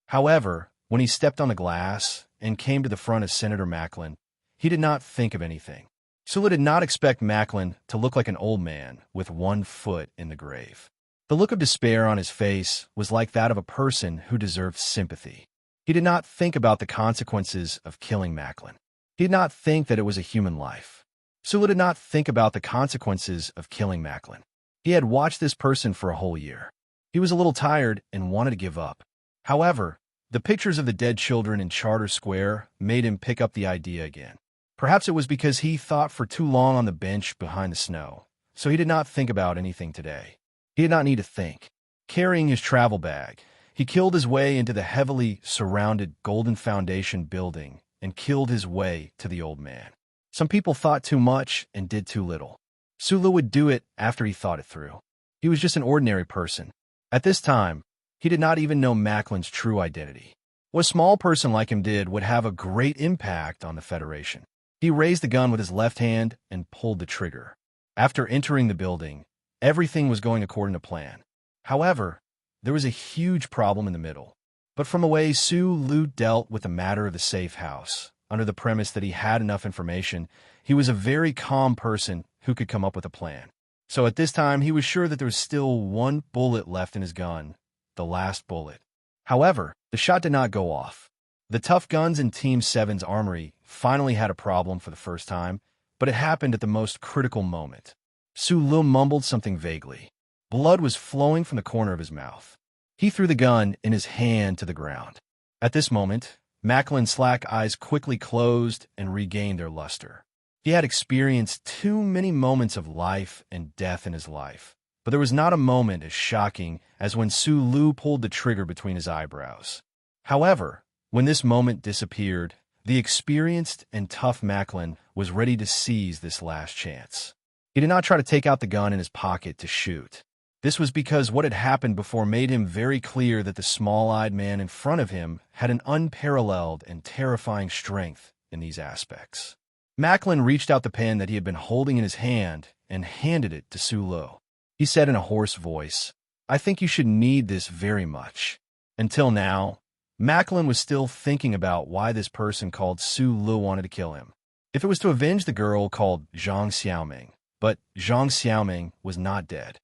However, when he stepped on the glass and came to the front of Senator Macklin, he did not think of anything. Sulu did not expect Macklin to look like an old man with one foot in the grave. The look of despair on his face was like that of a person who deserved sympathy. He did not think about the consequences of killing Macklin. He did not think that it was a human life. Sulu did not think about the consequences of killing Macklin. He had watched this person for a whole year. He was a little tired and wanted to give up. However, the pictures of the dead children in Charter Square made him pick up the idea again. Perhaps it was because he thought for too long on the bench behind the snow, so he did not think about anything today. He did not need to think. Carrying his travel bag, he killed his way into the heavily surrounded Golden Foundation building and killed his way to the old man. Some people thought too much and did too little. Sulu would do it after he thought it through. He was just an ordinary person. At this time, he did not even know Macklin's true identity. What a small person like him did would have a great impact on the Federation. He raised the gun with his left hand and pulled the trigger. After entering the building, everything was going according to plan. However, there was a huge problem in the middle. But from the way Sulu dealt with the matter of the safe house, under the premise that he had enough information, he was a very calm person who could come up with a plan. So at this time, he was sure that there was still one bullet left in his gun, the last bullet. However, the shot did not go off. The tough guns in Team 7's armory finally had a problem for the first time, but it happened at the most critical moment. Sulu mumbled something vaguely. Blood was flowing from the corner of his mouth. He threw the gun in his hand to the ground. At this moment, Macklin's slack eyes quickly closed and regained their luster. He had experienced too many moments of life and death in his life, but there was not a moment as shocking as when Su Lu pulled the trigger between his eyebrows. However, when this moment disappeared, the experienced and tough Macklin was ready to seize this last chance. He did not try to take out the gun in his pocket to shoot. This was because what had happened before made him very clear that the small-eyed man in front of him had an unparalleled and terrifying strength in these aspects. Macklin reached out the pen that he had been holding in his hand and handed it to Su Lu. He said in a hoarse voice, "I think you should need this very much." Until now, Macklin was still thinking about why this person called Su Lu wanted to kill him. If it was to avenge the girl called Zhang Xiaoming, but Zhang Xiaoming was not dead.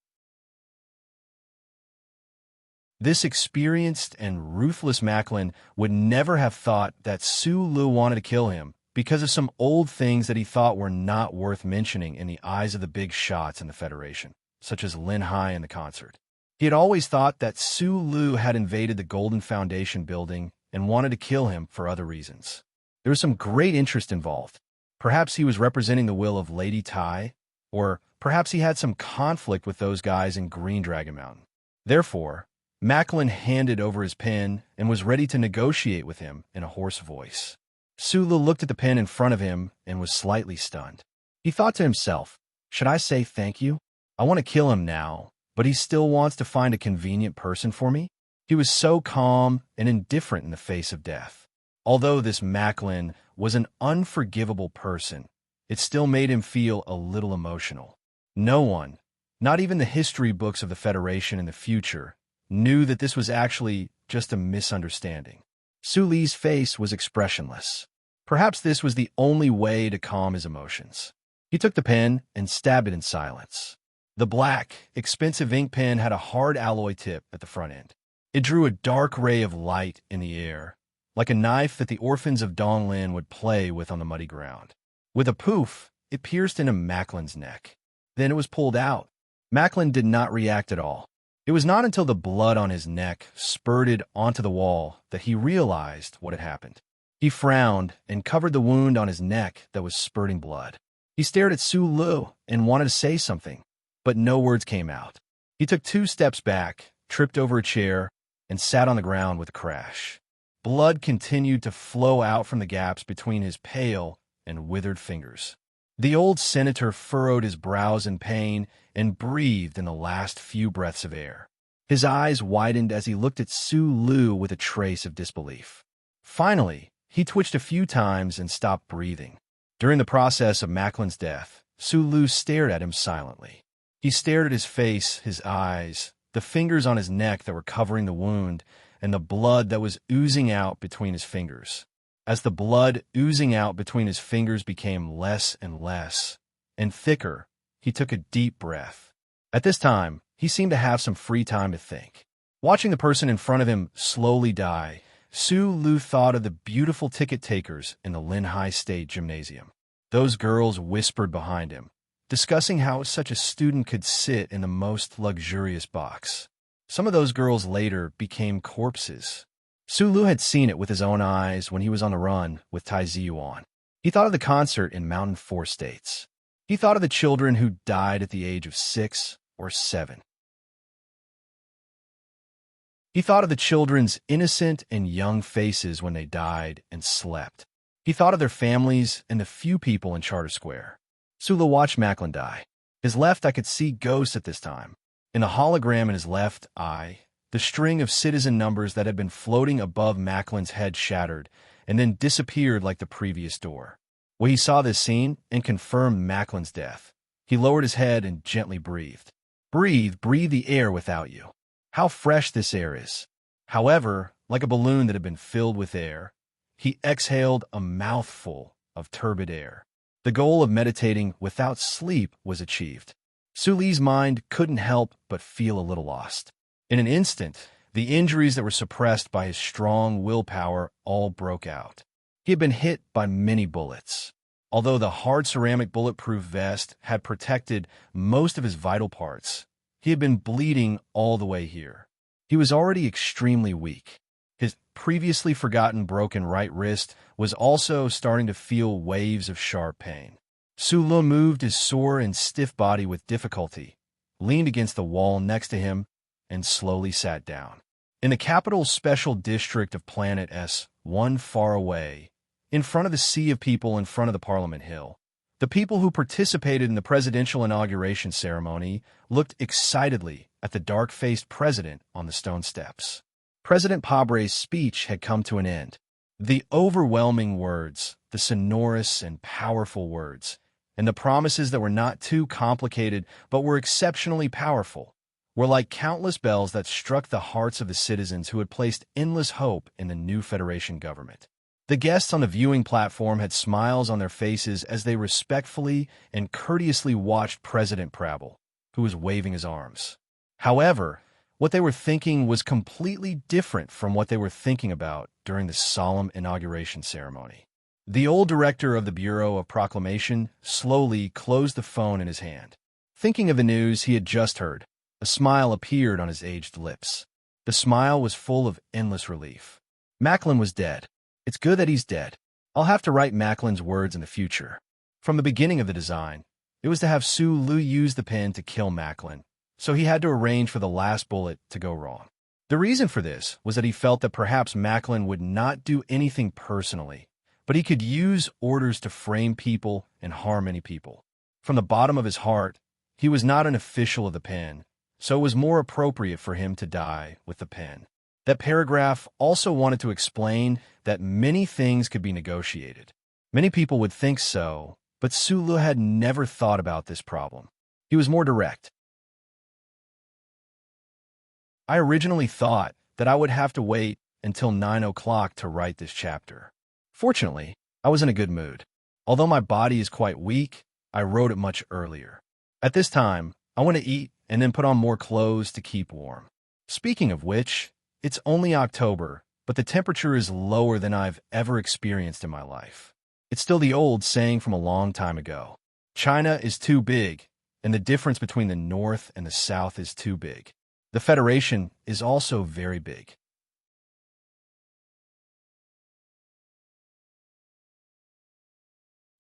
This experienced and ruthless Macklin would never have thought that Su Lu wanted to kill him because of some old things that he thought were not worth mentioning in the eyes of the big shots in the Federation, such as Lin Hai and the concert. He had always thought that Su Lu had invaded the Golden Foundation building and wanted to kill him for other reasons. There was some great interest involved. Perhaps he was representing the will of Lady Tai, or perhaps he had some conflict with those guys in Green Dragon Mountain. Therefore, Macklin handed over his pen and was ready to negotiate with him in a hoarse voice. Su Lu looked at the pen in front of him and was slightly stunned. He thought to himself, "Should I say thank you? I want to kill him now, but he still wants to find a convenient person for me?" He was so calm and indifferent in the face of death. Although this Macklin was an unforgivable person, it still made him feel a little emotional. No one, not even the history books of the Federation in the future, knew that this was actually just a misunderstanding. Su Li's face was expressionless. Perhaps this was the only way to calm his emotions. He took the pen and stabbed it in silence. The black, expensive ink pen had a hard alloy tip at the front end. It drew a dark ray of light in the air, like a knife that the orphans of Donglin would play with on the muddy ground. With a poof, it pierced into Macklin's neck. Then it was pulled out. Macklin did not react at all. It was not until the blood on his neck spurted onto the wall that he realized what had happened. He frowned and covered the wound on his neck that was spurting blood. He stared at Su Lu and wanted to say something, but no words came out. He took 2 steps back, tripped over a chair, and sat on the ground with a crash. Blood continued to flow out from the gaps between his pale and withered fingers. The old senator furrowed his brows in pain and breathed in the last few breaths of air. His eyes widened as he looked at Su Lu with a trace of disbelief. Finally, he twitched a few times and stopped breathing. During the process of Macklin's death, Su Lu stared at him silently. He stared at his face, his eyes, the fingers on his neck that were covering the wound, and the blood that was oozing out between his fingers. As the blood oozing out between his fingers became less and less, and thicker, he took a deep breath. At this time, he seemed to have some free time to think. Watching the person in front of him slowly die, Su Lu thought of the beautiful ticket takers in the Lin Hai State Gymnasium. Those girls whispered behind him, discussing how such a student could sit in the most luxurious box. Some of those girls later became corpses. Su Lu had seen it with his own eyes when he was on the run with Tai Ziyuan. He thought of the concert in Mountain 4 states. He thought of the children who died at the age of 6 or 7. He thought of the children's innocent and young faces when they died and slept. He thought of their families and the few people in Charter Square. Su Lu watched Macklin die. His left eye could see ghosts at this time. In the hologram in his left eye, the string of citizen numbers that had been floating above Macklin's head shattered and then disappeared like the previous door. When he saw this scene and confirmed Macklin's death, he lowered his head and gently breathed. Breathe the air without you. How fresh this air is. However, like a balloon that had been filled with air, he exhaled a mouthful of turbid air. The goal of meditating without sleep was achieved. Su Li's mind couldn't help but feel a little lost. In an instant, the injuries that were suppressed by his strong willpower all broke out. He had been hit by many bullets. Although the hard ceramic bulletproof vest had protected most of his vital parts, he had been bleeding all the way here. He was already extremely weak. His previously forgotten broken right wrist was also starting to feel waves of sharp pain. Su Lu moved his sore and stiff body with difficulty, leaned against the wall next to him, and slowly sat down. In the capital's special district of Planet S1 far away, in front of the sea of people in front of the Parliament Hill, the people who participated in the presidential inauguration ceremony looked excitedly at the dark-faced president on the stone steps. President Pabre's speech had come to an end. The overwhelming words, the sonorous and powerful words, and the promises that were not too complicated but were exceptionally powerful, were like countless bells that struck the hearts of the citizens who had placed endless hope in the new Federation government. The guests on the viewing platform had smiles on their faces as they respectfully and courteously watched President Prabal, who was waving his arms. However, what they were thinking was completely different from what they were thinking about during the solemn inauguration ceremony. The old director of the Bureau of Proclamation slowly closed the phone in his hand. Thinking of the news he had just heard, a smile appeared on his aged lips. The smile was full of endless relief. Macklin was dead. It's good that he's dead. I'll have to write Macklin's words in the future. From the beginning of the design, it was to have Su Lu use the pen to kill Macklin, so he had to arrange for the last bullet to go wrong. The reason for this was that he felt that perhaps Macklin would not do anything personally, but he could use orders to frame people and harm many people. From the bottom of his heart, he was not an official of the pen, so it was more appropriate for him to die with the pen. That paragraph also wanted to explain that many things could be negotiated. Many people would think so, but Sulu had never thought about this problem. He was more direct. I originally thought that I would have to wait until 9 o'clock to write this chapter. Fortunately, I was in a good mood. Although my body is quite weak, I wrote it much earlier. At this time, I want to eat and then put on more clothes to keep warm. Speaking of which, it's only October, but the temperature is lower than I've ever experienced in my life. It's still the old saying from a long time ago. China is too big, and the difference between the North and the South is too big. The Federation is also very big.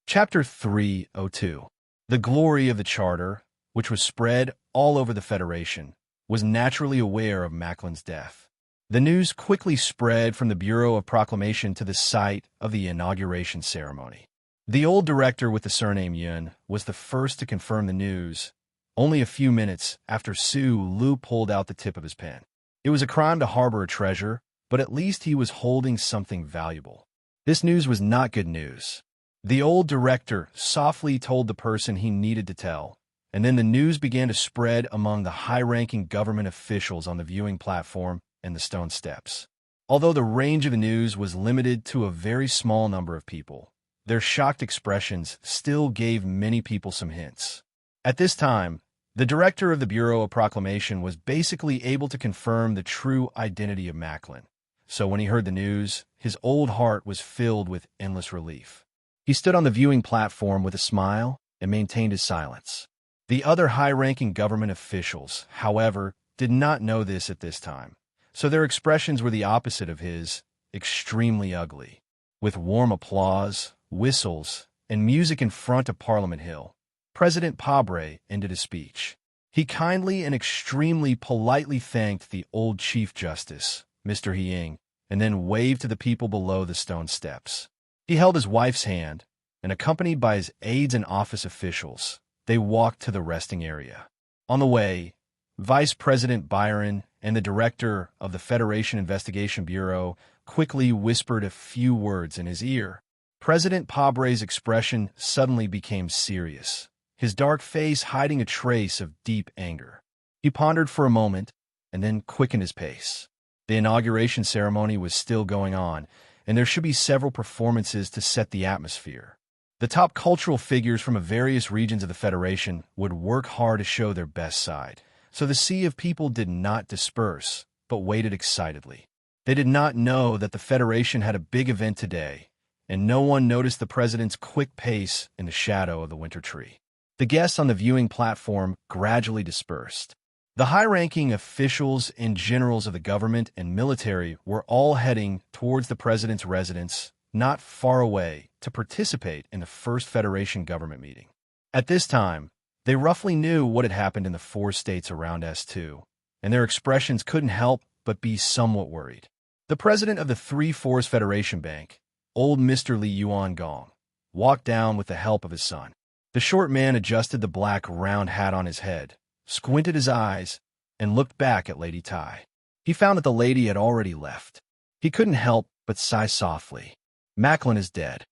Chapter 302. The glory of the Charter, which was spread all over the Federation, was naturally aware of Macklin's death. The news quickly spread from the Bureau of Proclamation to the site of the inauguration ceremony. The old director with the surname Yun was the first to confirm the news, only a few minutes after Su Lu pulled out the tip of his pen. It was a crime to harbor a treasure, but at least he was holding something valuable. This news was not good news. The old director softly told the person he needed to tell, and then the news began to spread among the high-ranking government officials on the viewing platform and the stone steps. Although the range of the news was limited to a very small number of people, their shocked expressions still gave many people some hints. At this time, the director of the Bureau of Proclamation was basically able to confirm the true identity of Macklin. So when he heard the news, his old heart was filled with endless relief. He stood on the viewing platform with a smile and maintained his silence. The other high-ranking government officials, however, did not know this at this time, so their expressions were the opposite of his, extremely ugly. With warm applause, whistles, and music in front of Parliament Hill, President Pabre ended his speech. He kindly and extremely politely thanked the old Chief Justice, Mr. Hiying, and then waved to the people below the stone steps. He held his wife's hand, and accompanied by his aides and office officials, they walked to the resting area. On the way, Vice President Byron and the director of the Federation Investigation Bureau quickly whispered a few words in his ear. President Pabre's expression suddenly became serious, his dark face hiding a trace of deep anger. He pondered for a moment and then quickened his pace. The inauguration ceremony was still going on, and there should be several performances to set the atmosphere. The top cultural figures from various regions of the Federation would work hard to show their best side, so the sea of people did not disperse, but waited excitedly. They did not know that the Federation had a big event today, and no one noticed the president's quick pace in the shadow of the winter tree. The guests on the viewing platform gradually dispersed. The high-ranking officials and generals of the government and military were all heading towards the president's residence, not far away, to participate in the first Federation government meeting. At this time, They roughly knew what had happened in the 4 states around S2, and their expressions couldn't help but be somewhat worried. The president of the 3/4 Federation Bank, old Mr. Li Yuan Gong, walked down with the help of his son. The short man adjusted the black round hat on his head, squinted his eyes, and looked back at Lady Tai. He found that the lady had already left. He couldn't help but sigh softly. Macklin is dead.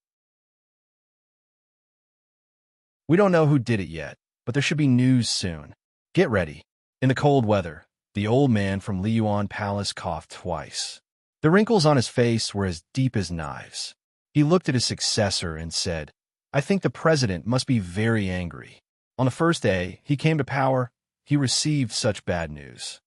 We don't know who did it yet, but there should be news soon. Get ready. In the cold weather, the old man from Li Yuan Palace coughed twice. The wrinkles on his face were as deep as knives. He looked at his successor and said, I think the president must be very angry. On the first day he came to power, he received such bad news.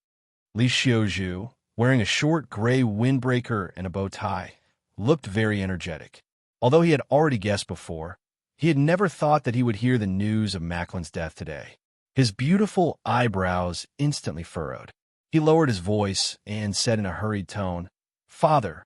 Li Xiuzhu, wearing a short gray windbreaker and a bow tie, looked very energetic. Although he had already guessed before, he had never thought that he would hear the news of Macklin's death today. His beautiful eyebrows instantly furrowed. He lowered his voice and said in a hurried tone, Father,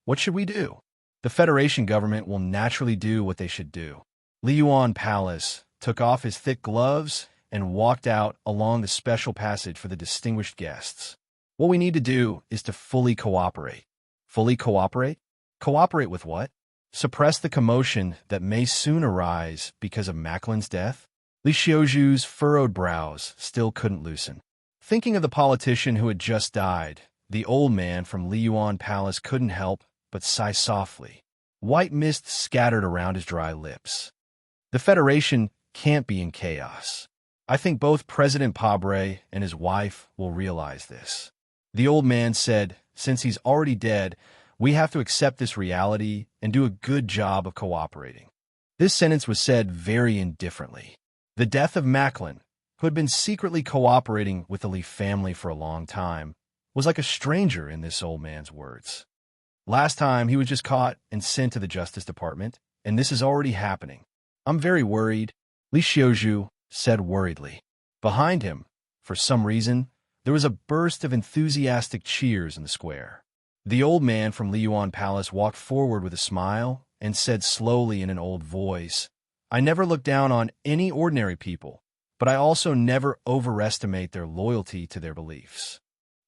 what should we do? The Federation government will naturally do what they should do. Li Yuan Palace took off his thick gloves and walked out along the special passage for the distinguished guests. What we need to do is to fully cooperate. Fully cooperate? Cooperate with what? Suppress the commotion that may soon arise because of Macklin's death? Li Xiuzhu's furrowed brows still couldn't loosen. Thinking of the politician who had just died, the old man from Li Yuan Palace couldn't help but sigh softly. White mist scattered around his dry lips. The Federation can't be in chaos. I think both President Pabre and his wife will realize this. The old man said, since he's already dead, we have to accept this reality and do a good job of cooperating. This sentence was said very indifferently. The death of Macklin, who had been secretly cooperating with the Li family for a long time, was like a stranger in this old man's words. Last time he was just caught and sent to the Justice Department, and this is already happening. I'm very worried, Li Xiuzhu said worriedly. Behind him, for some reason, there was a burst of enthusiastic cheers in the square. The old man from Li Yuan Palace walked forward with a smile and said slowly in an old voice, I never look down on any ordinary people, but I also never overestimate their loyalty to their beliefs.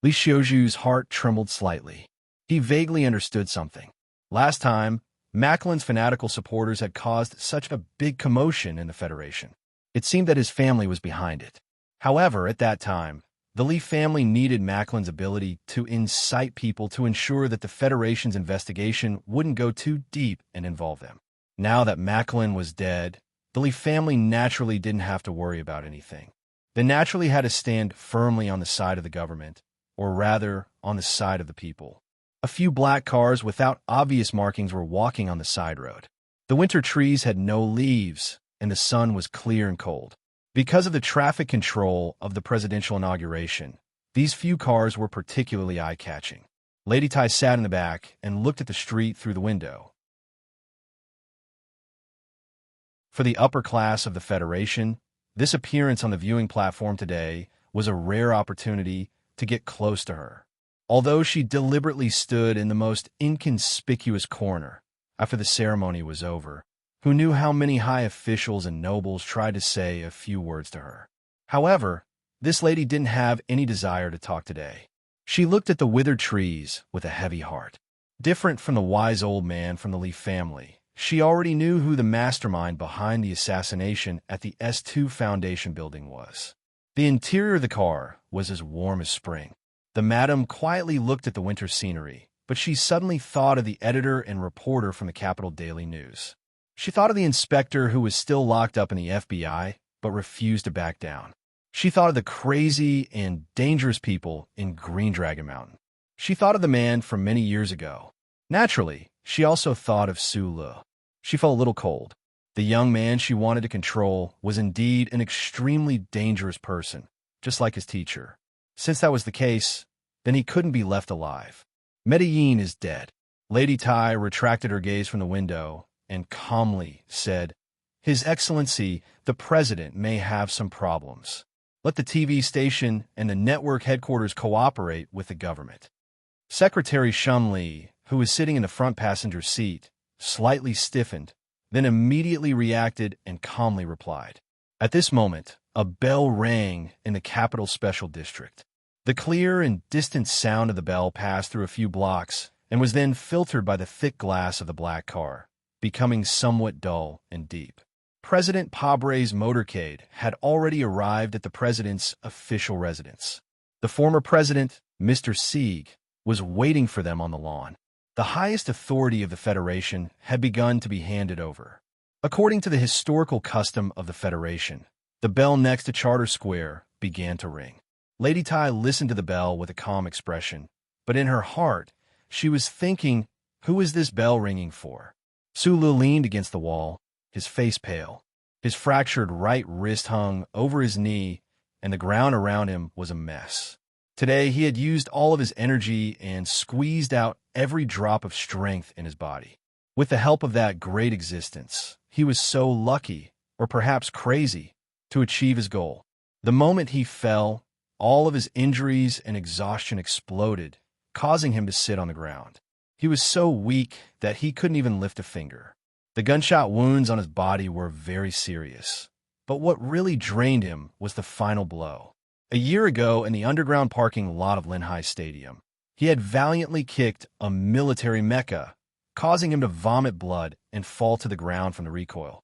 Li Xiuzhu's heart trembled slightly. He vaguely understood something. Last time, Macklin's fanatical supporters had caused such a big commotion in the Federation. It seemed that his family was behind it. However, at that time, the Li family needed Macklin's ability to incite people to ensure that the Federation's investigation wouldn't go too deep and involve them. Now that Macklin was dead, the Li family naturally didn't have to worry about anything. They naturally had to stand firmly on the side of the government, or rather, on the side of the people. A few black cars without obvious markings were walking on the side road. The winter trees had no leaves, and the sun was clear and cold. Because of the traffic control of the presidential inauguration, these few cars were particularly eye-catching. Lady Tai sat in the back and looked at the street through the window. For the upper class of the Federation, this appearance on the viewing platform today was a rare opportunity to get close to her. Although she deliberately stood in the most inconspicuous corner after the ceremony was over, who knew how many high officials and nobles tried to say a few words to her. However, this lady didn't have any desire to talk today. She looked at the withered trees with a heavy heart. Different from the wise old man from the Li family, she already knew who the mastermind behind the assassination at the S2 Foundation building was. The interior of the car was as warm as spring. The madam quietly looked at the winter scenery, but she suddenly thought of the editor and reporter from the Capital Daily News. She thought of the inspector who was still locked up in the FBI, but refused to back down. She thought of the crazy and dangerous people in Green Dragon Mountain. She thought of the man from many years ago. Naturally, she also thought of Su Le. She felt a little cold. The young man she wanted to control was indeed an extremely dangerous person, just like his teacher. Since that was the case, then he couldn't be left alive. Medellin is dead. Lady Tai retracted her gaze from the window and calmly said, His Excellency, the President may have some problems. Let the TV station and the network headquarters cooperate with the government. Secretary Shun Li, who was sitting in the front passenger seat, slightly stiffened, then immediately reacted and calmly replied, At this moment, a bell rang in the capital special district. The clear and distant sound of the bell passed through a few blocks and was then filtered by the thick glass of the black car, becoming somewhat dull and deep. President Pabre's motorcade had already arrived at the president's official residence. The former president, Mr. Sieg, was waiting for them on the lawn. The highest authority of the Federation had begun to be handed over. According to the historical custom of the Federation, the bell next to Charter Square began to ring. Lady Tai listened to the bell with a calm expression, but in her heart, she was thinking, who is this bell ringing for? Sulu leaned against the wall, his face pale. His fractured right wrist hung over his knee, and the ground around him was a mess. Today, he had used all of his energy and squeezed out every drop of strength in his body. With the help of that great existence, he was so lucky, or perhaps crazy, to achieve his goal. The moment he fell, all of his injuries and exhaustion exploded, causing him to sit on the ground. He was so weak that he couldn't even lift a finger. The gunshot wounds on his body were very serious. But what really drained him was the final blow. A year ago, in the underground parking lot of Linhai Stadium, he had valiantly kicked a military mecha, causing him to vomit blood and fall to the ground from the recoil.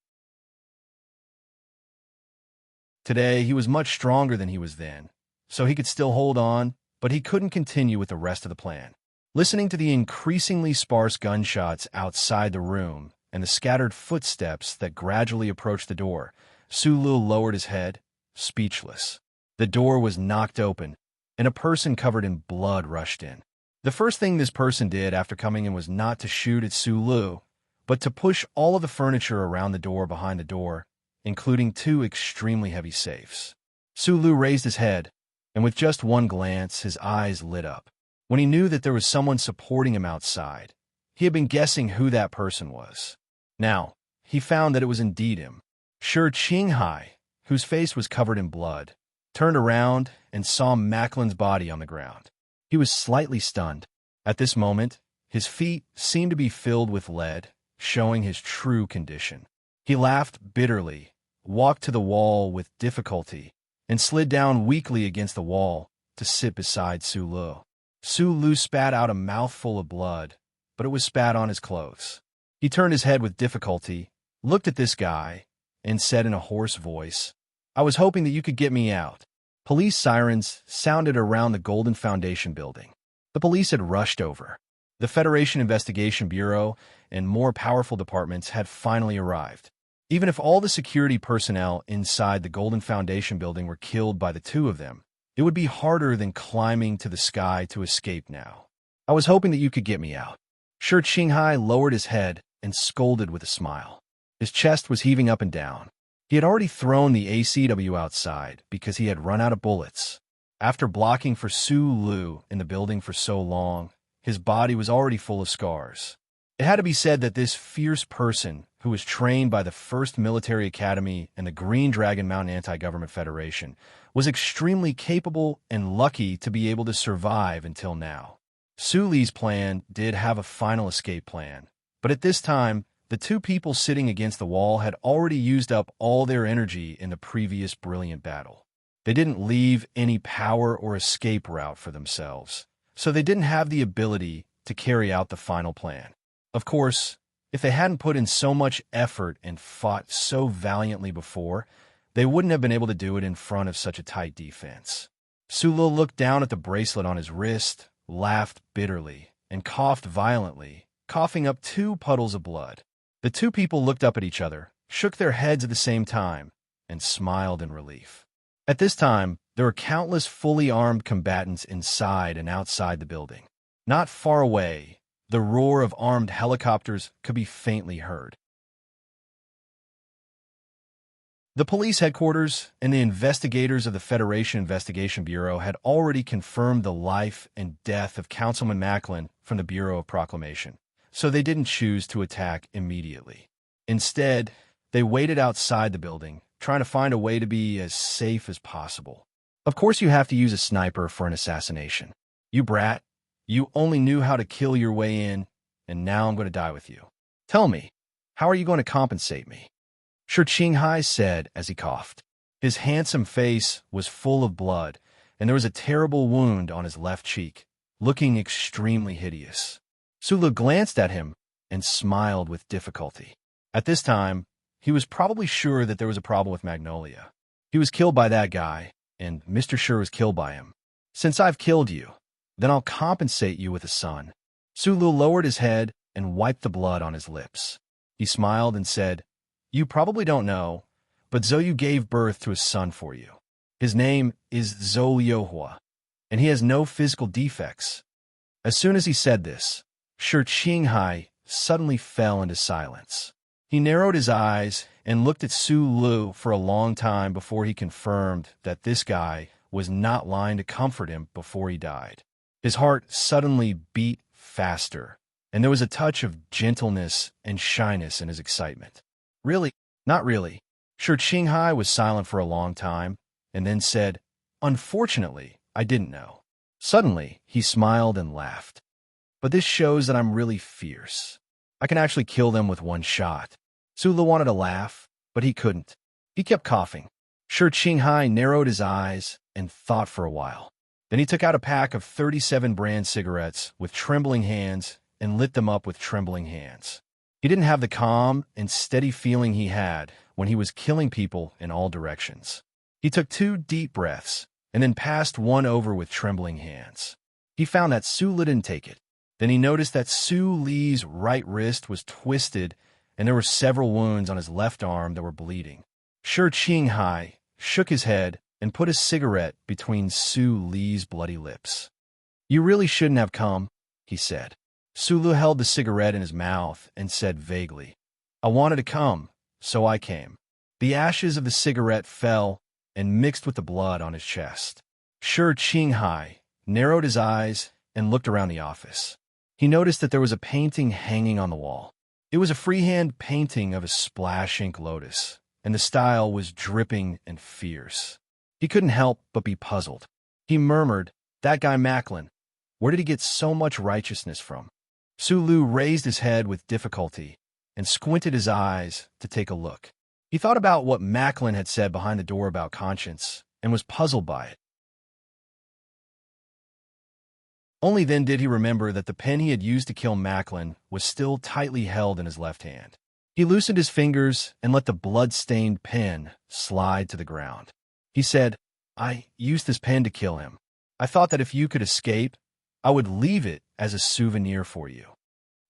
Today, he was much stronger than he was then, so he could still hold on, but he couldn't continue with the rest of the plan. Listening to the increasingly sparse gunshots outside the room and the scattered footsteps that gradually approached the door, Sulu lowered his head, speechless. The door was knocked open, and a person covered in blood rushed in. The first thing this person did after coming in was not to shoot at Sulu, but to push all of the furniture around the door behind the door, including 2 extremely heavy safes. Sulu raised his head, and with just one glance, his eyes lit up. When he knew that there was someone supporting him outside, he had been guessing who that person was. Now, he found that it was indeed him. Shi Qinghai, whose face was covered in blood, turned around and saw Macklin's body on the ground. He was slightly stunned. At this moment, his feet seemed to be filled with lead, showing his true condition. He laughed bitterly, walked to the wall with difficulty, and slid down weakly against the wall to sit beside Sulu. Sulu spat out a mouthful of blood, but it was spat on his clothes. He turned his head with difficulty, looked at this guy, and said in a hoarse voice, "I was hoping that you could get me out." Police sirens sounded around the Golden Foundation building. The police had rushed over. The Federation Investigation Bureau and more powerful departments had finally arrived. Even if all the security personnel inside the Golden Foundation building were killed by the 2 of them, it would be harder than climbing to the sky to escape now. "I was hoping that you could get me out." Shi Qinghai lowered his head and scolded with a smile. His chest was heaving up and down. He had already thrown the ACW outside because he had run out of bullets. After blocking for Sulu in the building for so long, his body was already full of scars. It had to be said that this fierce person, who was trained by the 1st Military Academy and the Green Dragon Mountain Anti-Government Federation, was extremely capable and lucky to be able to survive until now. Suli's plan did have a final escape plan, but at this time, the 2 people sitting against the wall had already used up all their energy in the previous brilliant battle. They didn't leave any power or escape route for themselves, so they didn't have the ability to carry out the final plan. Of course, if they hadn't put in so much effort and fought so valiantly before, they wouldn't have been able to do it in front of such a tight defense. Sulu looked down at the bracelet on his wrist, laughed bitterly, and coughed violently, coughing up 2 puddles of blood. The 2 people looked up at each other, shook their heads at the same time, and smiled in relief. At this time, there were countless fully armed combatants inside and outside the building. Not far away, the roar of armed helicopters could be faintly heard. The police headquarters and the investigators of the Federation Investigation Bureau had already confirmed the life and death of Councilman Macklin from the Bureau of Proclamation, so they didn't choose to attack immediately. Instead, they waited outside the building, trying to find a way to be as safe as possible. Of course you have to use a sniper for an assassination. You brat, you only knew how to kill your way in, and now I'm going to die with you. Tell me, how are you going to compensate me? Shi Qinghai said as he coughed. His handsome face was full of blood, and there was a terrible wound on his left cheek, looking extremely hideous. Sulu glanced at him and smiled with difficulty. At this time, he was probably sure that there was a problem with Magnolia. He was killed by that guy, and Mr. Sure was killed by him. Since I've killed you, then I'll compensate you with a son. Sulu lowered his head and wiped the blood on his lips. He smiled and said, "You probably don't know, but Zoyu gave birth to a son for you. His name is Zolyohua, and he has no physical defects." As soon as he said this, Shi Qinghai suddenly fell into silence. He narrowed his eyes and looked at Su Lu for a long time before he confirmed that this guy was not lying to comfort him before he died. His heart suddenly beat faster, and there was a touch of gentleness and shyness in his excitement. "Really? Not really." Shi Qinghai was silent for a long time, and then said, "Unfortunately, I didn't know." Suddenly, he smiled and laughed. "But this shows that I'm really fierce. I can actually kill them with one shot." Sulu wanted to laugh, but he couldn't. He kept coughing. Shi Qinghai narrowed his eyes and thought for a while. Then he took out a pack of 37 brand cigarettes with trembling hands and lit them up with trembling hands. He didn't have the calm and steady feeling he had when he was killing people in all directions. He took 2 deep breaths and then passed one over with trembling hands. He found that Su Li didn't take it. Then he noticed that Su Li's right wrist was twisted and there were several wounds on his left arm that were bleeding. Shi Qinghai shook his head and put a cigarette between Su Li's bloody lips. "You really shouldn't have come," he said. Sulu held the cigarette in his mouth and said vaguely, "I wanted to come, so I came." The ashes of the cigarette fell and mixed with the blood on his chest. Shi Qinghai narrowed his eyes and looked around the office. He noticed that there was a painting hanging on the wall. It was a freehand painting of a splash ink lotus, and the style was dripping and fierce. He couldn't help but be puzzled. He murmured, "That guy Macklin, where did he get so much righteousness from?" Sulu raised his head with difficulty and squinted his eyes to take a look. He thought about what Macklin had said behind the door about conscience and was puzzled by it. Only then did he remember that the pen he had used to kill Macklin was still tightly held in his left hand. He loosened his fingers and let the blood-stained pen slide to the ground. He said, "I used this pen to kill him. I thought that if you could escape, I would leave it as a souvenir for you.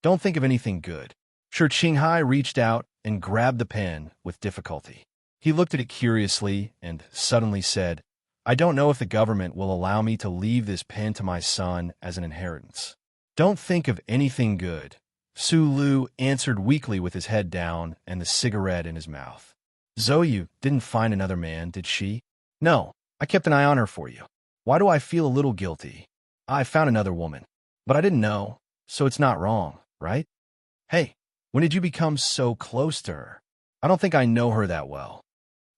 Don't think of anything good." Shi Qinghai reached out and grabbed the pen with difficulty. He looked at it curiously and suddenly said, "I don't know if the government will allow me to leave this pen to my son as an inheritance." "Don't think of anything good," Su Lu answered weakly with his head down and the cigarette in his mouth. "Zoyu didn't find another man, did she?" "No, I kept an eye on her for you. Why do I feel a little guilty? I found another woman, but I didn't know, so it's not wrong, right? Hey, when did you become so close to her? I don't think I know her that well."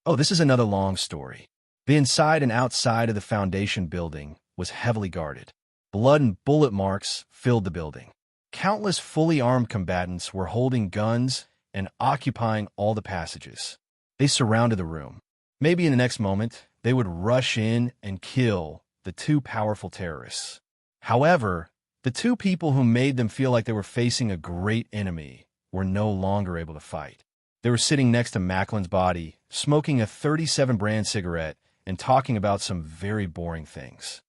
"Oh, this is another long story." The inside and outside of the Foundation building was heavily guarded. Blood and bullet marks filled the building. Countless fully armed combatants were holding guns and occupying all the passages. They surrounded the room. Maybe in the next moment, they would rush in and kill the 2 powerful terrorists. However, the 2 people who made them feel like they were facing a great enemy were no longer able to fight. They were sitting next to Macklin's body, smoking a 37 brand cigarette and talking about some very boring things.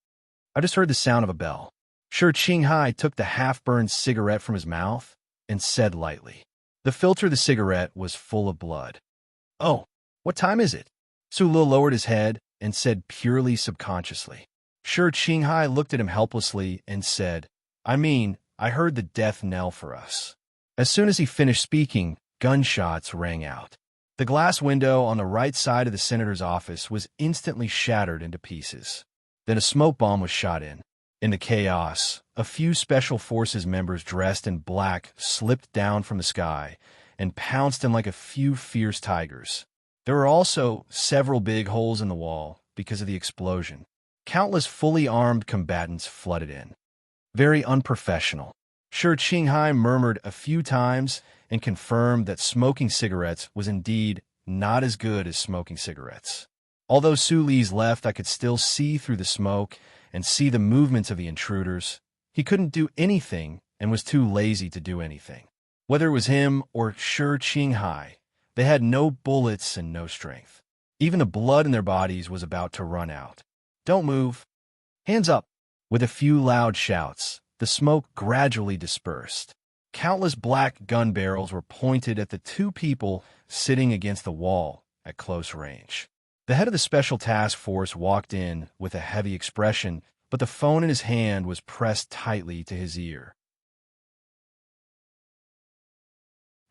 I just heard the sound of a bell. Shi Qinghai took the half-burned cigarette from his mouth and said lightly. The filter of the cigarette was full of blood. "Oh, what time is it?" Sulu lowered his head and said purely subconsciously. Shi Qinghai looked at him helplessly and said, I heard the death knell for us." As soon as he finished speaking, gunshots rang out. The glass window on the right side of the senator's office was instantly shattered into pieces. Then a smoke bomb was shot in. In the chaos, a few Special Forces members dressed in black slipped down from the sky and pounced in like a few fierce tigers. There were also several big holes in the wall because of the explosion. Countless fully armed combatants flooded in. "Very unprofessional." Shi Qinghai murmured a few times and confirmed that smoking cigarettes was indeed not as good as smoking cigarettes. Although Su Li's left, I could still see through the smoke and see the movements of the intruders. He couldn't do anything and was too lazy to do anything. Whether it was him or Shi Qinghai, they had no bullets and no strength. Even the blood in their bodies was about to run out. "Don't move. Hands up!" With a few loud shouts, the smoke gradually dispersed. Countless black gun barrels were pointed at the two people sitting against the wall at close range. The head of the special task force walked in with a heavy expression, but the phone in his hand was pressed tightly to his ear.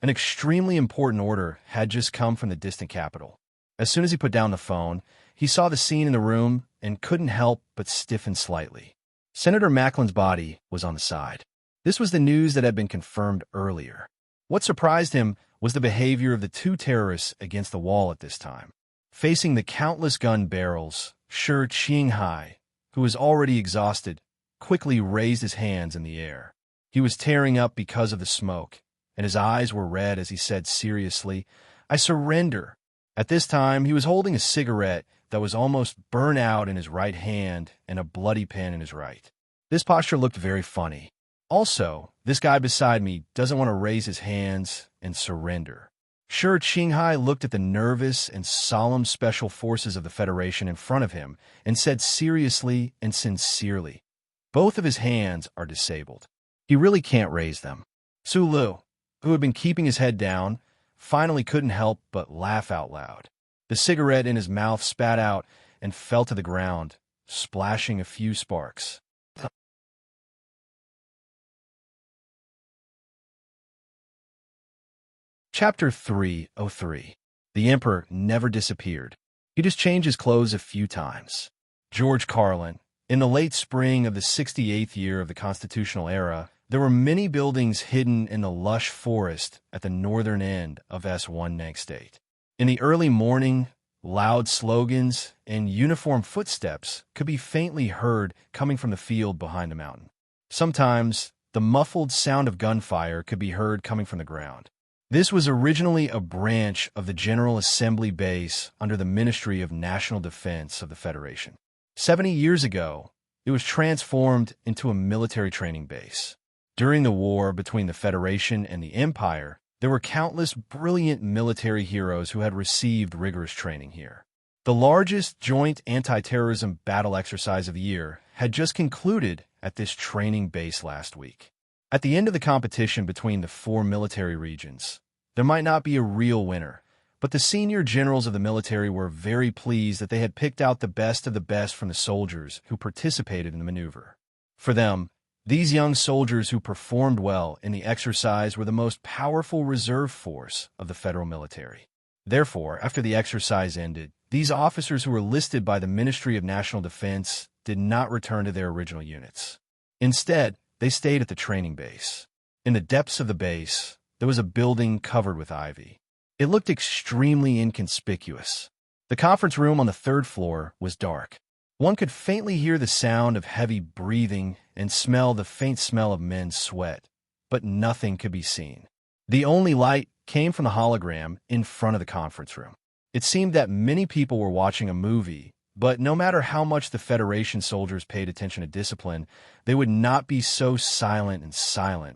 An extremely important order had just come from the distant capital. As soon as he put down the phone, he saw the scene in the room and couldn't help but stiffen slightly. Senator Macklin's body was on the side. This was the news that had been confirmed earlier. What surprised him was the behavior of the two terrorists against the wall at this time. Facing the countless gun barrels, Shi Qinghai, who was already exhausted, quickly raised his hands in the air. He was tearing up because of the smoke, and his eyes were red as he said seriously, "I surrender." At this time, he was holding a cigarette that was almost burnt out in his right hand and a bloody pen in his right. This posture looked very funny. Also, this guy beside me doesn't want to raise his hands and surrender. Shi Qinghai looked at the nervous and solemn special forces of the Federation in front of him and said seriously and sincerely, "Both of his hands are disabled. He really can't raise them." Su Lu, who had been keeping his head down, finally couldn't help but laugh out loud. The cigarette in his mouth spat out and fell to the ground, splashing a few sparks. Chapter 303. The Emperor never disappeared. He just changed his clothes a few times. George Carlin. In the late spring of the 68th year of the constitutional era, there were many buildings hidden in the lush forest at the northern end of S1 Nang State. In the early morning, loud slogans and uniform footsteps could be faintly heard coming from the field behind the mountain. Sometimes, the muffled sound of gunfire could be heard coming from the ground. This was originally a branch of the General Assembly base under the Ministry of National Defense of the Federation. 70 years ago, it was transformed into a military training base. During the war between the Federation and the Empire, there were countless brilliant military heroes who had received rigorous training here. The largest joint anti-terrorism battle exercise of the year had just concluded at this training base last week. At the end of the competition between the four military regions, there might not be a real winner, but the senior generals of the military were very pleased that they had picked out the best of the best from the soldiers who participated in the maneuver. For them, these young soldiers who performed well in the exercise were the most powerful reserve force of the federal military. Therefore, after the exercise ended, these officers who were listed by the Ministry of National Defense did not return to their original units. Instead, they stayed at the training base. In the depths of the base, there was a building covered with ivy. It looked extremely inconspicuous. The conference room on the third floor was dark. One could faintly hear the sound of heavy breathing and smell the faint smell of men's sweat, but nothing could be seen. The only light came from the hologram in front of the conference room. It seemed that many people were watching a movie, but no matter how much the Federation soldiers paid attention to discipline, they would not be so silent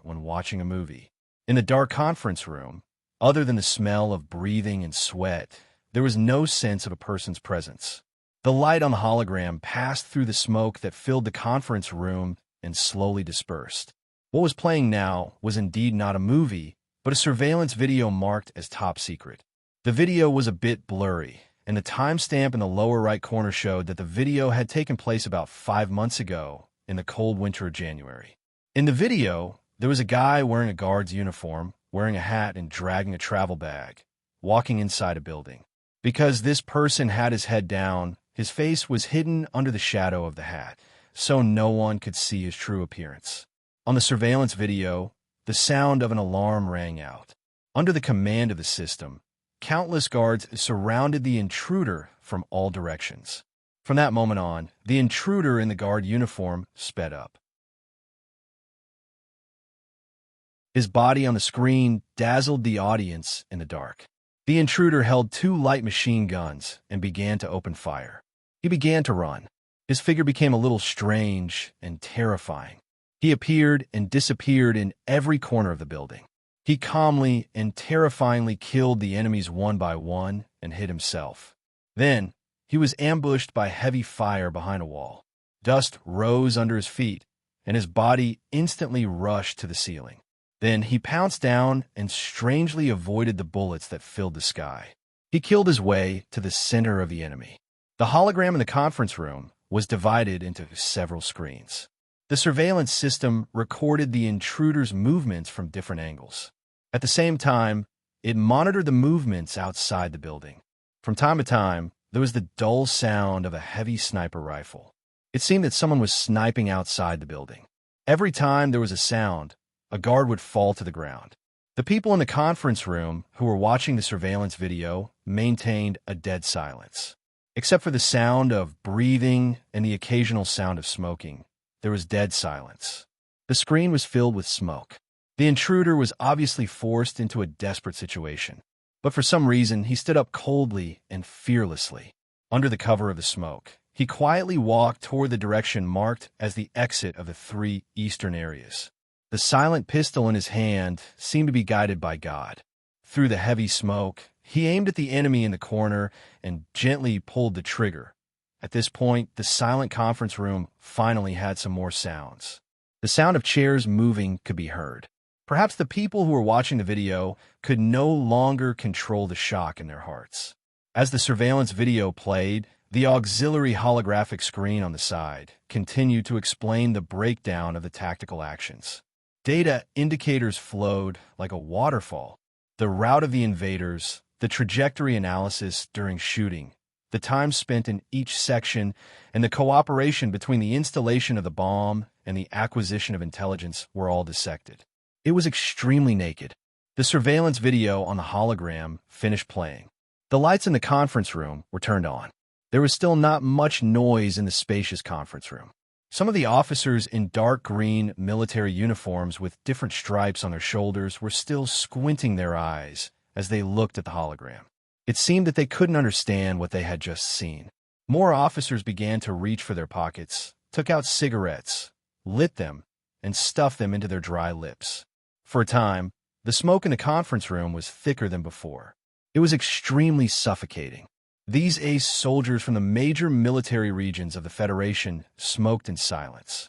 when watching a movie. In the dark conference room, other than the smell of breathing and sweat, there was no sense of a person's presence. The light on the hologram passed through the smoke that filled the conference room and slowly dispersed. What was playing now was indeed not a movie, but a surveillance video marked as top secret. The video was a bit blurry, and the timestamp in the lower right corner showed that the video had taken place about 5 months ago in the cold winter of January. In the video, there was a guy wearing a guard's uniform, wearing a hat and dragging a travel bag, walking inside a building. Because this person had his head down, his face was hidden under the shadow of the hat, so no one could see his true appearance. On the surveillance video, the sound of an alarm rang out. Under the command of the system, countless guards surrounded the intruder from all directions. From that moment on, the intruder in the guard uniform sped up. His body on the screen dazzled the audience in the dark. The intruder held 2 light machine guns and began to open fire. He began to run. His figure became a little strange and terrifying. He appeared and disappeared in every corner of the building. He calmly and terrifyingly killed the enemies one by one and hid himself. Then, he was ambushed by heavy fire behind a wall. Dust rose under his feet, and his body instantly rushed to the ceiling. Then he pounced down and strangely avoided the bullets that filled the sky. He killed his way to the center of the enemy. The hologram in the conference room was divided into several screens. The surveillance system recorded the intruder's movements from different angles. At the same time, it monitored the movements outside the building. From time to time, there was the dull sound of a heavy sniper rifle. It seemed that someone was sniping outside the building. Every time there was a sound, a guard would fall to the ground. The people in the conference room who were watching the surveillance video maintained a dead silence. Except for the sound of breathing and the occasional sound of smoking, there was dead silence. The screen was filled with smoke. The intruder was obviously forced into a desperate situation, but for some reason he stood up coldly and fearlessly. Under the cover of the smoke, he quietly walked toward the direction marked as the exit of the 3 eastern areas. The silent pistol in his hand seemed to be guided by God. Through the heavy smoke, he aimed at the enemy in the corner and gently pulled the trigger. At this point, the silent conference room finally had some more sounds. The sound of chairs moving could be heard. Perhaps the people who were watching the video could no longer control the shock in their hearts. As the surveillance video played, the auxiliary holographic screen on the side continued to explain the breakdown of the tactical actions. Data indicators flowed like a waterfall. The route of the invaders, the trajectory analysis during shooting, the time spent in each section, and the cooperation between the installation of the bomb and the acquisition of intelligence were all dissected. It was extremely naked. The surveillance video on the hologram finished playing. The lights in the conference room were turned on. There was still not much noise in the spacious conference room. Some of the officers in dark green military uniforms with different stripes on their shoulders were still squinting their eyes as they looked at the hologram. It seemed that they couldn't understand what they had just seen. More officers began to reach for their pockets, took out cigarettes, lit them, and stuffed them into their dry lips. For a time, the smoke in the conference room was thicker than before. It was extremely suffocating. These ace soldiers from the major military regions of the Federation smoked in silence.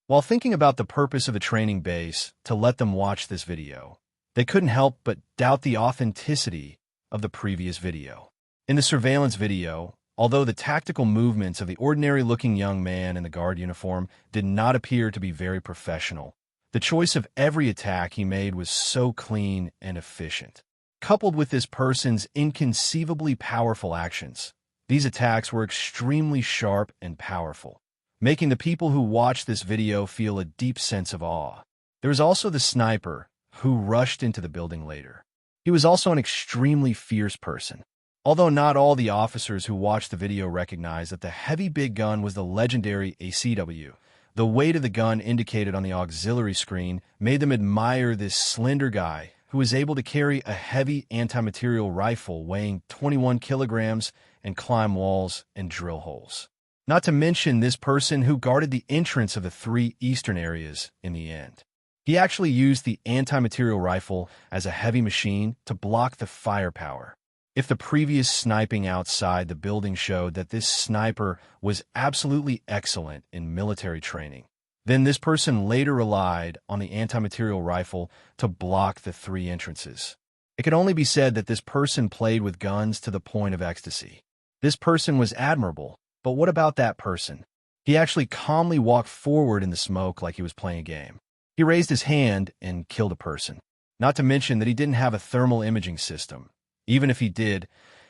While thinking about the purpose of the training base to let them watch this video, they couldn't help but doubt the authenticity of the previous video. In the surveillance video, although the tactical movements of the ordinary-looking young man in the guard uniform did not appear to be very professional, the choice of every attack he made was so clean and efficient. Coupled with this person's inconceivably powerful actions, these attacks were extremely sharp and powerful, making the people who watched this video feel a deep sense of awe. There was also the sniper, who rushed into the building later. He was also an extremely fierce person. Although not all the officers who watched the video recognized that the heavy big gun was the legendary ACW, the weight of the gun indicated on the auxiliary screen made them admire this slender guy who was able to carry a heavy anti-material rifle weighing 21 kilograms and climb walls and drill holes. Not to mention this person who guarded the entrance of the 3 eastern areas in the end. He actually used the anti-material rifle as a heavy machine to block the firepower. If the previous sniping outside the building showed that this sniper was absolutely excellent in military training, then this person later relied on the anti-material rifle to block the 3 entrances. It could only be said that this person played with guns to the point of ecstasy. This person was admirable, but what about that person? He actually calmly walked forward in the smoke like he was playing a game. He raised his hand and killed a person. Not to mention that he didn't have a thermal imaging system. Even if he did,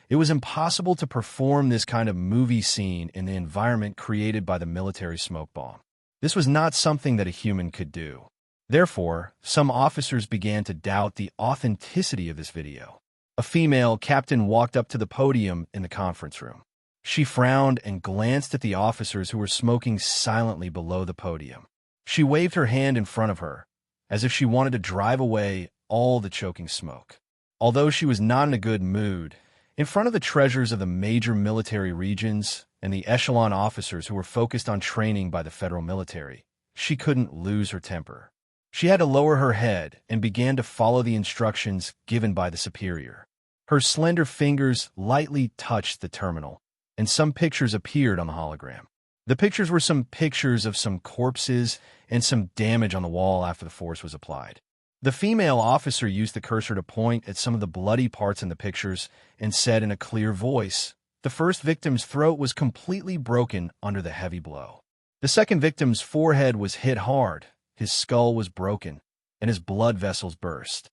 it was impossible to perform this kind of movie scene in the environment created by the military smoke bomb. This was not something that a human could do. Therefore, some officers began to doubt the authenticity of this video. A female captain walked up to the podium in the conference room. She frowned and glanced at the officers who were smoking silently below the podium. She waved her hand in front of her, as if she wanted to drive away all the choking smoke. Although she was not in a good mood, in front of the treasures of the major military regions and the echelon officers who were focused on training by the federal military, she couldn't lose her temper. She had to lower her head and began to follow the instructions given by the superior. Her slender fingers lightly touched the terminal, and some pictures appeared on the hologram. The pictures were some pictures of some corpses and some damage on the wall after the force was applied. The female officer used the cursor to point at some of the bloody parts in the pictures and said in a clear voice, "The first victim's throat was completely broken under the heavy blow. The second victim's forehead was hit hard, his skull was broken, and his blood vessels burst."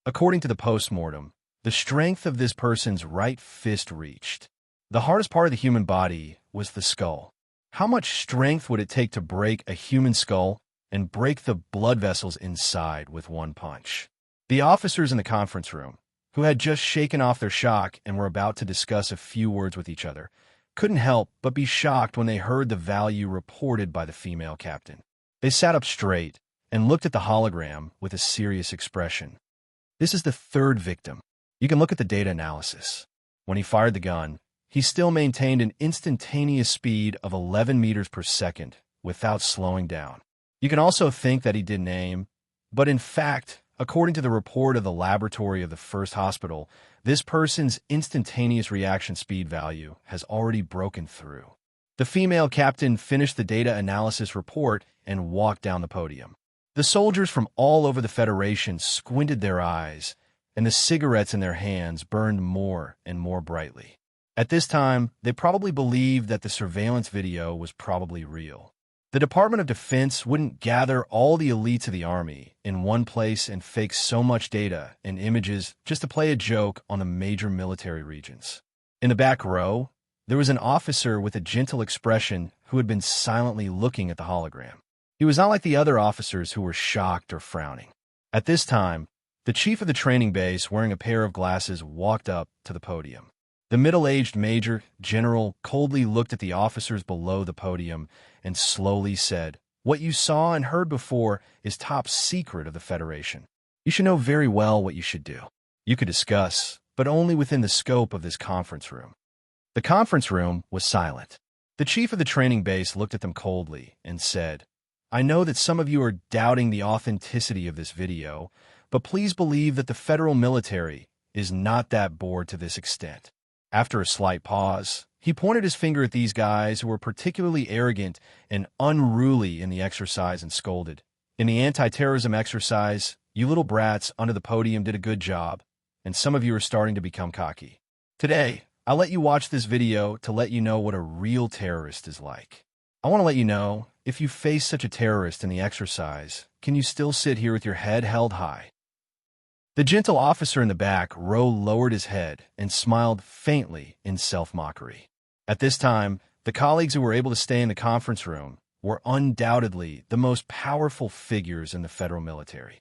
According to the postmortem, the strength of this person's right fist reached. The hardest part of the human body was the skull. How much strength would it take to break a human skull and break the blood vessels inside with one punch? The officers in the conference room, who had just shaken off their shock and were about to discuss a few words with each other, couldn't help but be shocked when they heard the value reported by the female captain. They sat up straight and looked at the hologram with a serious expression. This is the third victim. You can look at the data analysis. When he fired the gun, he still maintained an instantaneous speed of 11 meters per second without slowing down. You can also think that he didn't aim, but in fact, according to the report of the laboratory of the first hospital, this person's instantaneous reaction speed value has already broken through. The female captain finished the data analysis report and walked down the podium. The soldiers from all over the Federation squinted their eyes, and the cigarettes in their hands burned more and more brightly. At this time, they probably believed that the surveillance video was probably real. The Department of Defense wouldn't gather all the elites of the Army in one place and fake so much data and images just to play a joke on the major military regions. In the back row, there was an officer with a gentle expression who had been silently looking at the hologram. He was not like the other officers who were shocked or frowning. At this time, the chief of the training base, wearing a pair of glasses, walked up to the podium. The middle-aged major general coldly looked at the officers below the podium and slowly said, "What you saw and heard before is top secret of the Federation. You should know very well what you should do. You could discuss, but only within the scope of this conference room." The conference room was silent. The chief of the training base looked at them coldly and said, "I know that some of you are doubting the authenticity of this video, but please believe that the federal military is not that bored to this extent." After a slight pause, he pointed his finger at these guys who were particularly arrogant and unruly in the exercise and scolded, "In the anti-terrorism exercise, you little brats under the podium did a good job, and some of you are starting to become cocky. Today, I'll let you watch this video to let you know what a real terrorist is like. I want to let you know, if you face such a terrorist in the exercise, can you still sit here with your head held high?" The gentle officer in the back row lowered his head and smiled faintly in self-mockery. At this time, the colleagues who were able to stay in the conference room were undoubtedly the most powerful figures in the federal military.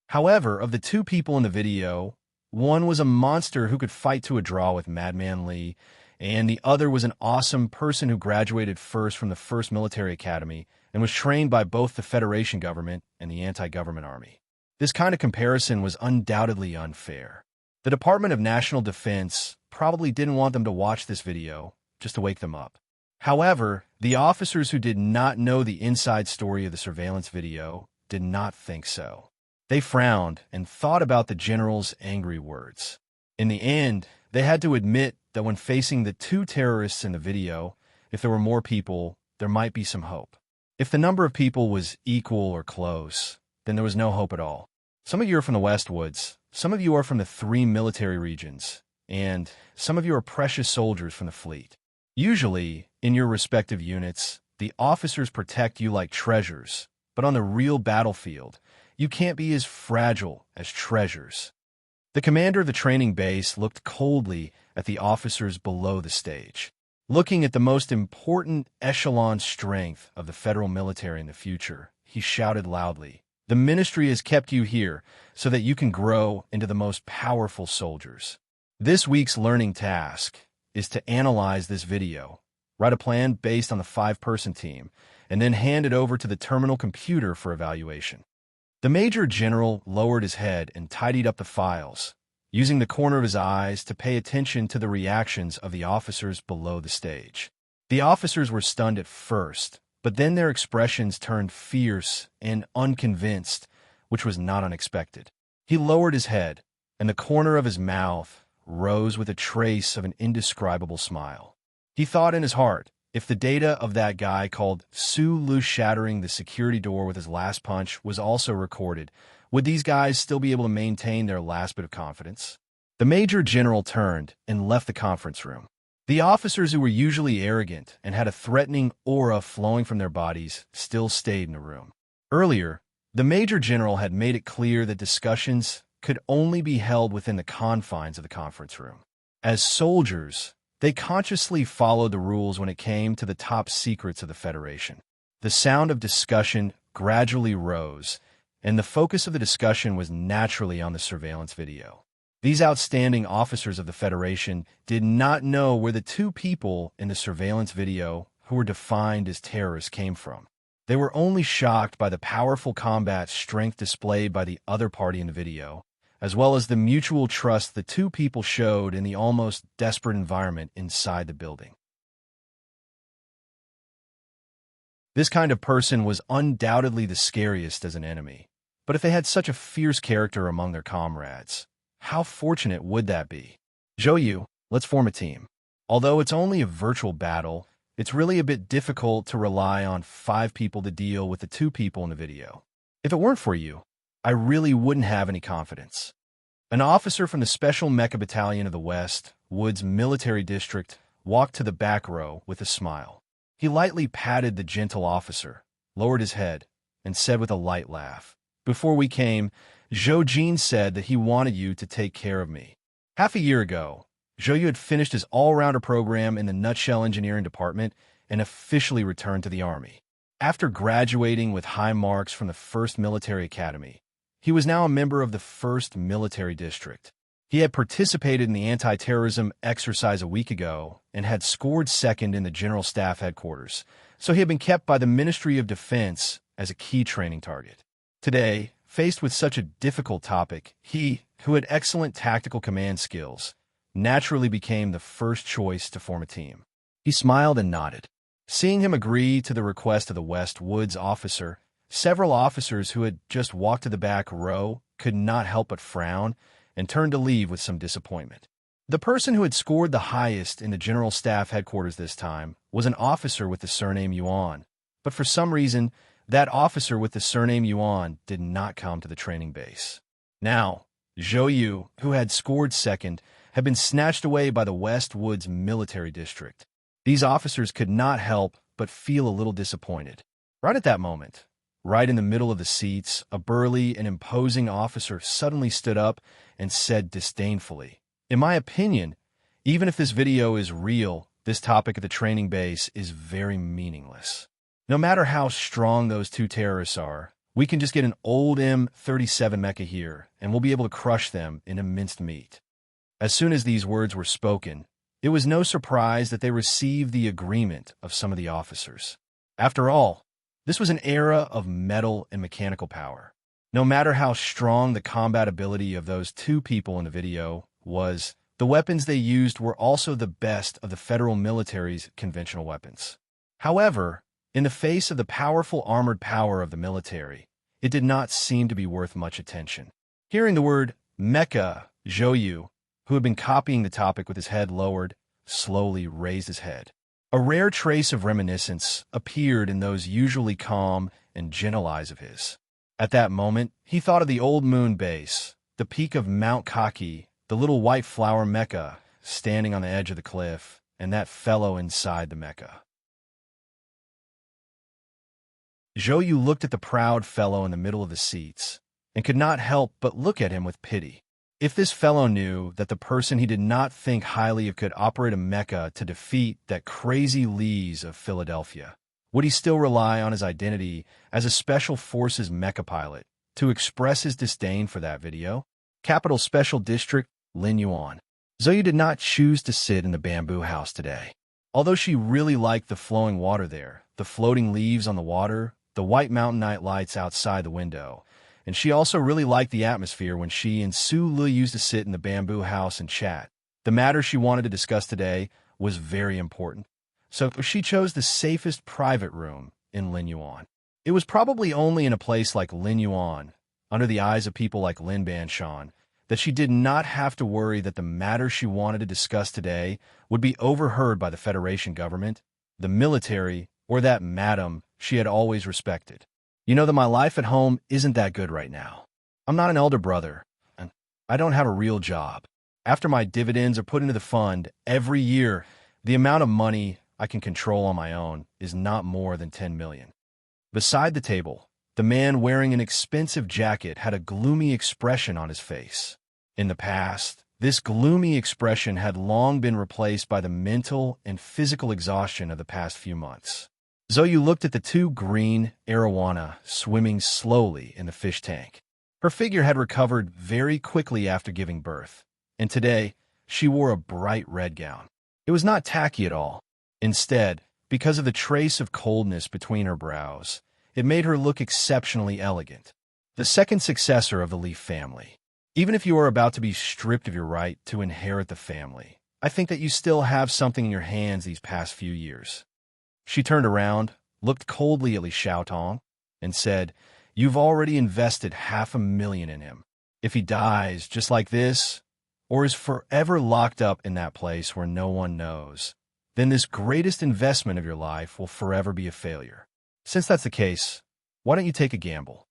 However, of the two people in the video, one was a monster who could fight to a draw with Madman Lee, and the other was an awesome person who graduated first from the 1st Military Academy and was trained by both the Federation government and the anti-government army. This kind of comparison was undoubtedly unfair. The Department of National Defense probably didn't want them to watch this video just to wake them up. However, the officers who did not know the inside story of the surveillance video did not think so. They frowned and thought about the general's angry words. In the end, they had to admit that when facing the two terrorists in the video, if there were more people, there might be some hope. If the number of people was equal or close, then there was no hope at all. Some of you are from the Westwoods, some of you are from the 3 military regions, and some of you are precious soldiers from the fleet. Usually, in your respective units, the officers protect you like treasures, but on the real battlefield, you can't be as fragile as treasures. The commander of the training base looked coldly at the officers below the stage. Looking at the most important echelon strength of the federal military in the future, he shouted loudly, "The ministry has kept you here so that you can grow into the most powerful soldiers. This week's learning task is to analyze this video write a plan based on the 5-person team, and then hand it over to the terminal computer for evaluation. The Major General lowered his head and tidied up the files, using the corner of his eyes to pay attention to the reactions of the officers below the stage. The officers were stunned at first, but then their expressions turned fierce and unconvinced, which was not unexpected. He lowered his head, and the corner of his mouth rose with a trace of an indescribable smile. He thought in his heart, if the data of that guy called Sulu shattering the security door with his last punch was also recorded, would these guys still be able to maintain their last bit of confidence? The Major General turned and left the conference room. The officers who were usually arrogant and had a threatening aura flowing from their bodies still stayed in the room. Earlier, the Major General had made it clear that discussions could only be held within the confines of the conference room. As soldiers, they consciously followed the rules when it came to the top secrets of the Federation. The sound of discussion gradually rose, and the focus of the discussion was naturally on the surveillance video. These outstanding officers of the Federation did not know where the 2 people in the surveillance video who were defined as terrorists came from. They were only shocked by the powerful combat strength displayed by the other party in the video, as well as the mutual trust the 2 people showed in the almost desperate environment inside the building. This kind of person was undoubtedly the scariest as an enemy, but if they had such a fierce character among their comrades, how fortunate would that be? Zhou, let's form a team. Although it's only a virtual battle, it's really a bit difficult to rely on 5 people to deal with the 2 people in the video. If it weren't for you, I really wouldn't have any confidence. An officer from the Special Mecha Battalion of the West Woods Military District walked to the back row with a smile. He lightly patted the gentle officer, lowered his head, and said with a light laugh, "Before we came, Zhou Jin said that he wanted you to take care of me." Half a year ago, Zhou had finished his all-rounder program in the Nutshell Engineering Department and officially returned to the Army. After graduating with high marks from the 1st Military Academy, he was now a member of the 1st Military District. He had participated in the anti-terrorism exercise a week ago and had scored 2nd in the General Staff Headquarters, so he had been kept by the Ministry of Defense as a key training target. Today, faced with such a difficult topic, he, who had excellent tactical command skills, naturally became the first choice to form a team. He smiled and nodded. Seeing him agree to the request of the West Woods officer, several officers who had just walked to the back row could not help but frown and turned to leave with some disappointment. The person who had scored the highest in the General Staff Headquarters this time was an officer with the surname Yuan, but for some reason, that officer with the surname Yuan did not come to the training base. Now, Zhou, who had scored 2nd, had been snatched away by the West Woods Military District. These officers could not help but feel a little disappointed. Right at that moment, right in the middle of the seats, a burly and imposing officer suddenly stood up and said disdainfully, "In my opinion, even if this video is real, this topic at the training base is very meaningless. No matter how strong those 2 terrorists are, we can just get an old M37 mecha here, and we'll be able to crush them into minced meat." As soon as these words were spoken, it was no surprise that they received the agreement of some of the officers. After all, this was an era of metal and mechanical power. No matter how strong the combat ability of those 2 people in the video was, the weapons they used were also the best of the federal military's conventional weapons. However, in the face of the powerful armored power of the military, it did not seem to be worth much attention. Hearing the word mecha, Zhou, who had been copying the topic with his head lowered, slowly raised his head. A rare trace of reminiscence appeared in those usually calm and gentle eyes of his. At that moment, he thought of the old moon base, the peak of Mount Kaki, the little white flower mecha standing on the edge of the cliff, and that fellow inside the mecha. Zhou looked at the proud fellow in the middle of the seats and could not help but look at him with pity. If this fellow knew that the person he did not think highly of could operate a mecha to defeat that crazy Lees of Philadelphia, would he still rely on his identity as a Special Forces mecha pilot to express his disdain for that video? Capital Special District, Lin Yuan. Zhou did not choose to sit in the bamboo house today. Although she really liked the flowing water there, the floating leaves on the water, the white mountain night lights outside the window, and she also really liked the atmosphere when she and Su Li used to sit in the bamboo house and chat. The matter she wanted to discuss today was very important, so she chose the safest private room in Lin Yuan. It was probably only in a place like Lin Yuan, under the eyes of people like Lin Banshan, that she did not have to worry that the matter she wanted to discuss today would be overheard by the Federation government, the military, or that madam she had always respected. You know that my life at home isn't that good right now. I'm not an elder brother, and I don't have a real job. After my dividends are put into the fund every year, the amount of money I can control on my own is not more than 10 million. Beside the table, the man wearing an expensive jacket had a gloomy expression on his face. In the past, this gloomy expression had long been replaced by the mental and physical exhaustion of the past few months. Zoyu looked at the two green arowana swimming slowly in the fish tank. Her figure had recovered very quickly after giving birth, and today she wore a bright red gown. It was not tacky at all. Instead, because of the trace of coldness between her brows, it made her look exceptionally elegant. The second successor of the Li family. Even if you are about to be stripped of your right to inherit the family, I think that you still have something in your hands these past few years. She turned around, looked coldly at Li Xiaotong, and said, "You've already invested 500,000 in him. If he dies just like this, or is forever locked up in that place where no one knows, then this greatest investment of your life will forever be a failure. Since that's the case, why don't you take a gamble?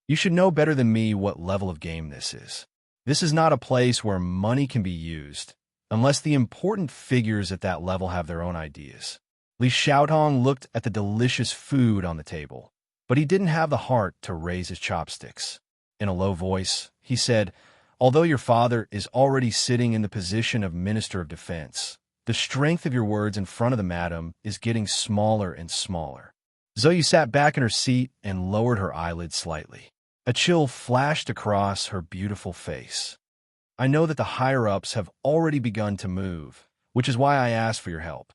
You should know better than me what level of game this is. This is not a place where money can be used, unless the important figures at that level have their own ideas." Li Xiaotong looked at the delicious food on the table, but he didn't have the heart to raise his chopsticks. In a low voice, he said, "Although your father is already sitting in the position of Minister of Defense, the strength of your words in front of the madam is getting smaller and smaller." Zoe sat back in her seat and lowered her eyelids slightly. A chill flashed across her beautiful face. "I know that the higher-ups have already begun to move, which is why I asked for your help."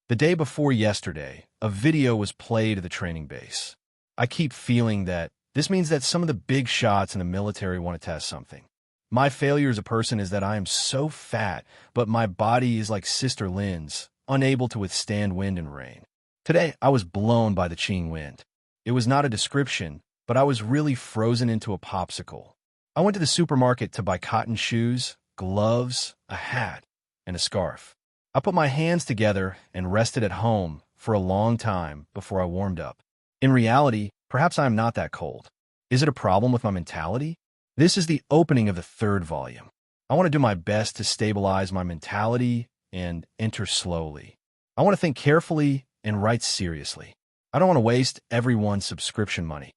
The day before yesterday, a video was played at the training base. I keep feeling that this means that some of the big shots in the military want to test something. My failure as a person is that I am so fat, but my body is like Sister Lin's, unable to withstand wind and rain. Today, I was blown by the Qing wind. It was not a description, but I was really frozen into a popsicle. I went to the supermarket to buy cotton shoes, gloves, a hat, and a scarf. I put my hands together and rested at home for a long time before I warmed up. In reality, perhaps I am not that cold. Is it a problem with my mentality? This is the opening of the third volume. I want to do my best to stabilize my mentality and enter slowly. I want to think carefully and write seriously. I don't want to waste everyone's subscription money.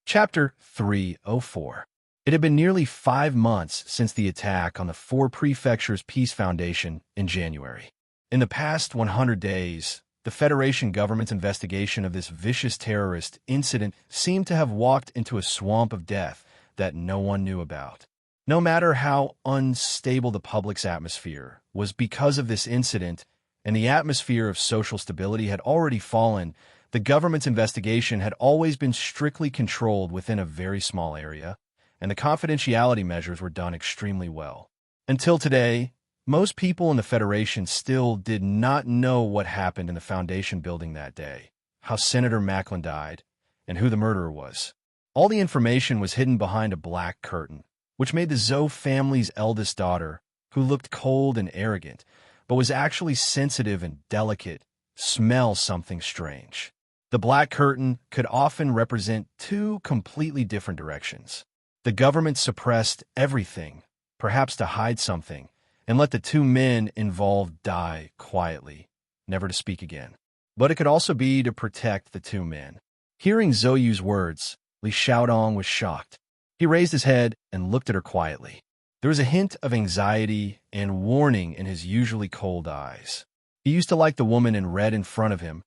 Chapter 304. It had been nearly 5 months since the attack on the Four Prefectures Peace Foundation in January. In the past 100 days, the Federation government's investigation of this vicious terrorist incident seemed to have walked into a swamp of death that no one knew about. No matter how unstable the public's atmosphere was because of this incident, and the atmosphere of social stability had already fallen, the government's investigation had always been strictly controlled within a very small area, and the confidentiality measures were done extremely well. Until today, most people in the Federation still did not know what happened in the Foundation building that day, how Senator Macklin died, and who the murderer was. All the information was hidden behind a black curtain, which made the Zhou family's eldest daughter, who looked cold and arrogant, but was actually sensitive and delicate, smell something strange. The black curtain could often represent two completely different directions. The government suppressed everything, perhaps to hide something, and let the two men involved die quietly, never to speak again. But it could also be to protect the two men. Hearing Zoyu's words, Li Xiaodong was shocked. He raised his head and looked at her quietly. There was a hint of anxiety and warning in his usually cold eyes. He used to like the woman in red in front of him,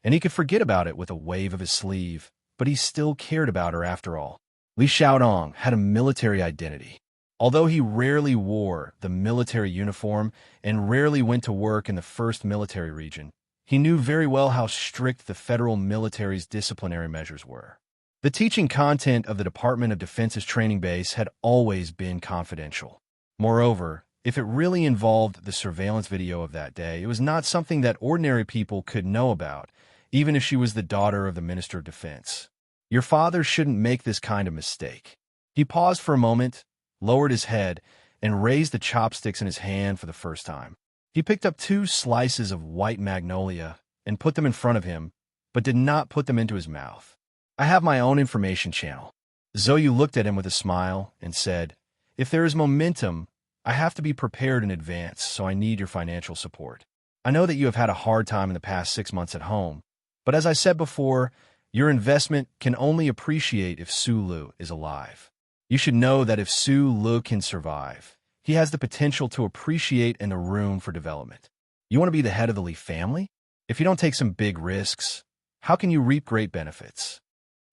and he could forget about it with a wave of his sleeve, but he still cared about her after all. Li Xiaodong had a military identity. Although he rarely wore the military uniform and rarely went to work in the first military region, he knew very well how strict the federal military's disciplinary measures were. The teaching content of the Department of Defense's training base had always been confidential. Moreover, if it really involved the surveillance video of that day, it was not something that ordinary people could know about, even if she was the daughter of the Minister of Defense. Your father shouldn't make this kind of mistake. He paused for a moment, lowered his head, and raised the chopsticks in his hand for the first time. He picked up 2 slices of white magnolia and put them in front of him, but did not put them into his mouth. I have my own information channel. Zhou looked at him with a smile and said, if there is momentum, I have to be prepared in advance, so I need your financial support. I know that you have had a hard time in the past 6 months at home, but as I said before, your investment can only appreciate if Su Lu is alive. You should know that if Su Lu can survive, he has the potential to appreciate and the room for development. You want to be the head of the Li family? If you don't take some big risks, how can you reap great benefits?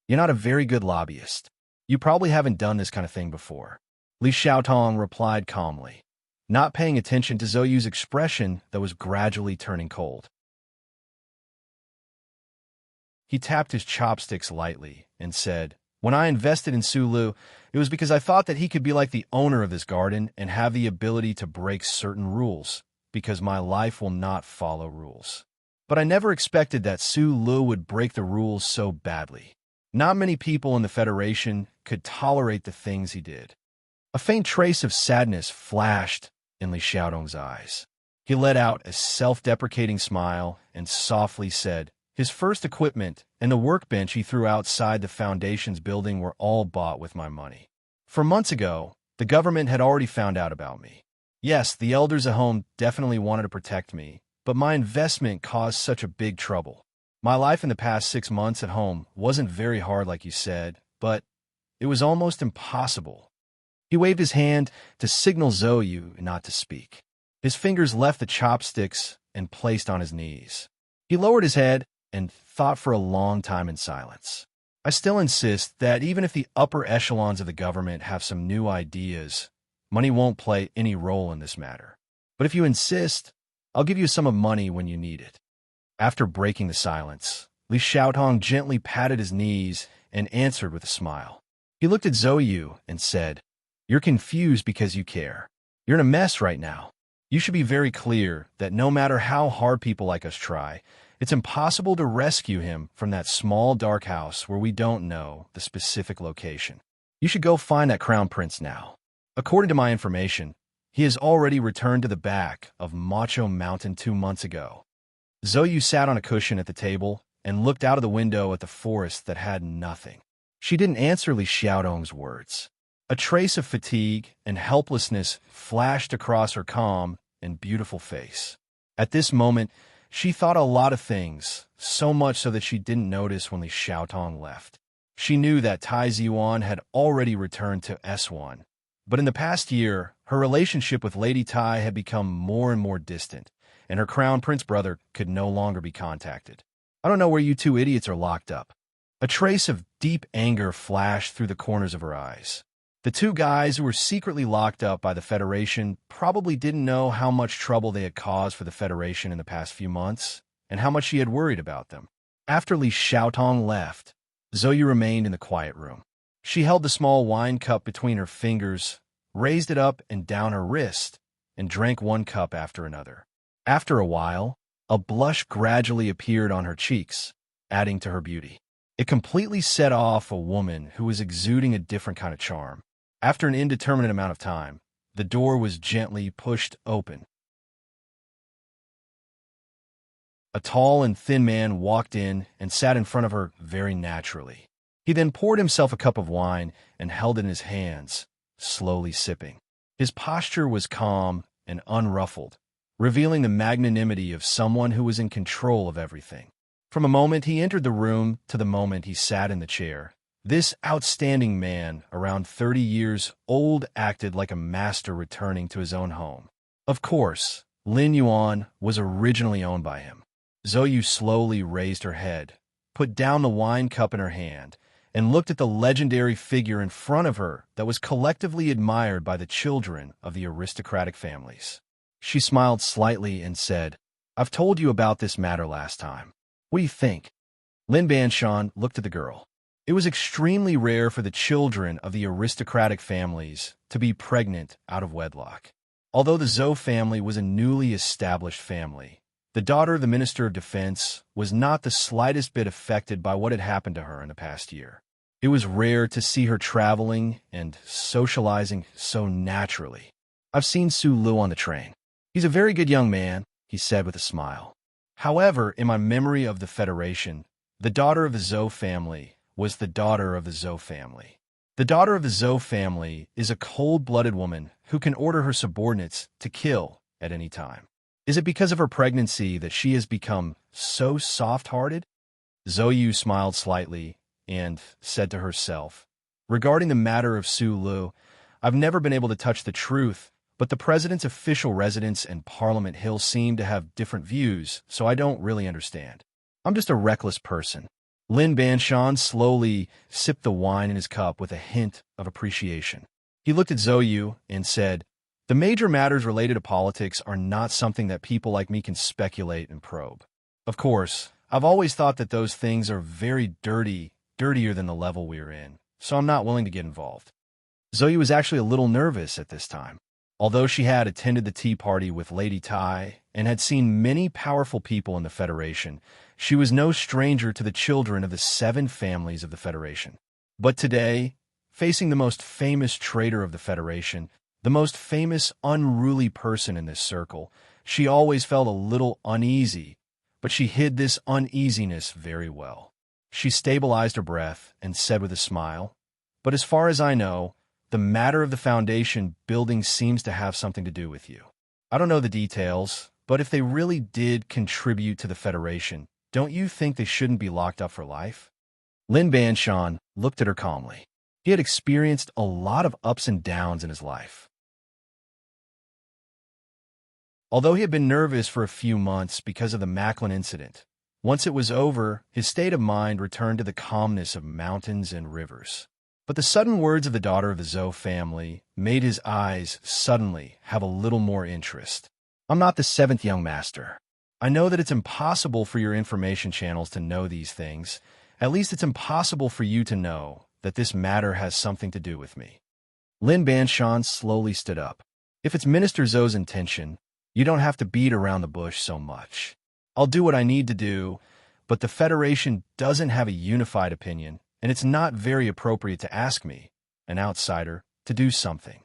You're not a very good lobbyist. You probably haven't done this kind of thing before. Li Xiaotong replied calmly, not paying attention to Zhou's expression that was gradually turning cold. He tapped his chopsticks lightly and said, when I invested in Su Lu, it was because I thought that he could be like the owner of this garden and have the ability to break certain rules, because my life will not follow rules. But I never expected that Su Lu would break the rules so badly. Not many people in the Federation could tolerate the things he did. A faint trace of sadness flashed in Li Xiaodong's eyes. He let out a self-deprecating smile and softly said, his first equipment and the workbench he threw outside the Foundation's building were all bought with my money. For months ago, the government had already found out about me. Yes, the elders at home definitely wanted to protect me, but my investment caused such a big trouble. My life in the past 6 months at home wasn't very hard like you said, but it was almost impossible. He waved his hand to signal Zhou not to speak. His fingers left the chopsticks and placed on his knees. He lowered his head and thought for a long time in silence. I still insist that even if the upper echelons of the government have some new ideas, money won't play any role in this matter. But if you insist, I'll give you some of money when you need it. After breaking the silence, Li Xiaotong gently patted his knees and answered with a smile. He looked at Zhou and said, you're confused because you care. You're in a mess right now. You should be very clear that no matter how hard people like us try, it's impossible to rescue him from that small dark house where we don't know the specific location. You should go find that crown prince now. According to my information, he has already returned to the back of Macho Mountain 2 months ago. Zhou sat on a cushion at the table and looked out of the window at the forest that had nothing. She didn't answer Li Xiaodong's words. A trace of fatigue and helplessness flashed across her calm and beautiful face. At this moment, she thought a lot of things, so much so that she didn't notice when Li Xiaotong left. She knew that Tai Ziyuan had already returned to S1, but in the past year, her relationship with Lady Tai had become more and more distant, and her crown prince brother could no longer be contacted. I don't know where you 2 idiots are locked up. A trace of deep anger flashed through the corners of her eyes. The 2 guys who were secretly locked up by the Federation probably didn't know how much trouble they had caused for the Federation in the past few months, and how much she had worried about them. After Li Xiaotong left, Zhou remained in the quiet room. She held the small wine cup between her fingers, raised it up and down her wrist, and drank 1 cup after another. After a while, a blush gradually appeared on her cheeks, adding to her beauty. It completely set off a woman who was exuding a different kind of charm. After an indeterminate amount of time, the door was gently pushed open. A tall and thin man walked in and sat in front of her very naturally. He then poured himself a cup of wine and held it in his hands, slowly sipping. His posture was calm and unruffled, revealing the magnanimity of someone who was in control of everything. From the moment he entered the room to the moment he sat in the chair, this outstanding man, around 30 years old, acted like a master returning to his own home. Of course, Lin Yuan was originally owned by him. Zhou slowly raised her head, put down the wine cup in her hand, and looked at the legendary figure in front of her that was collectively admired by the children of the aristocratic families. She smiled slightly and said, "I've told you about this matter last time. What do you think?" Lin Banshan looked at the girl. It was extremely rare for the children of the aristocratic families to be pregnant out of wedlock. Although the Zhou family was a newly established family, the daughter of the Minister of Defense was not the slightest bit affected by what had happened to her in the past year. It was rare to see her traveling and socializing so naturally. "I've seen Su Lu on the train. He's a very good young man," he said with a smile. "However, in my memory of the Federation, the daughter of the Zhou family was the daughter of the Zhou family. The daughter of the Zhou family is a cold-blooded woman who can order her subordinates to kill at any time. Is it because of her pregnancy that she has become so soft-hearted?" Zhou Yu smiled slightly and said to herself, "Regarding the matter of Su Lu, I've never been able to touch the truth, but the president's official residence and Parliament Hill seem to have different views, so I don't really understand. I'm just a reckless person." Lin Banshan slowly sipped the wine in his cup with a hint of appreciation. He looked at Zhou Yu and said, "The major matters related to politics are not something that people like me can speculate and probe. Of course, I've always thought that those things are very dirtier than the level we're in, so I'm not willing to get involved." Zhou Yu was actually a little nervous at this time. Although she had attended the tea party with Lady Tai and had seen many powerful people in the Federation, she was no stranger to the children of the 7 families of the Federation. But today, facing the most famous traitor of the Federation, the most famous unruly person in this circle, she always felt a little uneasy, but she hid this uneasiness very well. She stabilized her breath and said with a smile, "But as far as I know, the matter of the Foundation building seems to have something to do with you. I don't know the details, but if they really did contribute to the Federation, don't you think they shouldn't be locked up for life?" Lin Banshan looked at her calmly. He had experienced a lot of ups and downs in his life. Although he had been nervous for a few months because of the Macklin incident, once it was over, his state of mind returned to the calmness of mountains and rivers. But the sudden words of the daughter of the Zhou family made his eyes suddenly have a little more interest. "I'm not the 7th young master. I know that it's impossible for your information channels to know these things. At least it's impossible for you to know that this matter has something to do with me." Lin Banshan slowly stood up. "If it's Minister Zhou's intention, you don't have to beat around the bush so much. I'll do what I need to do, but the Federation doesn't have a unified opinion, and it's not very appropriate to ask me, an outsider, to do something."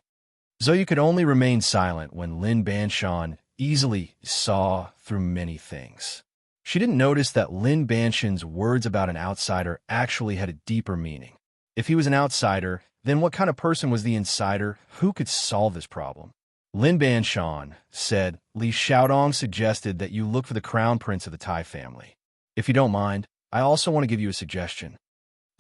Zhou Yu could only remain silent when Lin Banshan easily saw through many things. She didn't notice that Lin Banshan's words about an outsider actually had a deeper meaning. If he was an outsider, then what kind of person was the insider who could solve this problem? Lin Banshan said, "Li Xiaodong suggested that you look for the crown prince of the Tai family. If you don't mind, I also want to give you a suggestion."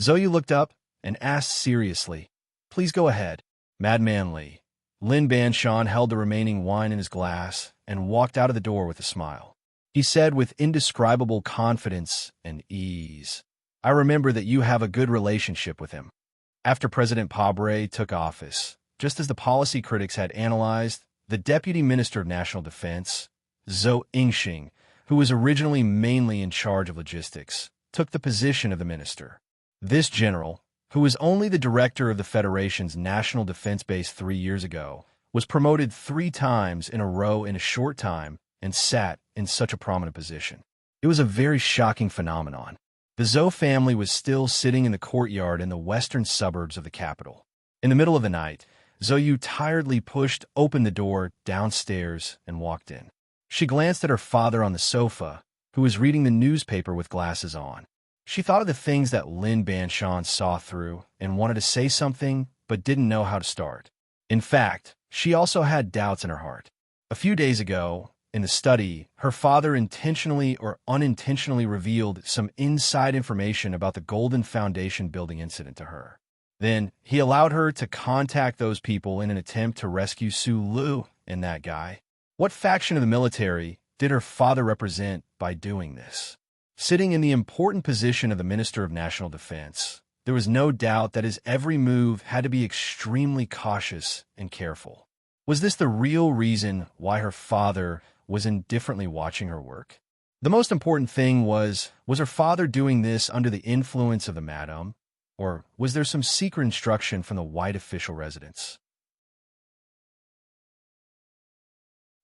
Zhou Yu looked up and asked seriously, "Please go ahead." Madman Li. Lin Banshan held the remaining wine in his glass and walked out of the door with a smile. He said with indescribable confidence and ease, "I remember that you have a good relationship with him." After President Pabre took office, just as the policy critics had analyzed, the Deputy Minister of National Defense, Zhou Yingxing, who was originally mainly in charge of logistics, took the position of the minister. This general, who was only the director of the Federation's National Defense Base 3 years ago, was promoted 3 times in a row in a short time and sat in such a prominent position. It was a very shocking phenomenon. The Zhou family was still sitting in the courtyard in the western suburbs of the capital. In the middle of the night, Zhou Yu tiredly pushed open the door downstairs and walked in. She glanced at her father on the sofa, who was reading the newspaper with glasses on. She thought of the things that Lin Banshan saw through and wanted to say something, but didn't know how to start. In fact, she also had doubts in her heart. A few days ago, in the study, her father intentionally or unintentionally revealed some inside information about the Golden Foundation building incident to her. Then, he allowed her to contact those people in an attempt to rescue Su Lu and that guy. What faction of the military did her father represent by doing this? Sitting in the important position of the Minister of National Defense, there was no doubt that his every move had to be extremely cautious and careful. Was this the real reason why her father was indifferently watching her work? The most important thing was her father doing this under the influence of the madam, or was there some secret instruction from the white official residence?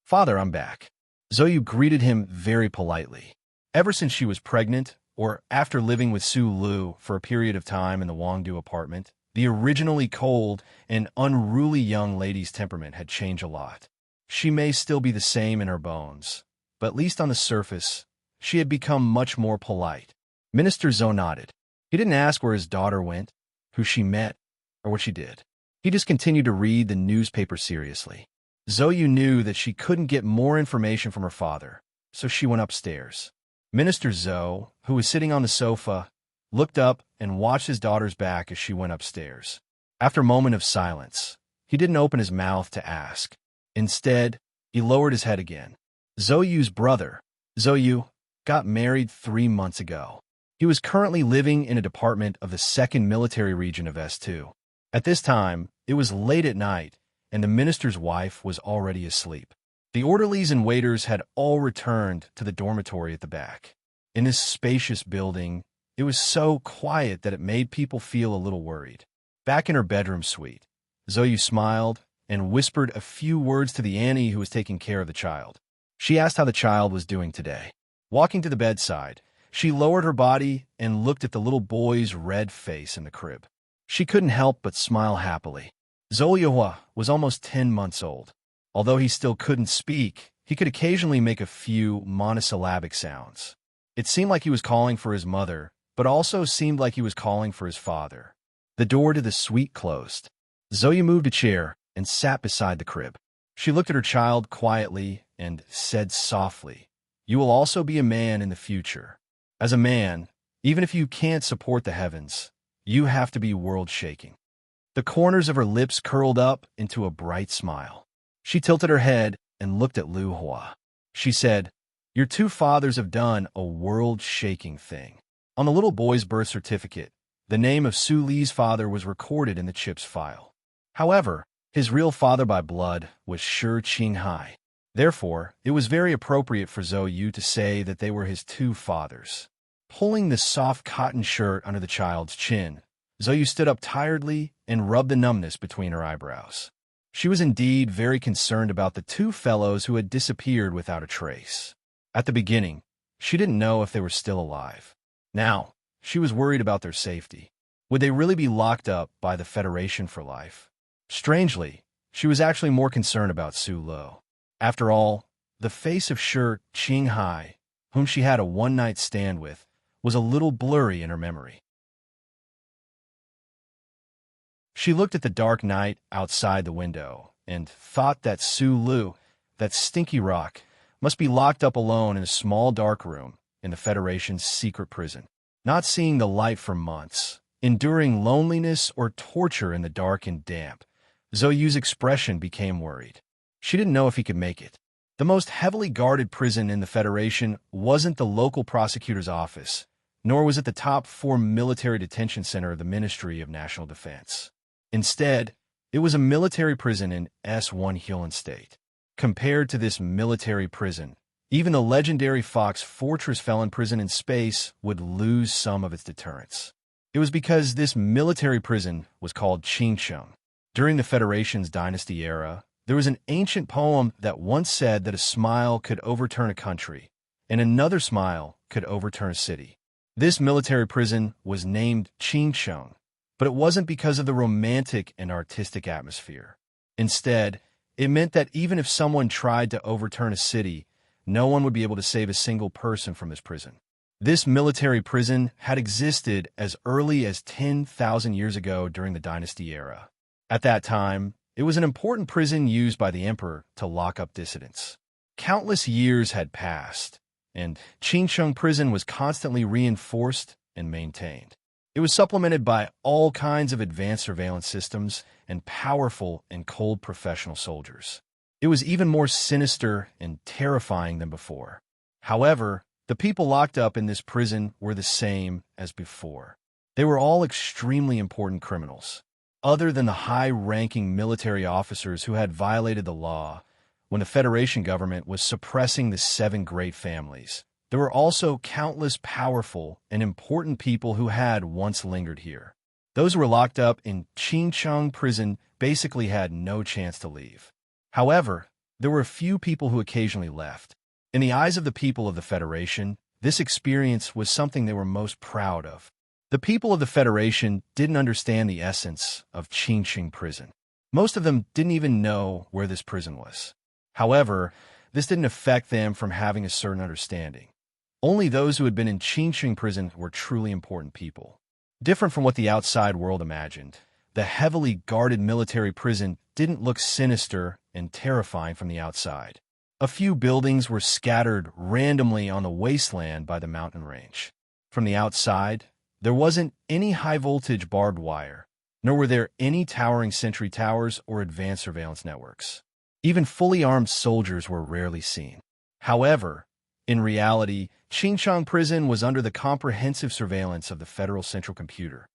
"Father, I'm back." Zoyu greeted him very politely. Ever since she was pregnant, or after living with Su Lu for a period of time in the Wangdu apartment, the originally cold and unruly young lady's temperament had changed a lot. She may still be the same in her bones, but at least on the surface, she had become much more polite. Minister Zhou nodded. He didn't ask where his daughter went, who she met, or what she did. He just continued to read the newspaper seriously. Zoyu knew that she couldn't get more information from her father, so she went upstairs. Minister Zhou, who was sitting on the sofa, looked up and watched his daughter's back as she went upstairs. After a moment of silence, he didn't open his mouth to ask. Instead, he lowered his head again. Zoyu's brother, Zoyu, got married 3 months ago. He was currently living in a department of the 2nd Military Region of S2. At this time, it was late at night, and the minister's wife was already asleep. The orderlies and waiters had all returned to the dormitory at the back. In this spacious building, it was so quiet that it made people feel a little worried. Back in her bedroom suite, Zoyu smiled and whispered a few words to the Annie who was taking care of the child. She asked how the child was doing today. Walking to the bedside, she lowered her body and looked at the little boy's red face in the crib. She couldn't help but smile happily. Zoyu was almost 10 months old. Although he still couldn't speak, he could occasionally make a few monosyllabic sounds. It seemed like he was calling for his mother, but also seemed like he was calling for his father. The door to the suite closed. Zoyu moved a chair and sat beside the crib. She looked at her child quietly and said softly, "You will also be a man in the future. As a man, even if you can't support the heavens, you have to be world-shaking." The corners of her lips curled up into a bright smile. She tilted her head and looked at Lu Hua. She said, "Your 2 fathers have done a world-shaking thing." On the little boy's birth certificate, the name of Su Li's father was recorded in the chip's file. However, his real father by blood was Shi Qinghai. Therefore, it was very appropriate for Zhou Yu to say that they were his 2 fathers. Pulling the soft cotton shirt under the child's chin, Zhou Yu stood up tiredly and rubbed the numbness between her eyebrows. She was indeed very concerned about the 2 fellows who had disappeared without a trace. At the beginning, she didn't know if they were still alive. Now, she was worried about their safety. Would they really be locked up by the Federation for life? Strangely, she was actually more concerned about Su Lu. After all, the face of Shi Qinghai, whom she had a one-night stand with, was a little blurry in her memory. She looked at the dark night outside the window and thought that Su Lu, that stinky rock, must be locked up alone in a small dark room in the Federation's secret prison, not seeing the light for months, enduring loneliness or torture in the dark and damp. Zhou Yu's expression became worried. She didn't know if he could make it. The most heavily guarded prison in the Federation wasn't the local prosecutor's office, nor was it the top 4 military detention center of the Ministry of National Defense. Instead, it was a military prison in S1 Hulan State. Compared to this military prison, even the legendary Fox Fortress felon prison in space would lose some of its deterrence. It was because this military prison was called Qingsheng. During the Federation's dynasty era, there was an ancient poem that once said that a smile could overturn a country, and another smile could overturn a city. This military prison was named Qingsheng, but it wasn't because of the romantic and artistic atmosphere. Instead, it meant that even if someone tried to overturn a city, no one would be able to save a single person from this prison. This military prison had existed as early as 10,000 years ago during the dynasty era. At that time, it was an important prison used by the emperor to lock up dissidents. Countless years had passed, and Qingsheng prison was constantly reinforced and maintained. It was supplemented by all kinds of advanced surveillance systems and powerful and cold professional soldiers. It was even more sinister and terrifying than before. However, the people locked up in this prison were the same as before. They were all extremely important criminals. Other than the high-ranking military officers who had violated the law when the Federation government was suppressing the seven great families, there were also countless powerful and important people who had once lingered here. Those who were locked up in Qingcheng prison basically had no chance to leave. However, there were a few people who occasionally left. In the eyes of the people of the Federation, this experience was something they were most proud of. The people of the Federation didn't understand the essence of Qingcheng prison. Most of them didn't even know where this prison was. However, this didn't affect them from having a certain understanding. Only those who had been in Qingcheng prison were truly important people. Different from what the outside world imagined, the heavily guarded military prison didn't look sinister and terrifying from the outside. A few buildings were scattered randomly on the wasteland by the mountain range. From the outside, there wasn't any high-voltage barbed wire, nor were there any towering sentry towers or advanced surveillance networks. Even fully armed soldiers were rarely seen. However, in reality, Qingcheng prison was under the comprehensive surveillance of the Federal Central Computer.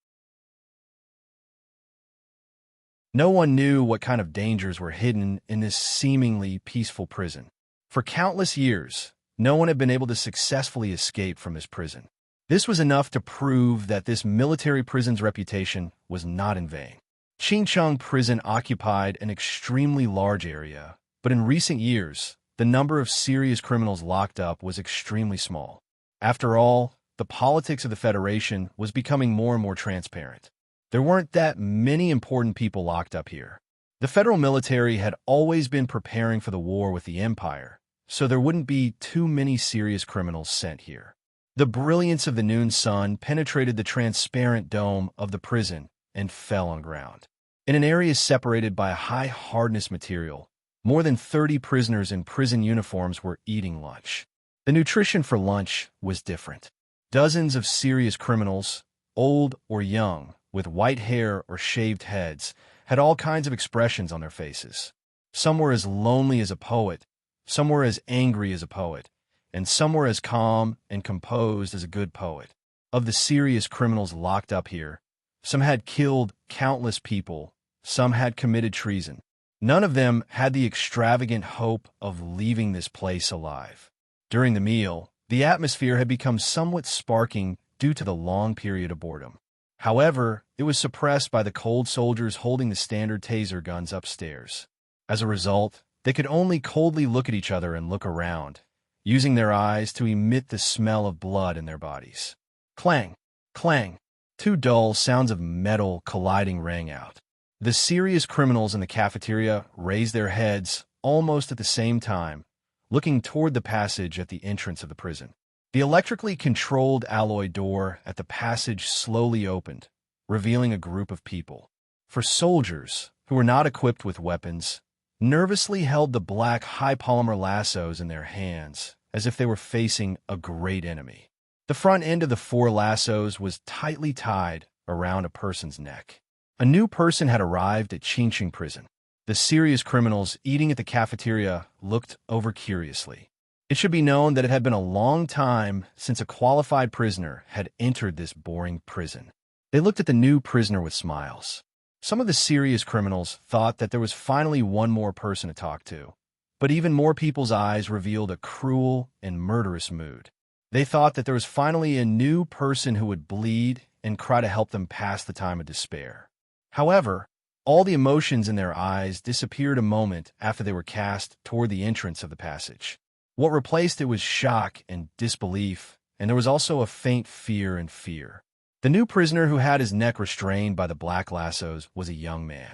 No one knew what kind of dangers were hidden in this seemingly peaceful prison. For countless years, no one had been able to successfully escape from this prison. This was enough to prove that this military prison's reputation was not in vain. Qingcheng prison occupied an extremely large area, but in recent years, the number of serious criminals locked up was extremely small. After all, the politics of the Federation was becoming more and more transparent. There weren't that many important people locked up here. The federal military had always been preparing for the war with the Empire, so there wouldn't be too many serious criminals sent here. The brilliance of the noon sun penetrated the transparent dome of the prison and fell on ground. In an area separated by a high-hardness material, more than 30 prisoners in prison uniforms were eating lunch. The nutrition for lunch was different. Dozens of serious criminals, old or young, with white hair or shaved heads, had all kinds of expressions on their faces. Some were as lonely as a poet, some were as angry as a poet, and some were as calm and composed as a good poet. Of the serious criminals locked up here, some had killed countless people, some had committed treason. None of them had the extravagant hope of leaving this place alive. During the meal, the atmosphere had become somewhat sparking due to the long period of boredom. However, it was suppressed by the cold soldiers holding the standard taser guns upstairs. As a result, they could only coldly look at each other and look around, using their eyes to emit the smell of blood in their bodies. Clang! Clang! Two dull sounds of metal colliding rang out. The serious criminals in the cafeteria raised their heads almost at the same time, looking toward the passage at the entrance of the prison. The electrically controlled alloy door at the passage slowly opened, revealing a group of people. For soldiers, who were not equipped with weapons, nervously held the black high-polymer lassos in their hands, as if they were facing a great enemy. The front end of the 4 lassos was tightly tied around a person's neck. A new person had arrived at Qingcheng prison. The serious criminals eating at the cafeteria looked over curiously. It should be known that it had been a long time since a qualified prisoner had entered this boring prison. They looked at the new prisoner with smiles. Some of the serious criminals thought that there was finally one more person to talk to, but even more people's eyes revealed a cruel and murderous mood. They thought that there was finally a new person who would bleed and cry to help them pass the time of despair. However, all the emotions in their eyes disappeared a moment after they were cast toward the entrance of the passage. What replaced it was shock and disbelief, and there was also a faint fear and fear. The new prisoner who had his neck restrained by the black lassos was a young man.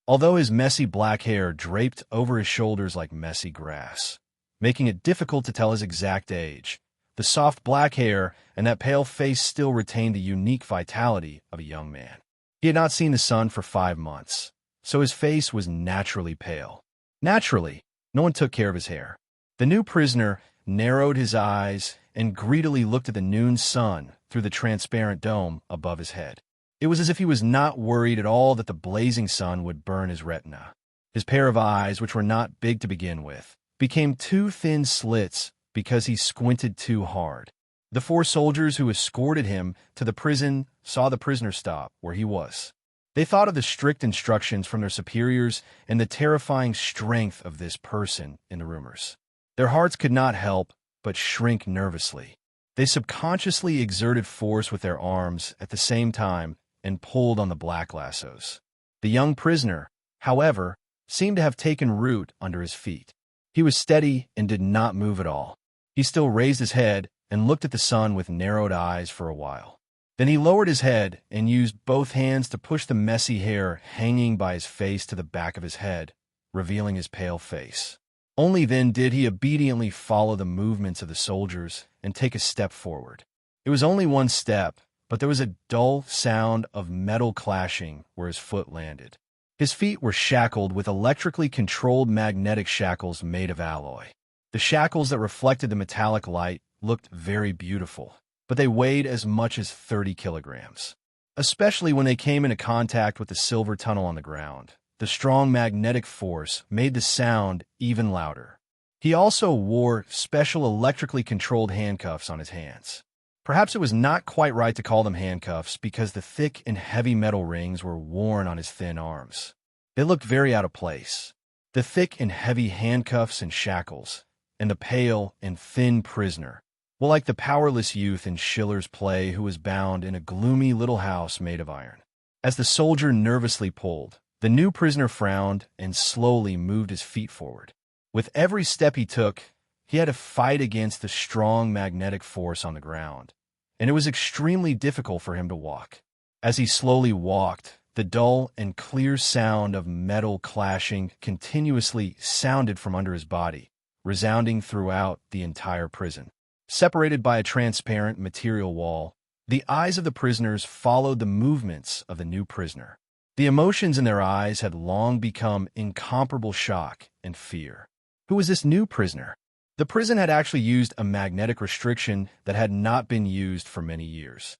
Although his messy black hair draped over his shoulders like messy grass, making it difficult to tell his exact age, the soft black hair and that pale face still retained the unique vitality of a young man. He had not seen the sun for 5 months, so his face was naturally pale. Naturally, no one took care of his hair. The new prisoner narrowed his eyes and greedily looked at the noon sun through the transparent dome above his head. It was as if he was not worried at all that the blazing sun would burn his retina. His pair of eyes, which were not big to begin with, became 2 thin slits because he squinted too hard. The 4 soldiers who escorted him to the prison saw the prisoner stop where he was. They thought of the strict instructions from their superiors and the terrifying strength of this person in the rumors. Their hearts could not help but shrink nervously. They subconsciously exerted force with their arms at the same time and pulled on the black lassos. The young prisoner, however, seemed to have taken root under his feet. He was steady and did not move at all. He still raised his head and looked at the sun with narrowed eyes for a while. Then he lowered his head and used both hands to push the messy hair hanging by his face to the back of his head, revealing his pale face. Only then did he obediently follow the movements of the soldiers and take a step forward. It was only one step, but there was a dull sound of metal clashing where his foot landed. His feet were shackled with electrically controlled magnetic shackles made of alloy. The shackles that reflected the metallic light looked very beautiful, but they weighed as much as 30 kilograms. Especially when they came into contact with the silver tunnel on the ground, the strong magnetic force made the sound even louder. He also wore special electrically controlled handcuffs on his hands. Perhaps it was not quite right to call them handcuffs because the thick and heavy metal rings were worn on his thin arms. They looked very out of place. The thick and heavy handcuffs and shackles, and the pale and thin prisoner, well, like the powerless youth in Schiller's play who was bound in a gloomy little house made of iron. As the soldier nervously pulled, the new prisoner frowned and slowly moved his feet forward. With every step he took, he had to fight against the strong magnetic force on the ground, and it was extremely difficult for him to walk. As he slowly walked, the dull and clear sound of metal clashing continuously sounded from under his body, resounding throughout the entire prison. Separated by a transparent material wall, the eyes of the prisoners followed the movements of the new prisoner. The emotions in their eyes had long become incomparable shock and fear. Who was this new prisoner? The prison had actually used a magnetic restriction that had not been used for many years.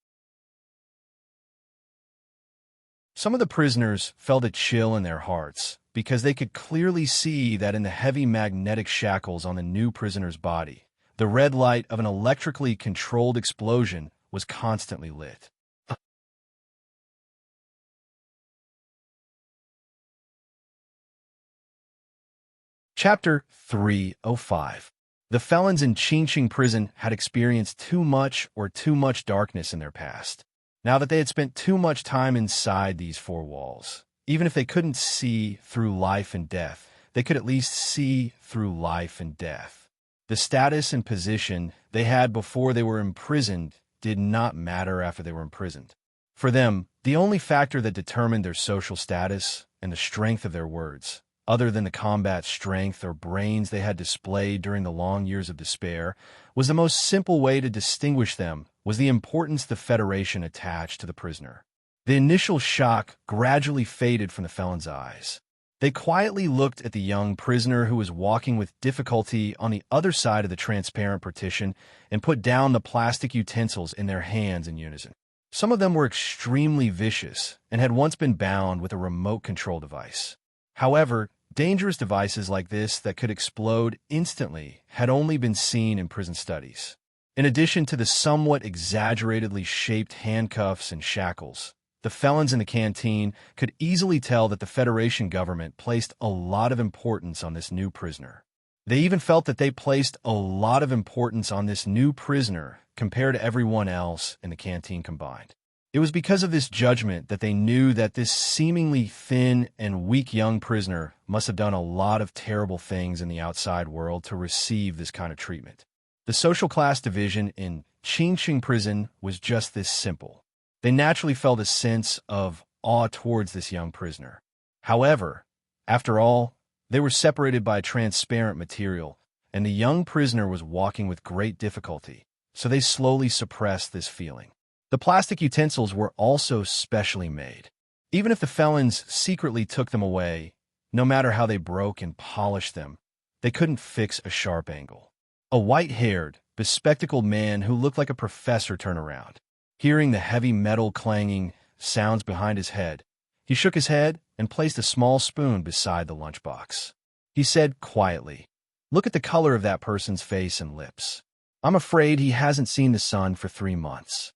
Some of the prisoners felt a chill in their hearts because they could clearly see that in the heavy magnetic shackles on the new prisoner's body, the red light of an electrically controlled explosion was constantly lit. Chapter 305. The felons in Qingqing prison had experienced too much darkness in their past. Now that they had spent too much time inside these 4 walls, even if they couldn't see through life and death, they could at least see through life and death. The status and position they had before they were imprisoned did not matter after they were imprisoned. For them, the only factor that determined their social status and the strength of their words, other than the combat strength or brains they had displayed during the long years of despair, was the most simple way to distinguish them was the importance the Federation attached to the prisoner. The initial shock gradually faded from the felon's eyes. They quietly looked at the young prisoner who was walking with difficulty on the other side of the transparent partition and put down the plastic utensils in their hands in unison. Some of them were extremely vicious and had once been bound with a remote control device. However, dangerous devices like this that could explode instantly had only been seen in prison studies. In addition to the somewhat exaggeratedly shaped handcuffs and shackles, the felons in the canteen could easily tell that the Federation government placed a lot of importance on this new prisoner. They even felt that they placed a lot of importance on this new prisoner compared to everyone else in the canteen combined. It was because of this judgment that they knew that this seemingly thin and weak young prisoner must have done a lot of terrible things in the outside world to receive this kind of treatment. The social class division in Qingqing prison was just this simple. They naturally felt a sense of awe towards this young prisoner. However, after all, they were separated by a transparent material, and the young prisoner was walking with great difficulty, so they slowly suppressed this feeling. The plastic utensils were also specially made. Even if the felons secretly took them away, no matter how they broke and polished them, they couldn't fix a sharp angle. A white-haired, bespectacled man who looked like a professor turned around. Hearing the heavy metal clanging sounds behind his head, he shook his head and placed a small spoon beside the lunchbox. He said quietly, "Look at the color of that person's face and lips. I'm afraid he hasn't seen the sun for 3 months.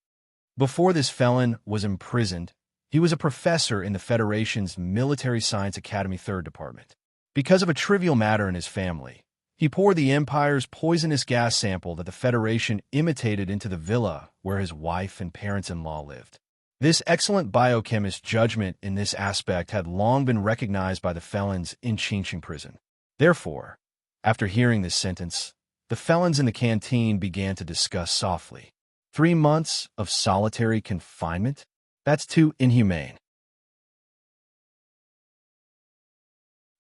Before this felon was imprisoned, he was a professor in the Federation's Military Science Academy 3rd Department. Because of a trivial matter in his family, he poured the Empire's poisonous gas sample that the Federation imitated into the villa where his wife and parents-in-law lived. This excellent biochemist's judgment in this aspect had long been recognized by the felons in Chinching prison. Therefore, after hearing this sentence, the felons in the canteen began to discuss softly. 3 months of solitary confinement? That's too inhumane.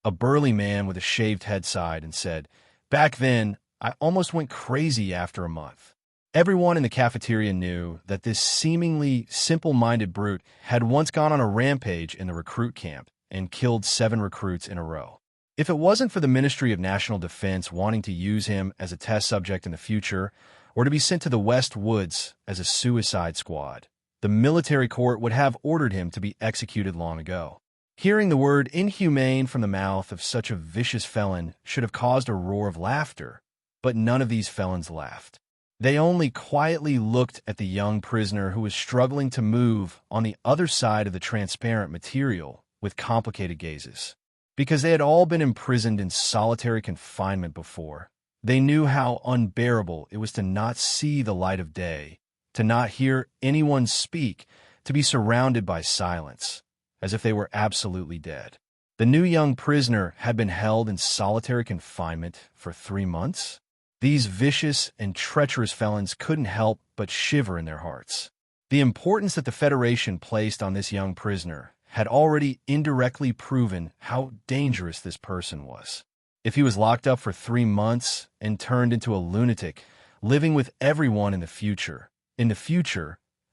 A burly man with a shaved head sighed and said, "Back then, I almost went crazy after a month." Everyone in the cafeteria knew that this seemingly simple-minded brute had once gone on a rampage in the recruit camp and killed 7 recruits in a row. If it wasn't for the Ministry of National Defense wanting to use him as a test subject in the future, or to be sent to the West Woods as a suicide squad, the military court would have ordered him to be executed long ago. Hearing the word inhumane from the mouth of such a vicious felon should have caused a roar of laughter, but none of these felons laughed. They only quietly looked at the young prisoner who was struggling to move on the other side of the transparent material with complicated gazes. Because they had all been imprisoned in solitary confinement before, they knew how unbearable it was to not see the light of day, to not hear anyone speak, to be surrounded by silence, as if they were absolutely dead. The new young prisoner had been held in solitary confinement for 3 months. These vicious and treacherous felons couldn't help but shiver in their hearts. The importance that the Federation placed on this young prisoner had already indirectly proven how dangerous this person was. If he was locked up for 3 months and turned into a lunatic, living with everyone in the future,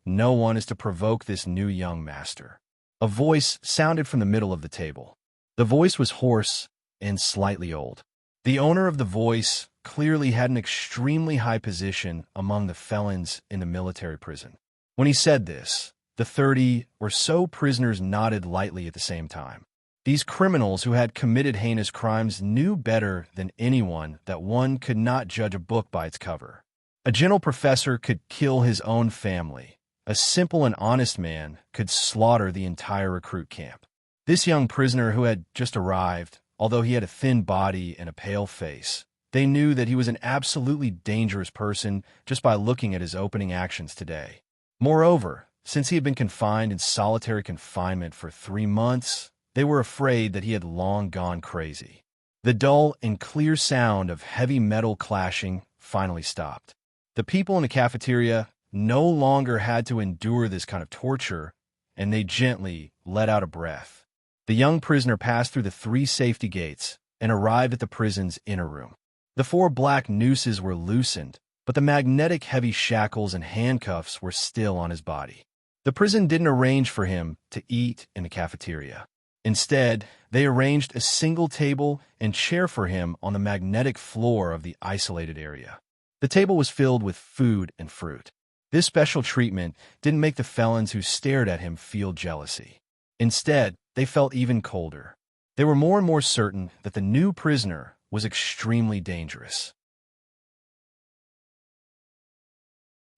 no one is to provoke this new young master. A voice sounded from the middle of the table. The voice was hoarse and slightly old. The owner of the voice clearly had an extremely high position among the felons in the military prison. When he said this, the 30 or so prisoners nodded lightly at the same time. These criminals who had committed heinous crimes knew better than anyone that one could not judge a book by its cover. A gentle professor could kill his own family. A simple and honest man could slaughter the entire recruit camp. This young prisoner who had just arrived, although he had a thin body and a pale face, they knew that he was an absolutely dangerous person just by looking at his opening actions today. Moreover, since he had been confined in solitary confinement for 3 months, they were afraid that he had long gone crazy. The dull and clear sound of heavy metal clashing finally stopped. The people in the cafeteria no longer had to endure this kind of torture, and they gently let out a breath. The young prisoner passed through the 3 safety gates and arrived at the prison's inner room. The 4 black nooses were loosened, but the magnetic heavy shackles and handcuffs were still on his body. The prison didn't arrange for him to eat in the cafeteria. Instead, they arranged a single table and chair for him on the magnetic floor of the isolated area. The table was filled with food and fruit. This special treatment didn't make the felons who stared at him feel jealousy. Instead, they felt even colder. They were more and more certain that the new prisoner was extremely dangerous.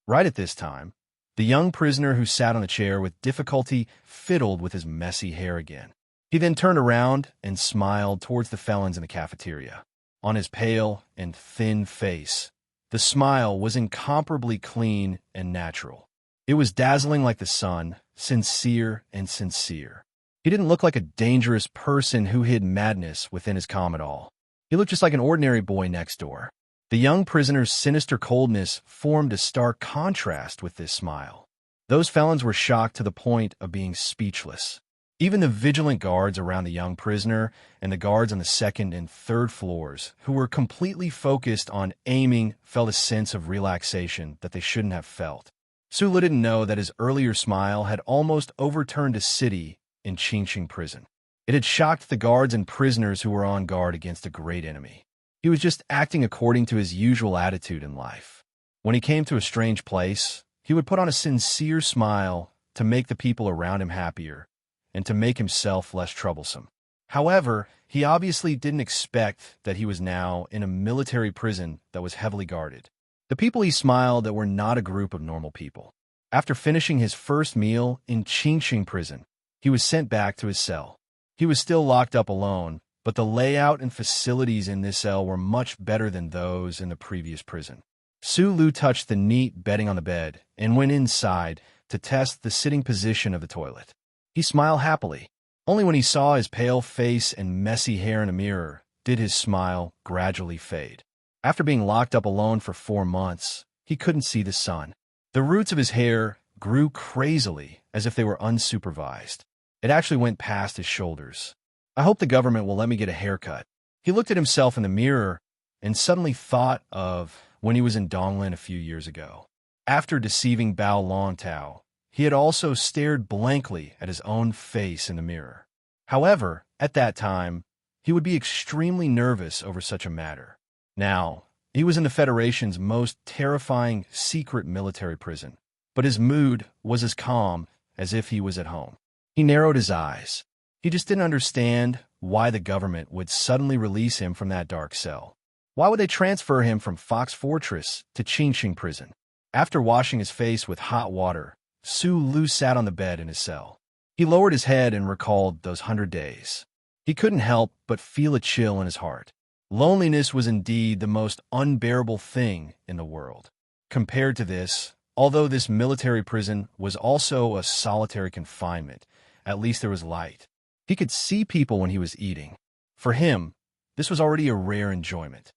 Right at this time, the young prisoner who sat on the chair with difficulty fiddled with his messy hair again. He then turned around and smiled towards the felons in the cafeteria. On his pale and thin face, the smile was incomparably clean and natural. It was dazzling like the sun, sincere and sincere. He didn't look like a dangerous person who hid madness within his calm at all. He looked just like an ordinary boy next door. The young prisoner's sinister coldness formed a stark contrast with this smile. Those felons were shocked to the point of being speechless. Even the vigilant guards around the young prisoner and the guards on the 2nd and 3rd floors, who were completely focused on aiming, felt a sense of relaxation that they shouldn't have felt. Sula didn't know that his earlier smile had almost overturned a city in Chinching prison. It had shocked the guards and prisoners who were on guard against a great enemy. He was just acting according to his usual attitude in life. When he came to a strange place, he would put on a sincere smile to make the people around him happier and to make himself less troublesome. However, he obviously didn't expect that he was now in a military prison that was heavily guarded. The The people he smiled at were not a group of normal people. After finishing his first meal in Qingxing prison, he was sent back to his cell. He was still locked up alone, but the layout and facilities in this cell were much better than those in the previous prison. Su Lu touched the neat bedding on the bed and went inside to test the sitting position of the toilet. He smiled happily. Only when he saw his pale face and messy hair in a mirror did his smile gradually fade. After being locked up alone for 4 months, he couldn't see the sun. The roots of his hair grew crazily as if they were unsupervised. It actually went past his shoulders. I hope the government will let me get a haircut. He looked at himself in the mirror and suddenly thought of when he was in Donglin a few years ago. After deceiving Bao Longtao, he had also stared blankly at his own face in the mirror. However, at that time, he would be extremely nervous over such a matter. Now, he was in the Federation's most terrifying secret military prison, but his mood was as calm as if he was at home. He narrowed his eyes. He just didn't understand why the government would suddenly release him from that dark cell. Why would they transfer him from Fox Fortress to Qingxing prison? After washing his face with hot water, Su Lu sat on the bed in his cell. He lowered his head and recalled those 100 days. He couldn't help but feel a chill in his heart. Loneliness was indeed the most unbearable thing in the world. Compared to this, although this military prison was also a solitary confinement, at least there was light. He could see people when he was eating. For him, this was already a rare enjoyment.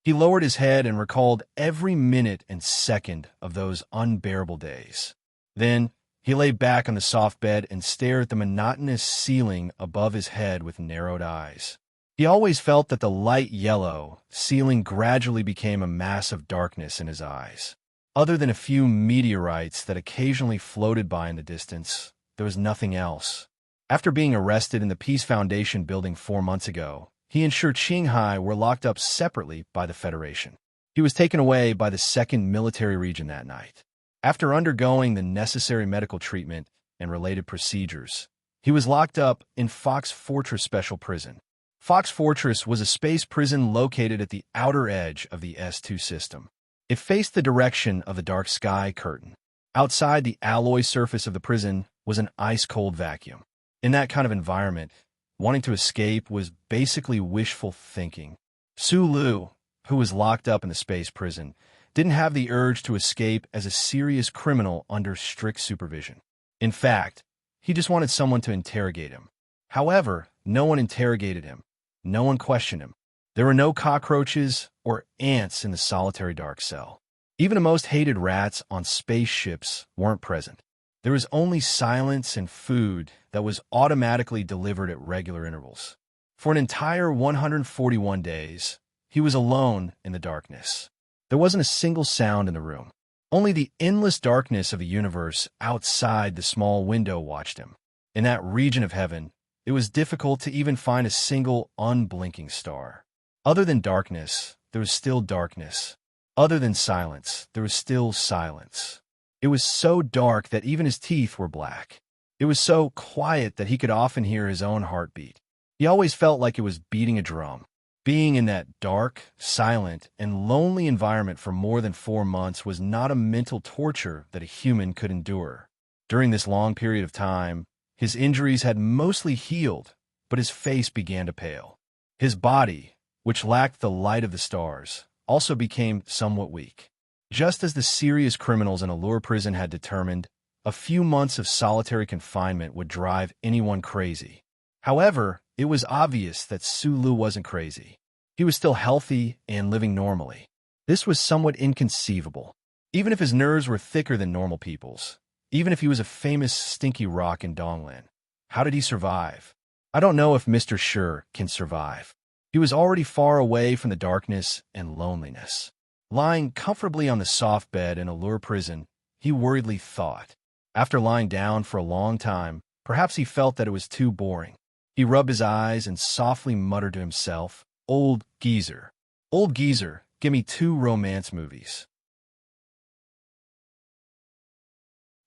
He lowered his head and recalled every minute and second of those unbearable days. Then, he lay back on the soft bed and stared at the monotonous ceiling above his head with narrowed eyes. He always felt that the light yellow ceiling gradually became a mass of darkness in his eyes. Other than a few meteorites that occasionally floated by in the distance, there was nothing else. After being arrested in the Peace Foundation building 4 months ago, he and Shi Qinghai were locked up separately by the Federation. He was taken away by the 2nd Military Region that night. After undergoing the necessary medical treatment and related procedures, he was locked up in Fox Fortress Special Prison. Fox Fortress was a space prison located at the outer edge of the S2 system. It faced the direction of the dark sky curtain. Outside the alloy surface of the prison was an ice-cold vacuum. In that kind of environment, wanting to escape was basically wishful thinking. Su Lu, who was locked up in the space prison, didn't have the urge to escape as a serious criminal under strict supervision. In fact, he just wanted someone to interrogate him. However, no one interrogated him. No one questioned him. There were no cockroaches or ants in the solitary dark cell. Even the most hated rats on spaceships weren't present. There was only silence and food that was automatically delivered at regular intervals. For an entire 141 days, he was alone in the darkness. There wasn't a single sound in the room. Only the endless darkness of the universe outside the small window watched him. In that region of heaven, it was difficult to even find a single unblinking star. Other than darkness, there was still darkness. Other than silence, there was still silence. It was so dark that even his teeth were black. It was so quiet that he could often hear his own heartbeat. He always felt like it was beating a drum. Being in that dark, silent, and lonely environment for more than 4 months was not a mental torture that a human could endure. During this long period of time, his injuries had mostly healed, but his face began to pale. His body, which lacked the light of the stars, also became somewhat weak. Just as the serious criminals in a lure prison had determined, a few months of solitary confinement would drive anyone crazy. However, it was obvious that Su Lu wasn't crazy. He was still healthy and living normally. This was somewhat inconceivable. Even if his nerves were thicker than normal people's, even if he was a famous stinky rock in Donglin, how did he survive? I don't know if Mr. Shi can survive. He was already far away from the darkness and loneliness. Lying comfortably on the soft bed in a lure prison, he worriedly thought. After lying down for a long time, perhaps he felt that it was too boring. He rubbed his eyes and softly muttered to himself, "Old geezer. Old geezer, give me 2 romance movies."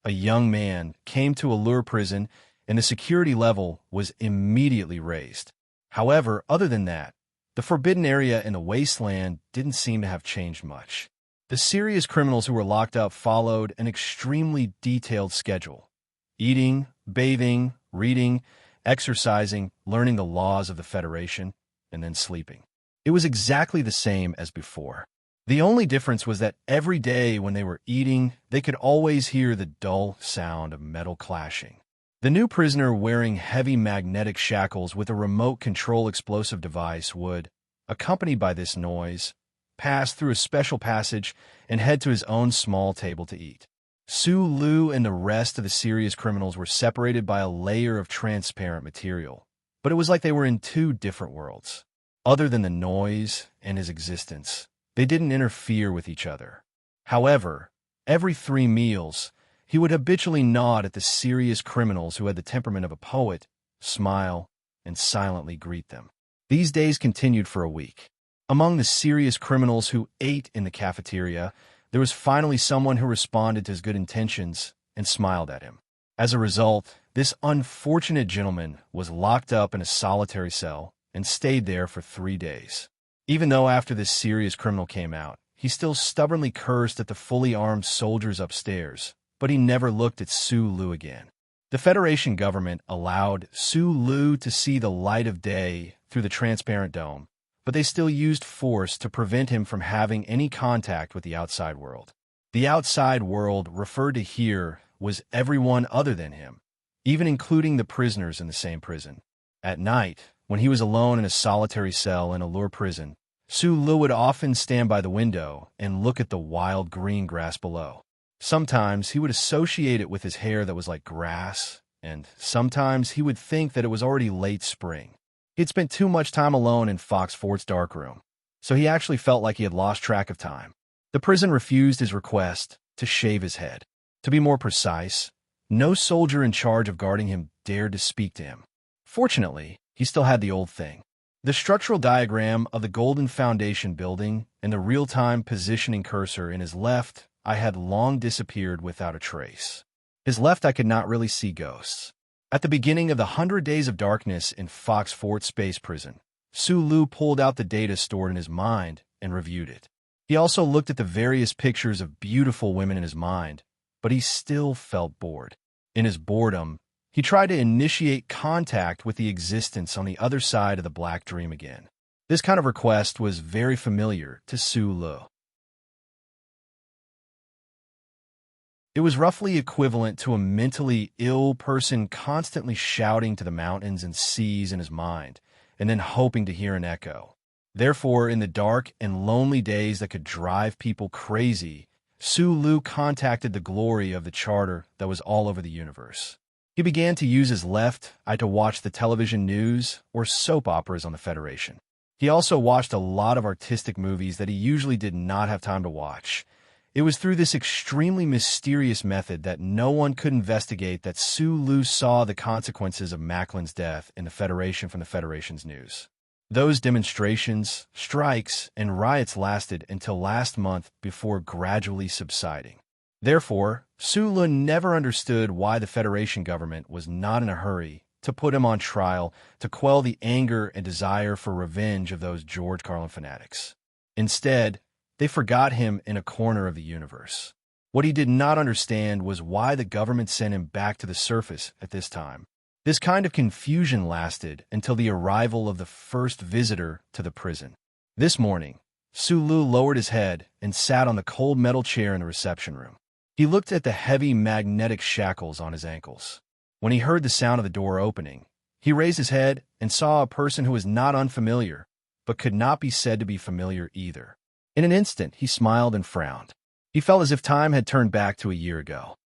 A young man came to a lure prison and the security level was immediately raised. However, other than that, The forbidden area in the wasteland didn't seem to have changed much. The serious criminals who were locked up followed an extremely detailed schedule: eating, bathing, reading, exercising, learning the laws of the Federation, and then sleeping. It was exactly the same as before. The only difference was that every day when they were eating, they could always hear the dull sound of metal clashing. The new prisoner wearing heavy magnetic shackles with a remote control explosive device would, accompanied by this noise, pass through a special passage and head to his own small table to eat. Su Lu and the rest of the serious criminals were separated by a layer of transparent material, but it was like they were in two different worlds. Other than the noise and his existence, they didn't interfere with each other. However, every 3 meals, he would habitually nod at the serious criminals who had the temperament of a poet, smile, and silently greet them. These days continued for a week. Among the serious criminals who ate in the cafeteria, there was finally someone who responded to his good intentions and smiled at him. As a result, this unfortunate gentleman was locked up in a solitary cell and stayed there for 3 days. Even though after this serious criminal came out, he still stubbornly cursed at the fully armed soldiers upstairs, but he never looked at Su Lu again. The Federation government allowed Su Lu to see the light of day through the transparent dome, but they still used force to prevent him from having any contact with the outside world. The outside world referred to here was everyone other than him, even including the prisoners in the same prison. At night, when he was alone in a solitary cell in a Lure prison, Su Lu would often stand by the window and look at the wild green grass below. Sometimes he would associate it with his hair that was like grass, and sometimes he would think that it was already late spring. He had spent too much time alone in Fox Fort's darkroom, so he actually felt like he had lost track of time. The prison refused his request to shave his head. To be more precise, no soldier in charge of guarding him dared to speak to him. Fortunately, he still had the old thing: the structural diagram of the Golden Foundation building and the real-time positioning cursor in his left eye had long disappeared without a trace. His left eye could not really see ghosts. At the beginning of the 100 Days of Darkness in Fox Fort Space Prison, Su Lu pulled out the data stored in his mind and reviewed it. He also looked at the various pictures of beautiful women in his mind, but he still felt bored. In his boredom, he tried to initiate contact with the existence on the other side of the black dream again. This kind of request was very familiar to Su Lu. It was roughly equivalent to a mentally ill person constantly shouting to the mountains and seas in his mind, and then hoping to hear an echo. Therefore, in the dark and lonely days that could drive people crazy, Su Lu contacted the glory of the charter that was all over the universe. He began to use his left eye to watch the television news or soap operas on the Federation. He also watched a lot of artistic movies that he usually did not have time to watch. It was through this extremely mysterious method that no one could investigate that Su Lu saw the consequences of Macklin's death in the Federation from the Federation's news. Those demonstrations, strikes, and riots lasted until last month before gradually subsiding. Therefore, Su Lu never understood why the Federation government was not in a hurry to put him on trial to quell the anger and desire for revenge of those George Carlin fanatics. Instead, they forgot him in a corner of the universe. What he did not understand was why the government sent him back to the surface at this time. This kind of confusion lasted until the arrival of the first visitor to the prison. This morning, Su Lu lowered his head and sat on the cold metal chair in the reception room. He looked at the heavy magnetic shackles on his ankles. When he heard the sound of the door opening, he raised his head and saw a person who was not unfamiliar, but could not be said to be familiar either. In an instant, he smiled and frowned. He felt as if time had turned back to a year ago.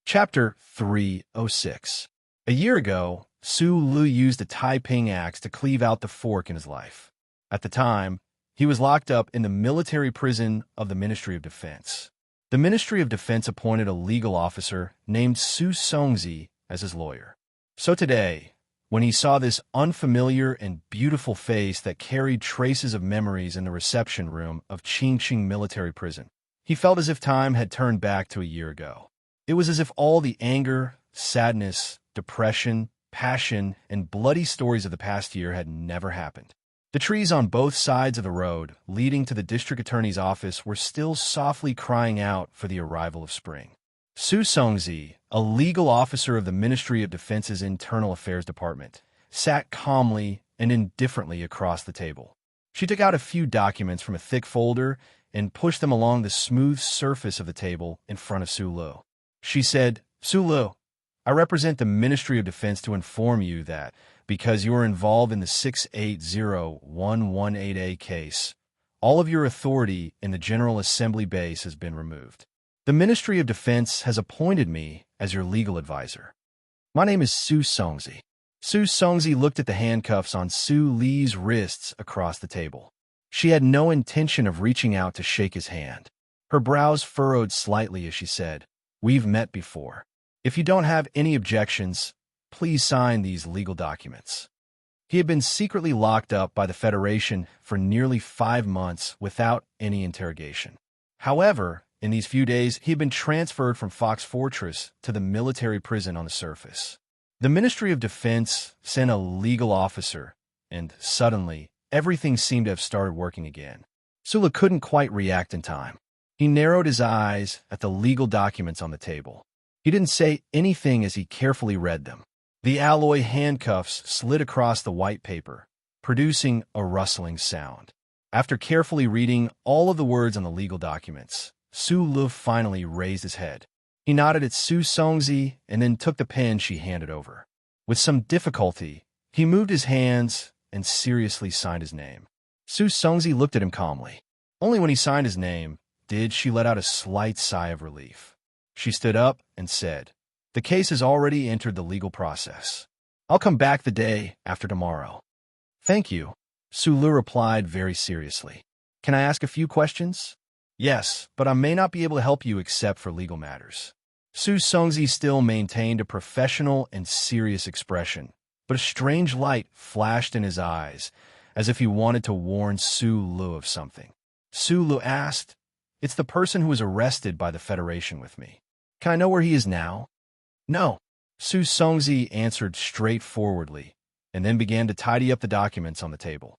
Chapter 306. A year ago, Su Lu used a Taiping axe to cleave out the fork in his life. At the time, he was locked up in the military prison of the Ministry of Defense. The Ministry of Defense appointed a legal officer named Su Songzi as his lawyer. So today, when he saw this unfamiliar and beautiful face that carried traces of memories in the reception room of Qingqing military prison, he felt as if time had turned back to a year ago. It was as if all the anger, sadness, depression, passion, and bloody stories of the past year had never happened. The trees on both sides of the road leading to the district attorney's office were still softly crying out for the arrival of spring. Su Songzi, a legal officer of the Ministry of Defense's Internal Affairs Department, sat calmly and indifferently across the table. She took out a few documents from a thick folder and pushed them along the smooth surface of the table in front of Su Lu. She said, "Su Lu, I represent the Ministry of Defense to inform you that, because you are involved in the 680-118A case, all of your authority in the General Assembly base has been removed. The Ministry of Defense has appointed me as your legal advisor. My name is Su Songzi." Su Songzi looked at the handcuffs on Su Li's wrists across the table. She had no intention of reaching out to shake his hand. Her brows furrowed slightly as she said, "We've met before. If you don't have any objections, please sign these legal documents." He had been secretly locked up by the Federation for nearly 5 months without any interrogation. However, in these few days, he had been transferred from Fox Fortress to the military prison on the surface. The Ministry of Defense sent a legal officer, and suddenly, everything seemed to have started working again. Sula couldn't quite react in time. He narrowed his eyes at the legal documents on the table. He didn't say anything as he carefully read them. The alloy handcuffs slid across the white paper, producing a rustling sound. After carefully reading all of the words on the legal documents, Su Lu finally raised his head. He nodded at Su Songzi and then took the pen she handed over. With some difficulty, he moved his hands and seriously signed his name. Su Songzi looked at him calmly. Only when he signed his name did she let out a slight sigh of relief. She stood up and said, "The case has already entered the legal process. I'll come back the day after tomorrow." "Thank you," Su Lu replied very seriously. "Can I ask a few questions?" "Yes, but I may not be able to help you except for legal matters." Su Songzi still maintained a professional and serious expression, but a strange light flashed in his eyes, as if he wanted to warn Su Lu of something. Su Lu asked, "It's the person who was arrested by the Federation with me. Can I know where he is now?" "No," Su Songzi answered straightforwardly, and then began to tidy up the documents on the table.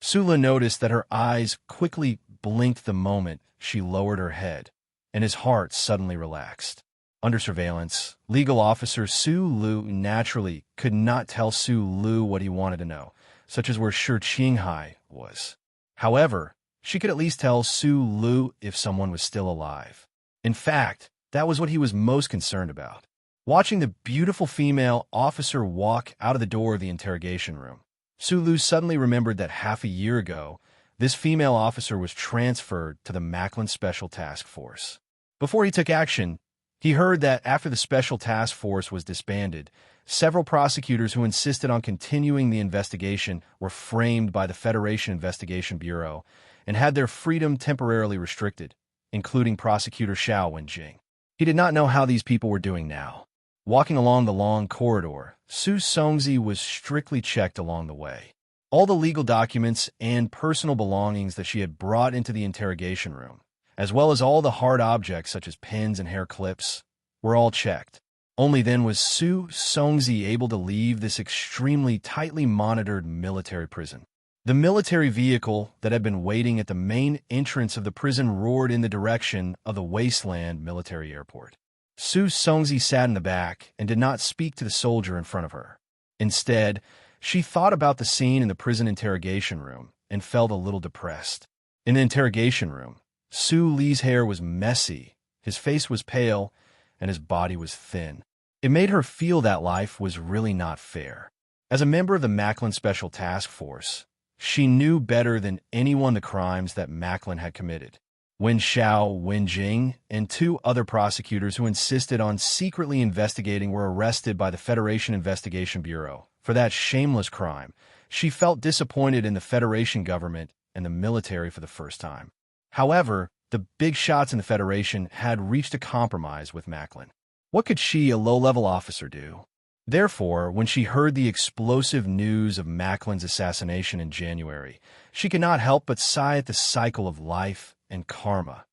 Sula noticed that her eyes quickly blinked the moment she lowered her head, and his heart suddenly relaxed. Under surveillance, legal officer Su Lu naturally could not tell Su Lu what he wanted to know, such as where Shi Qinghai was. However, she could at least tell Su Lu if someone was still alive. In fact, that was what he was most concerned about. Watching the beautiful female officer walk out of the door of the interrogation room, Su Lu suddenly remembered that half a year ago, this female officer was transferred to the Macklin Special Task Force. Before he took action, he heard that after the Special Task Force was disbanded, several prosecutors who insisted on continuing the investigation were framed by the Federation Investigation Bureau and had their freedom temporarily restricted, including prosecutor Xiao Wenjing. He did not know how these people were doing now. Walking along the long corridor, Su Songzi was strictly checked along the way. All the legal documents and personal belongings that she had brought into the interrogation room, as well as all the hard objects such as pens and hair clips, were all checked. Only then was Su Songzi able to leave this extremely tightly monitored military prison. The military vehicle that had been waiting at the main entrance of the prison roared in the direction of the Wasteland Military Airport. Su Songzi sat in the back and did not speak to the soldier in front of her. Instead, she thought about the scene in the prison interrogation room and felt a little depressed. In the interrogation room, Su Li's hair was messy, his face was pale, and his body was thin. It made her feel that life was really not fair. As a member of the Macklin Special Task Force, she knew better than anyone the crimes that Macklin had committed. When Xiao Wenjing and 2 other prosecutors who insisted on secretly investigating were arrested by the Federation Investigation Bureau for that shameless crime, she felt disappointed in the Federation government and the military for the first time. However, the big shots in the Federation had reached a compromise with Macklin. What could she, a low-level officer, do? Therefore, when she heard the explosive news of Macklin's assassination in January, she could not help but sigh at the cycle of life and karma.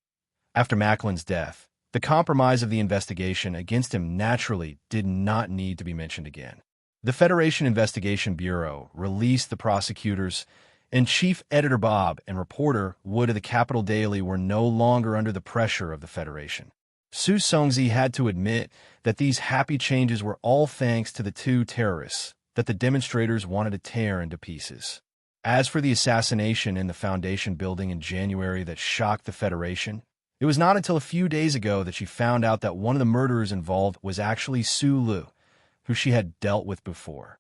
After Macklin's death, The compromise of the investigation against him naturally did not need to be mentioned again. The Federation Investigation Bureau released the prosecutors, and Chief Editor Bob and reporter Wood of the Capital Daily were no longer under the pressure of the Federation. Su Songzi had to admit that these happy changes were all thanks to the two terrorists that the demonstrators wanted to tear into pieces. As for the assassination in the Foundation building in January that shocked the Federation, it was not until a few days ago that she found out that one of the murderers involved was actually Su Lu, who she had dealt with before.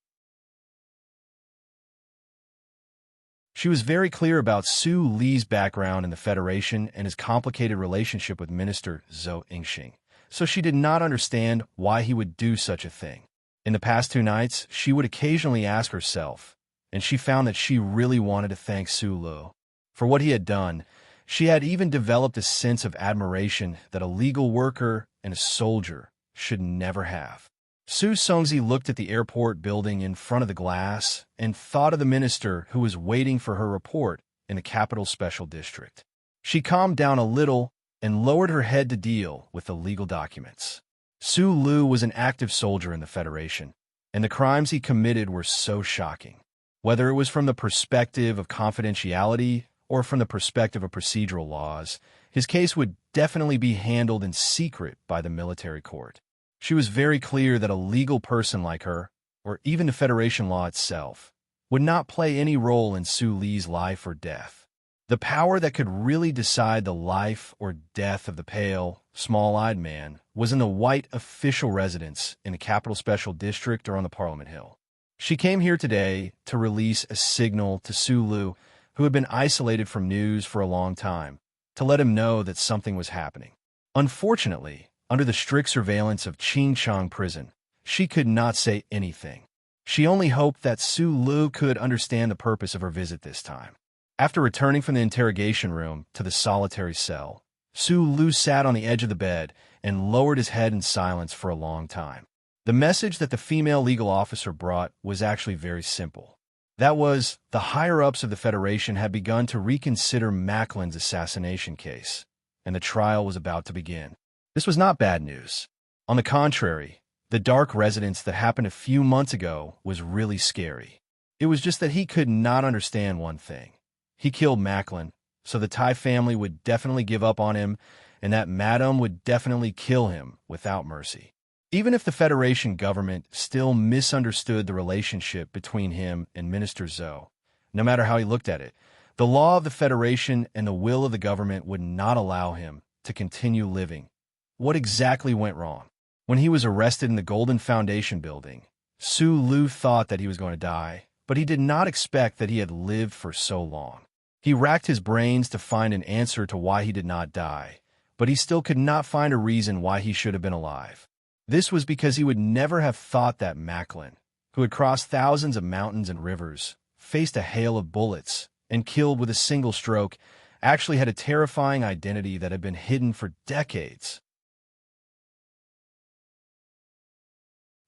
She was very clear about Su Li's background in the Federation and his complicated relationship with Minister Zhou Yingxing, so she did not understand why he would do such a thing. In the past 2 nights, she would occasionally ask herself, and she found that she really wanted to thank Su Lu for what he had done. She had even developed a sense of admiration that a legal worker and a soldier should never have. Su Songzi looked at the airport building in front of the glass and thought of the minister who was waiting for her report in the Capital Special District. She calmed down a little and lowered her head to deal with the legal documents. Su Lu was an active soldier in the Federation, and the crimes he committed were so shocking. Whether it was from the perspective of confidentiality or from the perspective of procedural laws, his case would definitely be handled in secret by the military court. She was very clear that a legal person like her, or even the Federation law itself, would not play any role in Su Li's life or death. The power that could really decide the life or death of the pale, small-eyed man was in the white official residence in the Capital Special District or on the Parliament Hill. She came here today to release a signal to Su Lu, who had been isolated from news for a long time, to let him know that something was happening. Unfortunately, under the strict surveillance of Qingchang prison, she could not say anything. She only hoped that Su Lu could understand the purpose of her visit this time. After returning from the interrogation room to the solitary cell, Su Lu sat on the edge of the bed and lowered his head in silence for a long time. The message that the female legal officer brought was actually very simple. That was, the higher-ups of the Federation had begun to reconsider Macklin's assassination case, and the trial was about to begin. This was not bad news. On the contrary, the dark residence that happened a few months ago was really scary. It was just that he could not understand one thing. He killed Macklin, so the Tai family would definitely give up on him, and that Madame would definitely kill him without mercy. Even if the Federation government still misunderstood the relationship between him and Minister Zhou, no matter how he looked at it, the law of the Federation and the will of the government would not allow him to continue living. What exactly went wrong? When he was arrested in the Golden Foundation building, Su Lu thought that he was going to die, but he did not expect that he had lived for so long. He racked his brains to find an answer to why he did not die, but he still could not find a reason why he should have been alive. This was because he would never have thought that Macklin, who had crossed thousands of mountains and rivers, faced a hail of bullets, and killed with a single stroke, actually had a terrifying identity that had been hidden for decades.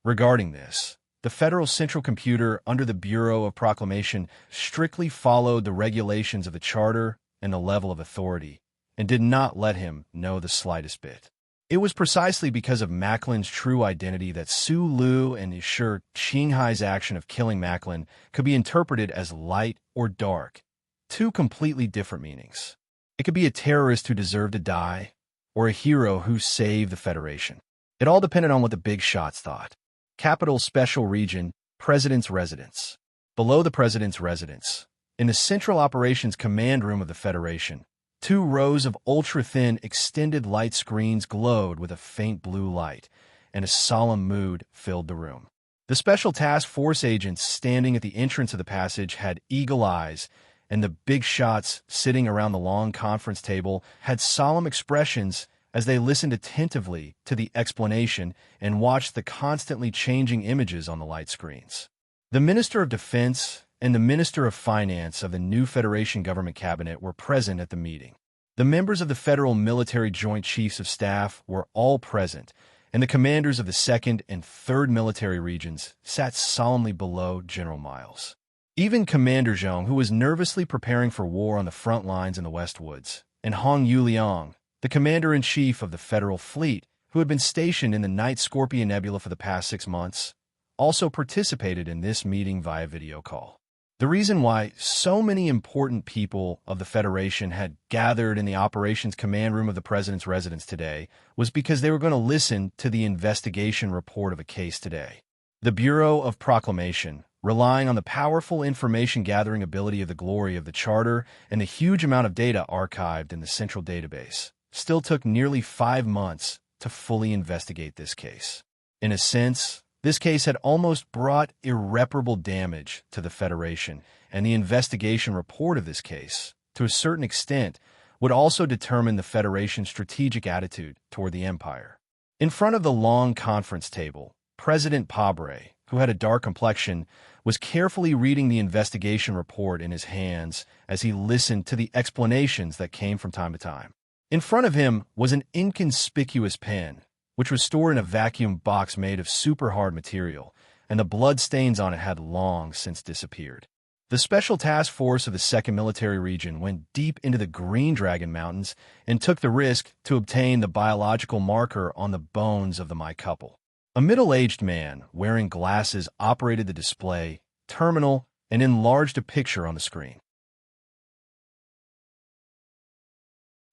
Regarding this, the Federal Central Computer under the Bureau of Proclamation strictly followed the regulations of the Charter and the level of authority, and did not let him know the slightest bit. It was precisely because of Macklin's true identity that Su Lu and his sure Qinghai's action of killing Macklin could be interpreted as light or dark, two completely different meanings. It could be a terrorist who deserved to die, or a hero who saved the Federation. It all depended on what the big shots thought. Capital Special Region, President's Residence. Below the President's Residence, in the Central Operations Command Room of the Federation, 2 rows of ultra-thin extended light screens glowed with a faint blue light, and a solemn mood filled the room. The Special Task Force agents standing at the entrance of the passage had eagle eyes, and the big shots sitting around the long conference table had solemn expressions as they listened attentively to the explanation and watched the constantly changing images on the light screens. The Minister of Defense and the Minister of Finance of the new Federation government cabinet were present at the meeting. The members of the Federal Military Joint Chiefs of Staff were all present, and the commanders of the 2nd and 3rd military regions sat solemnly below General Miles. Even Commander Zhong, who was nervously preparing for war on the front lines in the West Woods, and Hong Yuliang, the commander-in-chief of the Federal Fleet, who had been stationed in the Night Scorpion Nebula for the past 6 months, also participated in this meeting via video call. The reason why so many important people of the Federation had gathered in the operations command room of the President's residence today was because they were going to listen to the investigation report of a case today. The Bureau of Proclamation, relying on the powerful information-gathering ability of the glory of the Charter and the huge amount of data archived in the central database, still took nearly 5 months to fully investigate this case. In a sense, this case had almost brought irreparable damage to the Federation, and the investigation report of this case, to a certain extent, would also determine the Federation's strategic attitude toward the Empire. In front of the long conference table, President Pabre, who had a dark complexion, was carefully reading the investigation report in his hands as he listened to the explanations that came from time to time. In front of him was an inconspicuous pen, which was stored in a vacuum box made of super hard material, and the blood stains on it had long since disappeared. The Special Task Force of the 2nd Military Region went deep into the Green Dragon Mountains and took the risk to obtain the biological marker on the bones of the Mai couple. A middle-aged man wearing glasses operated the display, terminal, and enlarged a picture on the screen.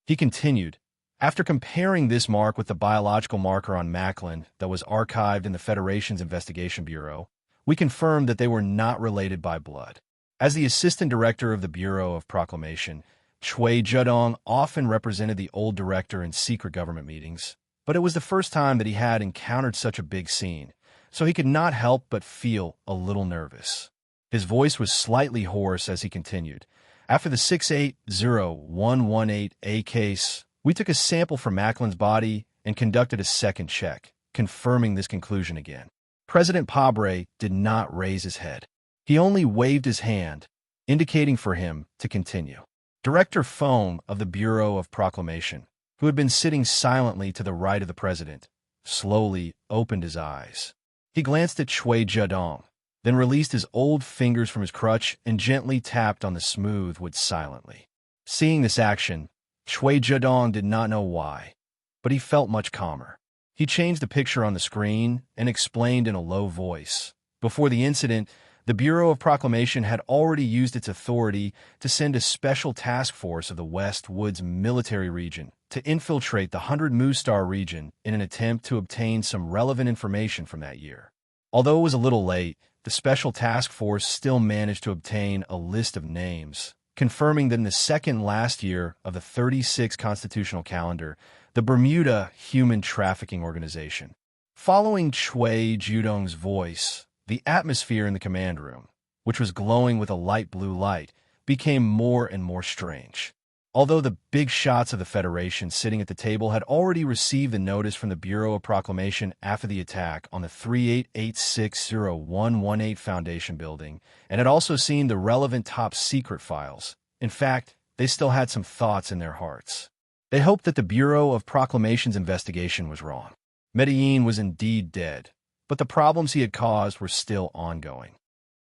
He continued, "After comparing this mark with the biological marker on Macklin that was archived in the Federation's Investigation Bureau, we confirmed that they were not related by blood." As the assistant director of the Bureau of Proclamation, Chui Zedong often represented the old director in secret government meetings, but it was the first time that he had encountered such a big scene, so he could not help but feel a little nervous. His voice was slightly hoarse as he continued, "After the 680118A case, we took a sample from Macklin's body and conducted a second check, confirming this conclusion again." President Pabre did not raise his head. He only waved his hand, indicating for him to continue. Director Foam of the Bureau of Proclamation, who had been sitting silently to the right of the president, slowly opened his eyes. He glanced at Chui Zedong, then released his old fingers from his crutch and gently tapped on the smooth wood silently. Seeing this action, Chui Zedong did not know why, but he felt much calmer. He changed the picture on the screen and explained in a low voice. Before the incident, the Bureau of Proclamation had already used its authority to send a special task force of the West Woods Military Region to infiltrate the 100 Mu Star region in an attempt to obtain some relevant information from that year. Although it was a little late, the special task force still managed to obtain a list of names, confirming that in the second last year of the 36 constitutional calendar, the Bermuda Human Trafficking Organization. Following Chui Zedong's voice, the atmosphere in the command room, which was glowing with a light blue light, became more and more strange. Although the big shots of the Federation sitting at the table had already received the notice from the Bureau of Proclamation after the attack on the 38860118 Foundation building, and had also seen the relevant top-secret files. In fact, they still had some thoughts in their hearts. They hoped that the Bureau of Proclamation's investigation was wrong. Medellin was indeed dead, but the problems he had caused were still ongoing.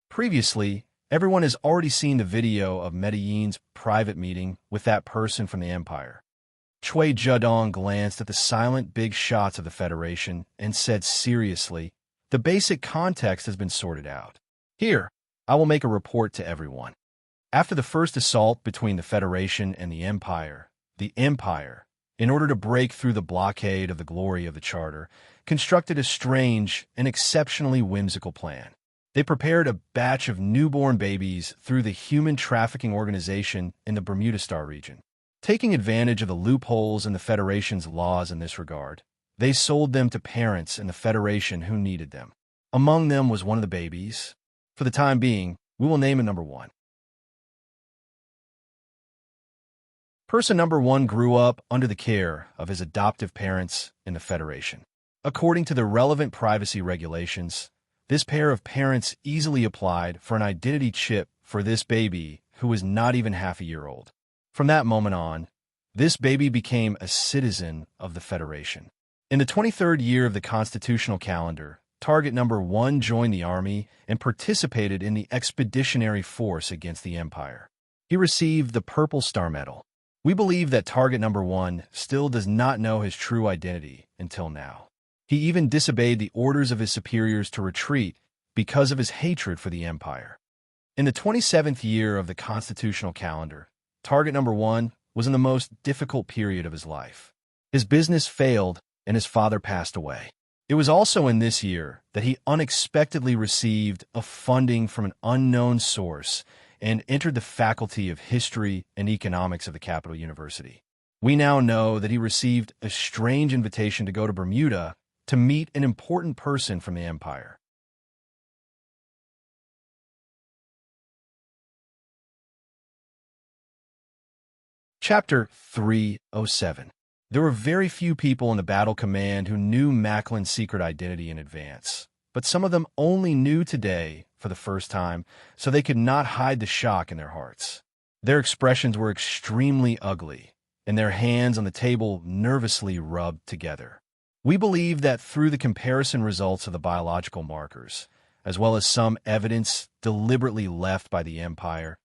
Previously, everyone has already seen the video of Medellin's private meeting with that person from the Empire. Chui Zedong glanced at the silent big shots of the Federation and said seriously, "The basic context has been sorted out. Here, I will make a report to everyone." After the first assault between the Federation and the Empire, in order to break through the blockade of the glory of the Charter, constructed a strange and exceptionally whimsical plan. They prepared a batch of newborn babies through the Human Trafficking Organization in the Bermuda Star region. Taking advantage of the loopholes in the Federation's laws in this regard, they sold them to parents in the Federation who needed them. Among them was one of the babies. For the time being, we will name it number 1. Person number 1 grew up under the care of his adoptive parents in the Federation. According to the relevant privacy regulations, this pair of parents easily applied for an identity chip for this baby who was not even half a year old. From that moment on, this baby became a citizen of the Federation. In the 23rd year of the constitutional calendar, target number 1 joined the army and participated in the expeditionary force against the Empire. He received the Purple Star Medal. We believe that target number 1 still does not know his true identity until now. He even disobeyed the orders of his superiors to retreat because of his hatred for the empire. In the 27th year of the constitutional calendar, target number 1 was in the most difficult period of his life. His business failed and his father passed away. It was also in this year that he unexpectedly received a funding from an unknown source and entered the Faculty of History and Economics of the Capital University. We now know that he received a strange invitation to go to Bermuda to meet an important person from the empire. Chapter 307. There were very few people in the battle command who knew Macklin's secret identity in advance, but some of them only knew today for the first time, so they could not hide the shock in their hearts. Their expressions were extremely ugly, and their hands on the table nervously rubbed together. We believe that through the comparison results of the biological markers, as well as some evidence deliberately left by the Empire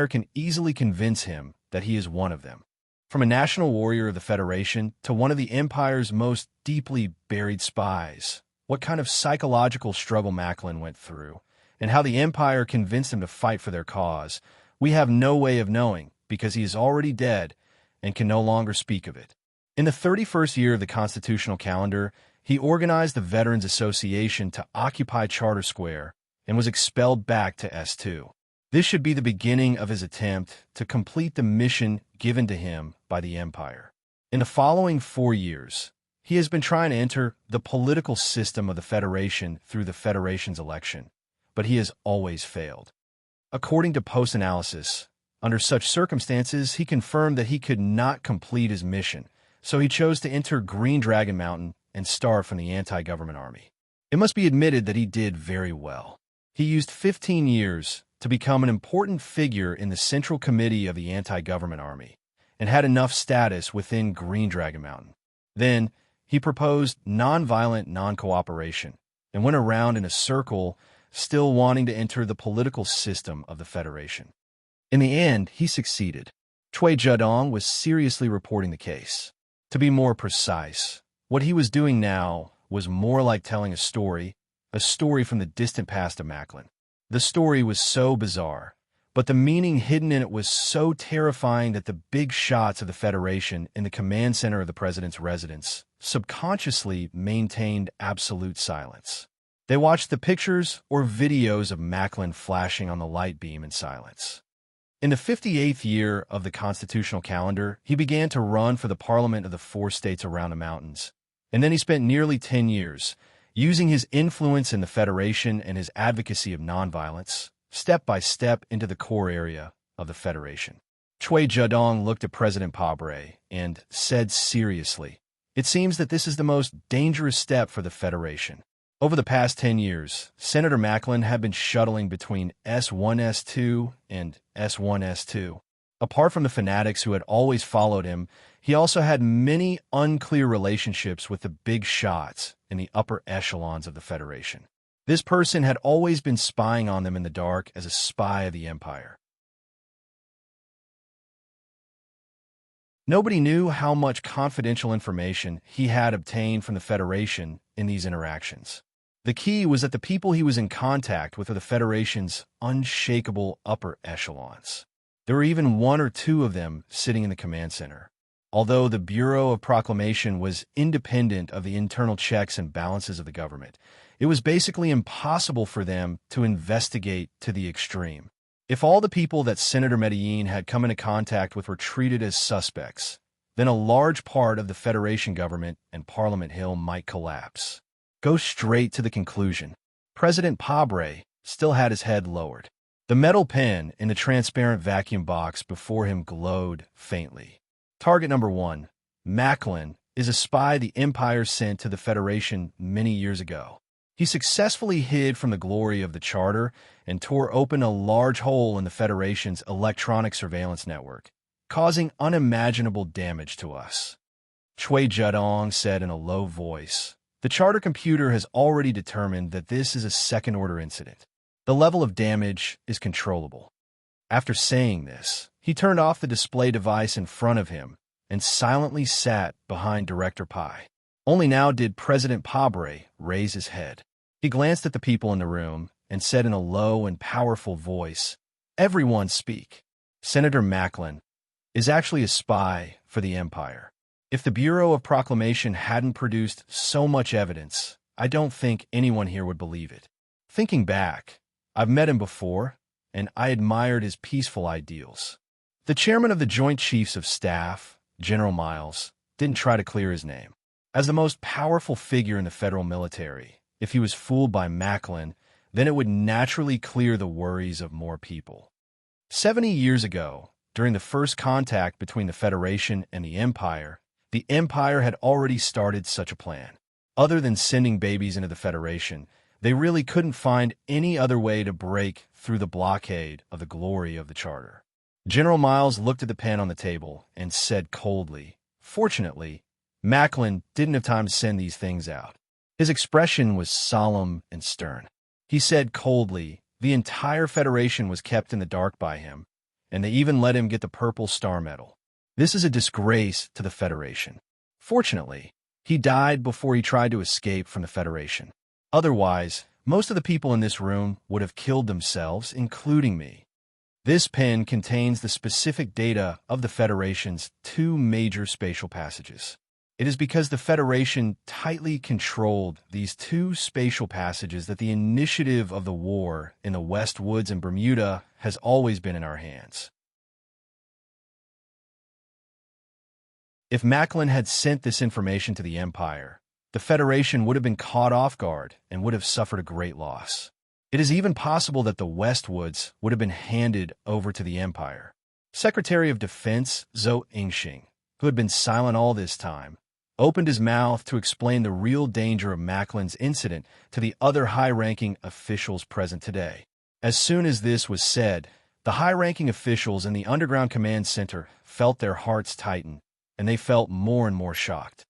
can easily convince him that he is one of them. From a national warrior of the Federation to one of the Empire's most deeply buried spies, what kind of psychological struggle Macklin went through, and how the Empire convinced him to fight for their cause, we have no way of knowing because he is already dead and can no longer speak of it. In the 31st year of the constitutional calendar, he organized the Veterans Association to occupy Charter Square and was expelled back to S2. This should be the beginning of his attempt to complete the mission given to him by the Empire. In the following 4 years, he has been trying to enter the political system of the Federation through the Federation's election, but he has always failed. According to post-analysis, under such circumstances, he confirmed that he could not complete his mission, so he chose to enter Green Dragon Mountain and start from the anti-government army. It must be admitted that he did very well. He used 15 years to become an important figure in the Central Committee of the anti-government army and had enough status within Green Dragon Mountain. Then, he proposed nonviolent non-cooperation and went around in a circle, still wanting to enter the political system of the Federation. In the end, he succeeded. Cui Zedong was seriously reporting the case. To be more precise, what he was doing now was more like telling a story from the distant past of Macklin. The story was so bizarre, but the meaning hidden in it was so terrifying that the big shots of the Federation in the command center of the president's residence subconsciously maintained absolute silence. They watched the pictures or videos of Macklin flashing on the light beam in silence. In the 58th year of the constitutional calendar, he began to run for the parliament of the 4 states around the mountains, and then he spent nearly 10 years using his influence in the Federation and his advocacy of nonviolence, step by step into the core area of the Federation. Cui Zedong looked at President Pabre and said seriously, "It seems that this is the most dangerous step for the Federation." Over the past 10 years, Senator Macklin had been shuttling between S1-S2 and S1-S2. Apart from the fanatics who had always followed him, he also had many unclear relationships with the big shots in the upper echelons of the Federation. This person had always been spying on them in the dark as a spy of the Empire. Nobody knew how much confidential information he had obtained from the Federation in these interactions. The key was that the people he was in contact with were the Federation's unshakable upper echelons. There were even 1 or 2 of them sitting in the command center. Although the Bureau of Proclamation was independent of the internal checks and balances of the government, it was basically impossible for them to investigate to the extreme. If all the people that Senator Medellin had come into contact with were treated as suspects, then a large part of the Federation government and Parliament Hill might collapse. Go straight to the conclusion. President Pabre still had his head lowered. The metal pen in the transparent vacuum box before him glowed faintly. Target number 1, Macklin, is a spy the Empire sent to the Federation many years ago. He successfully hid from the glory of the Charter and tore open a large hole in the Federation's electronic surveillance network, causing unimaginable damage to us. Cui Zedong said in a low voice, "The Charter computer has already determined that this is a second-order incident. The level of damage is controllable." After saying this, He turned off the display device in front of him and silently sat behind Director Pi. Only now did President Pabre raise his head. He glanced at the people in the room and said in a low and powerful voice, "Everyone speak. Senator Macklin is actually a spy for the Empire. If the Bureau of Proclamation hadn't produced so much evidence, I don't think anyone here would believe it. Thinking back, I've met him before, and I admired his peaceful ideals." The chairman of the Joint Chiefs of Staff, General Miles, didn't try to clear his name. As the most powerful figure in the federal military, if he was fooled by Macklin, then it would naturally clear the worries of more people. 70 years ago, during the first contact between the Federation and the Empire had already started such a plan. Other than sending babies into the Federation, they really couldn't find any other way to break through the blockade of the glory of the Charter. General Miles looked at the pen on the table and said coldly, "Fortunately, Macklin didn't have time to send these things out." His expression was solemn and stern. He said coldly, "The entire Federation was kept in the dark by him, and they even let him get the Purple Star Medal. This is a disgrace to the Federation. Fortunately, he died before he tried to escape from the Federation. Otherwise, most of the people in this room would have killed themselves, including me." This pen contains the specific data of the Federation's 2 major spatial passages. It is because the Federation tightly controlled these 2 spatial passages that the initiative of the war in the West Woods and Bermuda has always been in our hands. If Macklin had sent this information to the Empire, the Federation would have been caught off guard and would have suffered a great loss. It is even possible that the Westwoods would have been handed over to the Empire. Secretary of Defense Zhou Yingxing, who had been silent all this time, opened his mouth to explain the real danger of Macklin's incident to the other high-ranking officials present today. As soon as this was said, the high-ranking officials in the Underground Command Center felt their hearts tighten, and they felt more and more shocked.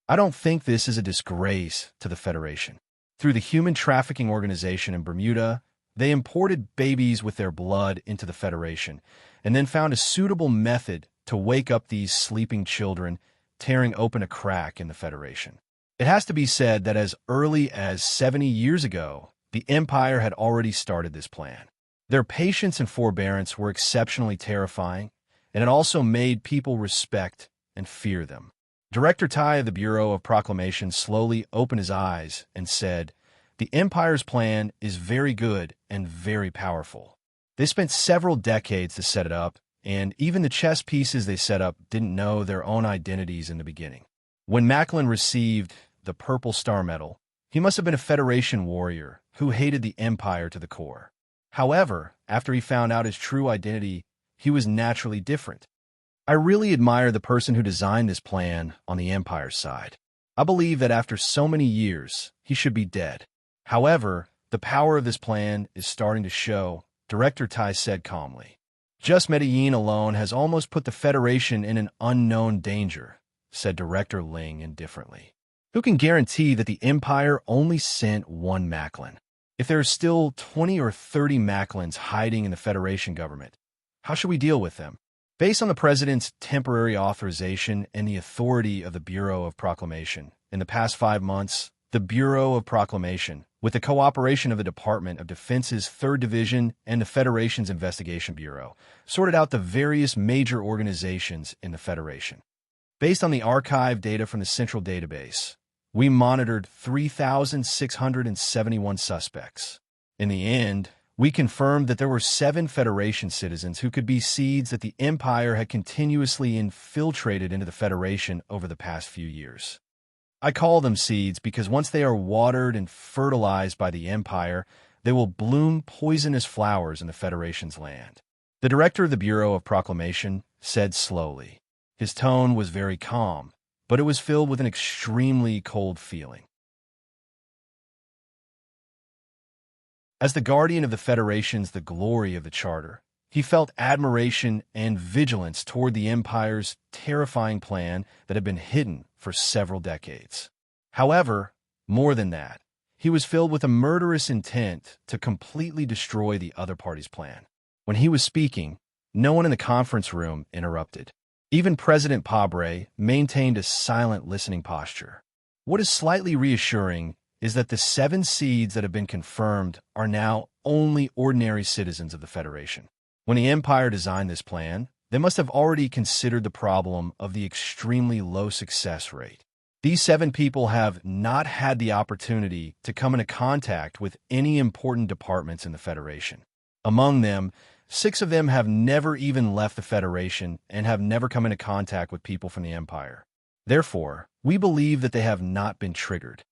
"I don't think this is a disgrace to the Federation. Through the human trafficking organization in Bermuda, they imported babies with their blood into the Federation, and then found a suitable method to wake up these sleeping children, tearing open a crack in the Federation. It has to be said that as early as 70 years ago, the Empire had already started this plan. Their patience and forbearance were exceptionally terrifying, and it also made people respect and fear them." Director Tai of the Bureau of Proclamation slowly opened his eyes and said, "The Empire's plan is very good and very powerful. They spent several decades to set it up, and even the chess pieces they set up didn't know their own identities in the beginning. When Macklin received the Purple Star Medal, he must have been a Federation warrior who hated the Empire to the core. However, after he found out his true identity, he was naturally different. I really admire the person who designed this plan on the Empire's side. I believe that after so many years, he should be dead. However, the power of this plan is starting to show," Director Tai said calmly. "Just Medellin alone has almost put the Federation in an unknown danger," said Director Ling indifferently. "Who can guarantee that the Empire only sent one Macklin? If there are still 20 or 30 Macklins hiding in the Federation government, how should we deal with them? Based on the President's temporary authorization and the authority of the Bureau of Proclamation, in the past 5 months, the Bureau of Proclamation, with the cooperation of the Department of Defense's 3rd Division and the Federation's Investigation Bureau, sorted out the various major organizations in the Federation. Based on the archive data from the Central Database, we monitored 3,671 suspects. In the end, we confirmed that there were 7 Federation citizens who could be seeds that the Empire had continuously infiltrated into the Federation over the past few years. I call them seeds because once they are watered and fertilized by the Empire, they will bloom poisonous flowers in the Federation's land." The director of the Bureau of Proclamation said slowly. His tone was very calm, but it was filled with an extremely cold feeling. As the guardian of the Federation's the glory of the Charter, he felt admiration and vigilance toward the Empire's terrifying plan that had been hidden for several decades. However, more than that, he was filled with a murderous intent to completely destroy the other party's plan. When he was speaking, No one in the conference room interrupted. Even President Pabre maintained a silent listening posture. What is slightly reassuring is that the 7 seeds that have been confirmed are now only ordinary citizens of the Federation. When the Empire designed this plan, they must have already considered the problem of the extremely low success rate. These 7 people have not had the opportunity to come into contact with any important departments in the Federation. Among them, 6 of them have never even left the Federation and have never come into contact with people from the Empire. Therefore, we believe that they have not been triggered.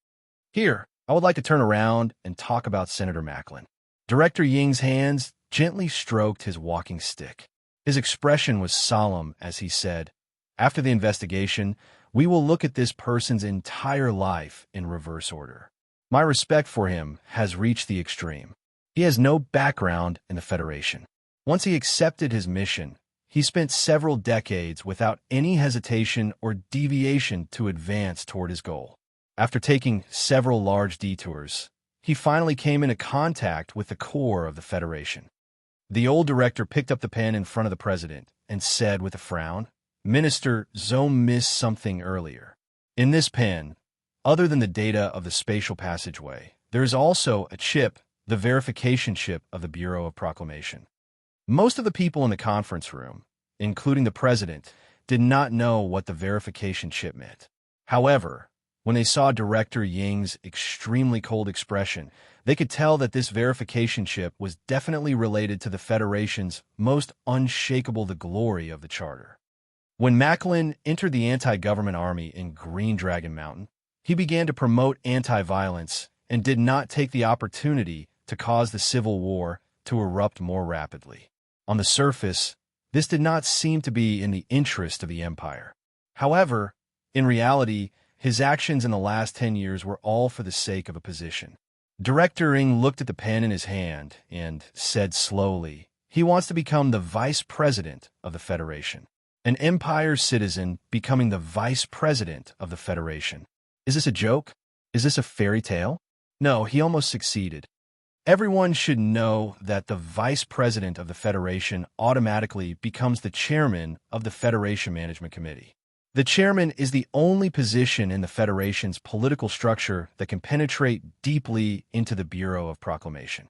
Here, I would like to turn around and talk about Senator Macklin. Director Ying's hands gently stroked his walking stick. His expression was solemn as he said, "After the investigation, we will look at this person's entire life in reverse order. My respect for him has reached the extreme. He has no background in the Federation. Once he accepted his mission, he spent several decades without any hesitation or deviation to advance toward his goal. After taking several large detours, he finally came into contact with the core of the Federation." The old director picked up the pen in front of the president and said with a frown, "Minister Zhou missed something earlier. In this pen, other than the data of the spatial passageway, there is also a chip, the verification chip of the Bureau of Proclamation." Most of the people in the conference room, including the president, did not know what the verification chip meant. However, when they saw Director Ying's extremely cold expression, they could tell that this verification chip was definitely related to the Federation's most unshakable the glory of the Charter. When Macklin entered the anti-government army in Green Dragon Mountain, he began to promote anti-violence and did not take the opportunity to cause the civil war to erupt more rapidly. On the surface, this did not seem to be in the interest of the Empire. However, in reality, his actions in the last 10 years were all for the sake of a position. Director Ying looked at the pen in his hand and said slowly, "He wants to become the vice president of the Federation. An Empire citizen becoming the vice president of the Federation. Is this a joke? Is this a fairy tale?" No, he almost succeeded. Everyone should know that the vice president of the Federation automatically becomes the chairman of the Federation Management Committee. The chairman is the only position in the Federation's political structure that can penetrate deeply into the Bureau of Proclamation.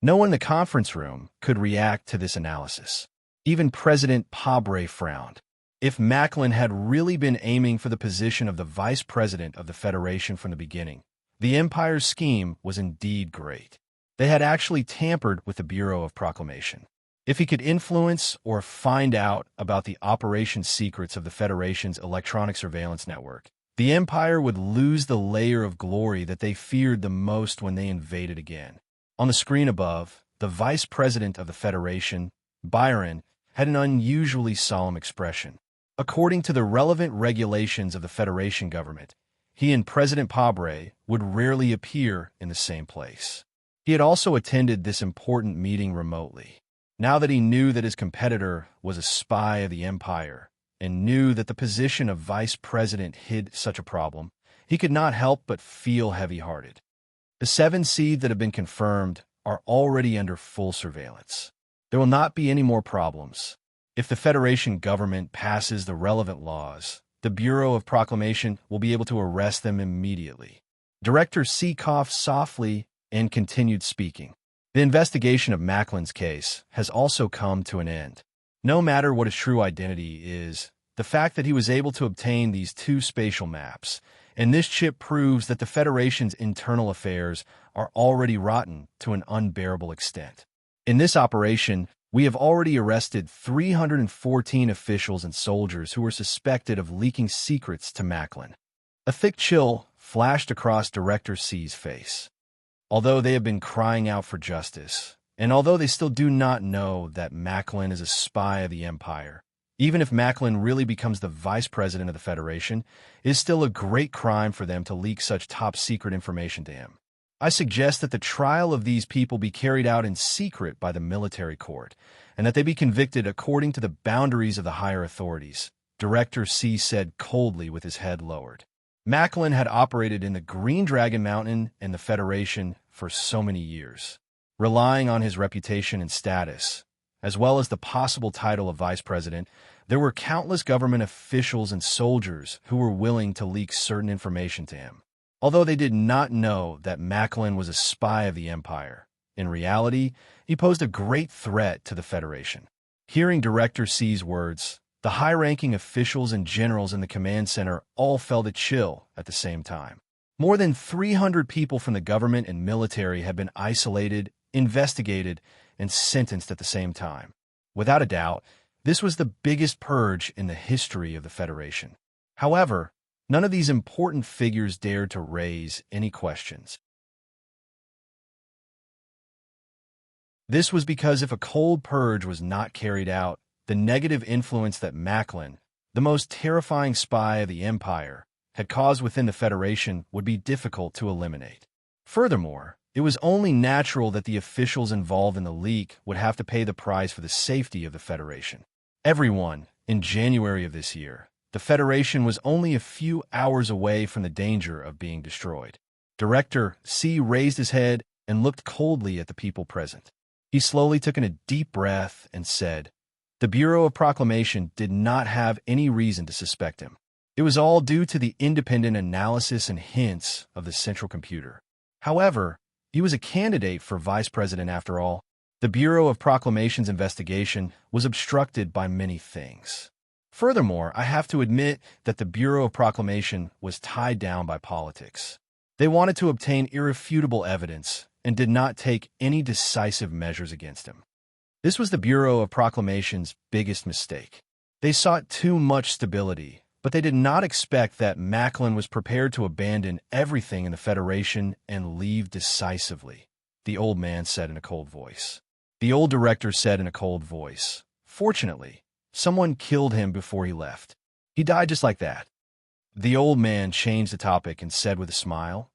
No one in the conference room could react to this analysis. Even President Pabre frowned. If Macklin had really been aiming for the position of the vice president of the Federation from the beginning, the Empire's scheme was indeed great. They had actually tampered with the Bureau of Proclamation. If he could influence or find out about the operation secrets of the Federation's electronic surveillance network, the Empire would lose the layer of glory that they feared the most when they invaded again. On the screen above, the vice president of the Federation, Byron, had an unusually solemn expression. According to the relevant regulations of the Federation government, he and President Pabre would rarely appear in the same place. He had also attended this important meeting remotely. Now that he knew that his competitor was a spy of the Empire and knew that the position of vice president hid such a problem, he could not help but feel heavy-hearted. The 7 seeds that have been confirmed are already under full surveillance. There will not be any more problems. If the Federation government passes the relevant laws, the Bureau of Proclamation will be able to arrest them immediately. Director C coughed softly and continued speaking. The investigation of Macklin's case has also come to an end. No matter what his true identity is, the fact that he was able to obtain these 2 spatial maps, and this chip proves that the Federation's internal affairs are already rotten to an unbearable extent. In this operation, we have already arrested 314 officials and soldiers who were suspected of leaking secrets to Macklin. A thick chill flashed across Director C's face. Although they have been crying out for justice, and although they still do not know that Macklin is a spy of the Empire, even if Macklin really becomes the vice president of the Federation, it is still a great crime for them to leak such top-secret information to him. I suggest that the trial of these people be carried out in secret by the military court, and that they be convicted according to the boundaries of the higher authorities, Director C said coldly with his head lowered. Macklin had operated in the Green Dragon Mountain and the Federation for so many years. Relying on his reputation and status, as well as the possible title of vice president, there were countless government officials and soldiers who were willing to leak certain information to him. Although they did not know that Macklin was a spy of the Empire, in reality, he posed a great threat to the Federation. Hearing Director C's words, the high-ranking officials and generals in the command center all felt a chill at the same time. More than 300 people from the government and military had been isolated, investigated, and sentenced at the same time. Without a doubt, this was the biggest purge in the history of the Federation. However, none of these important figures dared to raise any questions. This was because if a cold purge was not carried out, the negative influence that Macklin, the most terrifying spy of the Empire, had caused within the Federation would be difficult to eliminate. Furthermore, it was only natural that the officials involved in the leak would have to pay the price for the safety of the Federation. Everyone, in January of this year, the Federation was only a few hours away from the danger of being destroyed. Director C raised his head and looked coldly at the people present. He slowly took in a deep breath and said, "The Bureau of Proclamation did not have any reason to suspect him. It was all due to the independent analysis and hints of the central computer. However, he was a candidate for vice president after all. The Bureau of Proclamation's investigation was obstructed by many things. Furthermore, I have to admit that the Bureau of Proclamation was tied down by politics. They wanted to obtain irrefutable evidence and did not take any decisive measures against him. This was the Bureau of Proclamation's biggest mistake. They sought too much stability, but they did not expect that Macklin was prepared to abandon everything in the Federation and leave decisively," the old man said in a cold voice. The old director said in a cold voice, "Fortunately, someone killed him before he left. He died just like that." The old man changed the topic and said with a smile,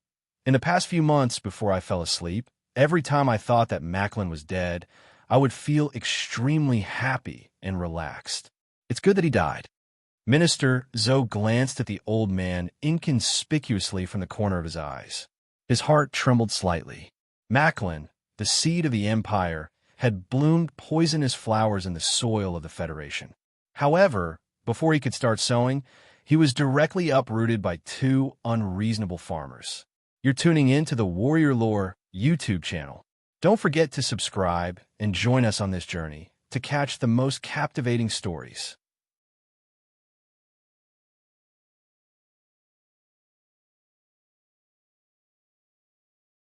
"In the past few months before I fell asleep, every time I thought that Macklin was dead, I would feel extremely happy and relaxed. It's good that he died." Minister Zoe glanced at the old man inconspicuously from the corner of his eyes. His heart trembled slightly. Macklin, the seed of the Empire, had bloomed poisonous flowers in the soil of the Federation. However, before he could start sowing, he was directly uprooted by two unreasonable farmers. You're tuning in to the Warrior Lore YouTube channel. Don't forget to subscribe and join us on this journey to catch the most captivating stories.